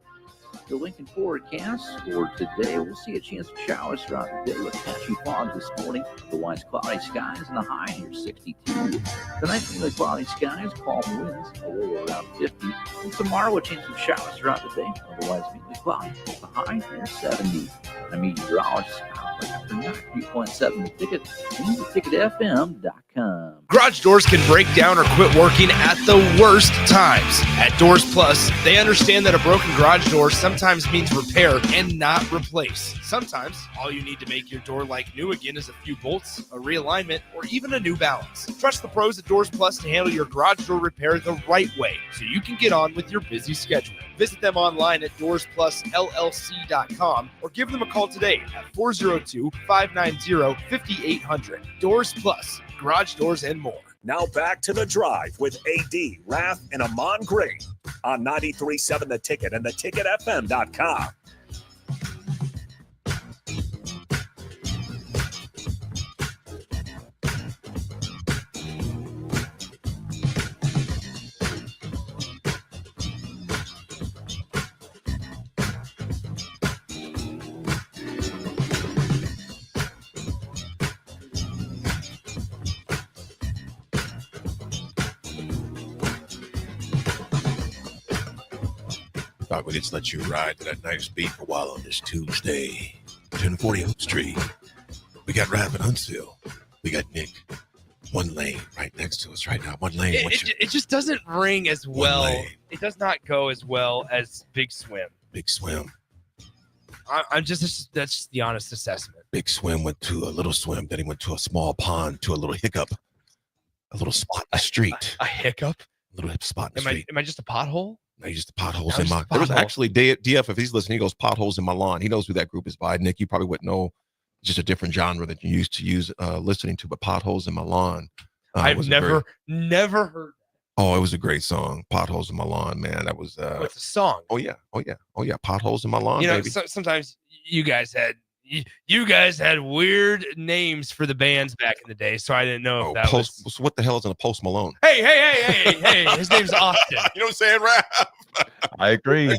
The Lincoln forecast for today, we'll see a chance of showers throughout the day with patchy fog this morning. Otherwise, cloudy skies and a high near 62. Tonight, the cloudy skies, calm winds, a low around 50. And tomorrow, a chance of showers throughout the day. Otherwise, mainly cloudy, with a high near 70. A meteorologist for 93.7 The Ticket and theticketfm.com. Garage doors can break down or quit working at the worst times. At Doors Plus, they understand that a broken garage door sometimes means repair and not replace. Sometimes, all you need to make your door like new again is a few bolts, a realignment, or even a new balance. Trust the pros at Doors Plus to handle your garage door repair the right way so you can get on with your busy schedule. Visit them online at DoorsPlusLLC.com or give them a call today at 402-590-5800. Doors Plus, garage doors and more. Now back to The Drive with AD, Raff, and Ahman Gray on 93.7 The Ticket and theticketfm.com. Thought we'd just let you ride to that nice beat for a while on this Tuesday. 1040 Oak Street. We got Raff in Huntsville. We got Nick. One lane right next to us right now. One lane. It just doesn't ring as well. It does not go as well as Big Swim. Big Swim. That's just the honest assessment. Big Swim went to a little swim. Then he went to a small pond, to a little hiccup. A little spot in the street. A hiccup? A little hip spot in the street. Am I just a pothole? No, just the potholes in my. There was actually DF. If he's listening, he goes potholes in my lawn. He knows who that group is by. Nick, you probably wouldn't know. Just a different genre that you used to use listening to, but potholes in my lawn. I've never heard. Oh, it was a great song. Potholes in my lawn, man. That was. What's the song? Oh yeah. Potholes in my lawn. You know, baby. sometimes you guys had weird names for the bands back in the day, so I didn't know if that was. So what the hell is in a Post Malone? Hey! His name's Austin. You know what I'm saying, Raff? I agree.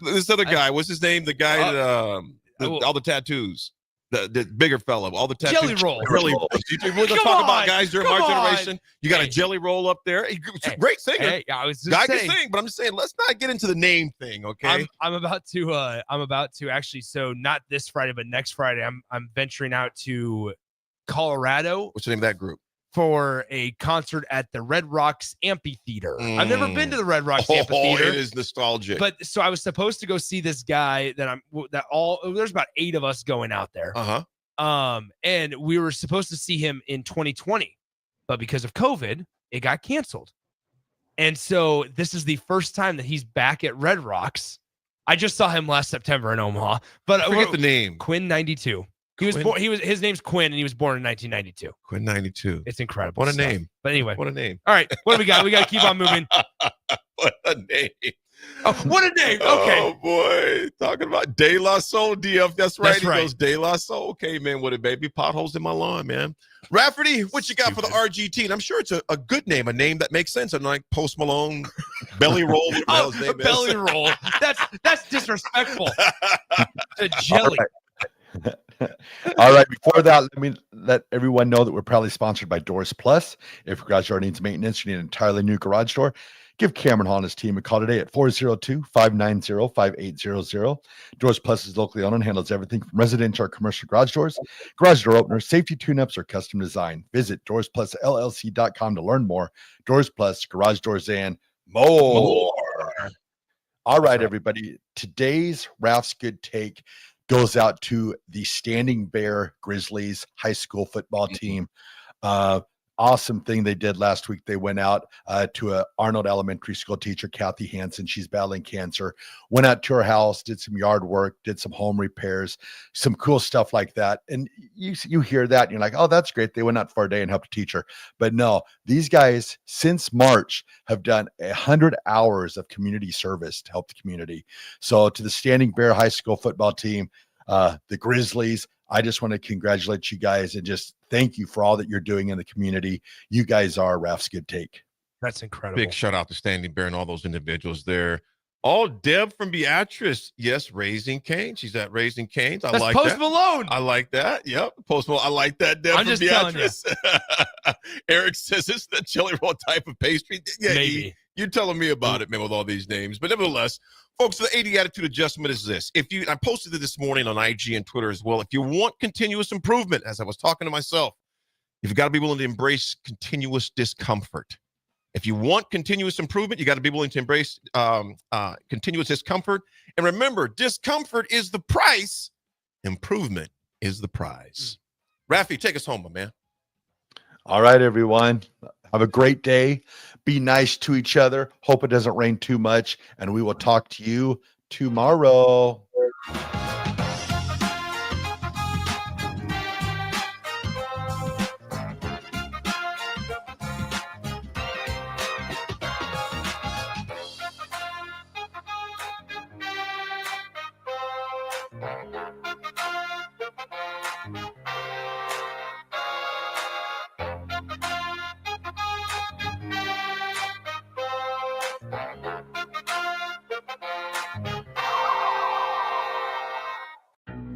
This other guy, what's his name? The guy that all the tattoos. The bigger fellow, all the tattoos. Jelly Roll. Really? You talk about guys during our generation. You got a Jelly Roll up there. He's a great singer. Hey, I was just guy saying, can sing, but I'm just saying, let's not get into the name thing, okay? I'm about to actually. So not this Friday, but next Friday, I'm venturing out to Colorado. What's the name of that group? For a concert at the Red Rocks Amphitheater. I've never been to the Red Rocks Amphitheater. It is nostalgic. But so I was supposed to go see this guy there's about 8 of us going out there. And we were supposed to see him in 2020, but because of COVID, it got canceled. And so this is the first time that he's back at Red Rocks. I just saw him last September in Omaha, but I forget the name. Quinn 92. He was Quinn? born. His name's Quinn, and he was born in 1992. Quinn 92. It's incredible. What a stuff. name. But anyway, What a name. all right, what do we got? We got to keep on moving. What a name. Oh, what a name. Okay. Oh, boy. Talking about De La Soul, DF. That's right. That's He right. goes De La Soul. Okay, man, with it, baby. Potholes in my lawn, man. Rafferty, what you got for the RGT? And I'm sure it's a good name, a name that makes sense. I'm like Post Malone, Belly Roll. What the hell his name is. Belly roll. That's disrespectful. To jelly. All right. Before that, let me let everyone know that we're proudly sponsored by Doors Plus. If your garage door needs maintenance, you need an entirely new garage door, give Cameron Hall and his team a call today at 402-590-5800. Doors Plus is locally owned and handles everything from residential or commercial garage doors, garage door openers, safety tune-ups, or custom design. Visit doorsplusllc.com to learn more. Doors Plus, garage doors, and more. All right, everybody. Today's Raff's Good Take goes out to the Standing Bear Grizzlies high school football team. Awesome thing they did last week. They went out to a Arnold Elementary School teacher, Kathy Hansen. She's battling cancer. Went out to her house, did some yard work, did some home repairs, some cool stuff like that. And you hear that, and you're like, oh, that's great. They went out for a day and helped a teacher. But no, these guys since March have done 100 hours of community service to help the community. So to the Standing Bear high school football team, the Grizzlies, I just want to congratulate you guys and just thank you for all that you're doing in the community. You guys are Raff's Good Take. That's incredible. Big shout out to Standing Bear and all those individuals there. All Deb from Beatrice. Yes, Raising Canes. She's at Raising Canes. I That's like Post that. Malone. I like that. Yep. Post Malone. I like that, Deb I'm from just telling Beatrice. Eric says it's the chili roll type of pastry. Yeah, Maybe. You're telling me about it, man, with all these names. But nevertheless, folks, the 80 attitude adjustment is this. I posted it this morning on IG and Twitter as well. If you want continuous improvement, as I was talking to myself, you've got to be willing to embrace continuous discomfort. If you want continuous improvement, you got to be willing to embrace continuous discomfort. And remember, discomfort is the price. Improvement is the prize. Raffy, take us home, my man. All right, everyone. Have a great day. Be nice to each other. Hope it doesn't rain too much. And we will talk to you tomorrow.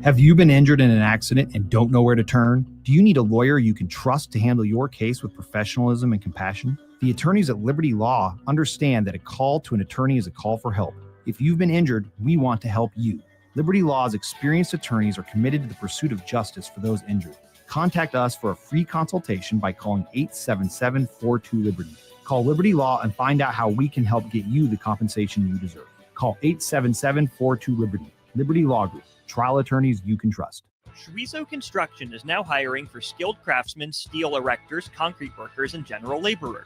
Have you been injured in an accident and don't know where to turn? Do you need a lawyer you can trust to handle your case with professionalism and compassion? The attorneys at Liberty Law understand that a call to an attorney is a call for help. If you've been injured, we want to help you. Liberty Law's experienced attorneys are committed to the pursuit of justice for those injured. Contact us for a free consultation by calling 877-42-LIBERTY. Call Liberty Law and find out how we can help get you the compensation you deserve. Call 877-42-LIBERTY. Liberty Law Group. Trial attorneys you can trust. Chorizo Construction is now hiring for skilled craftsmen, steel erectors, concrete workers, and general laborers.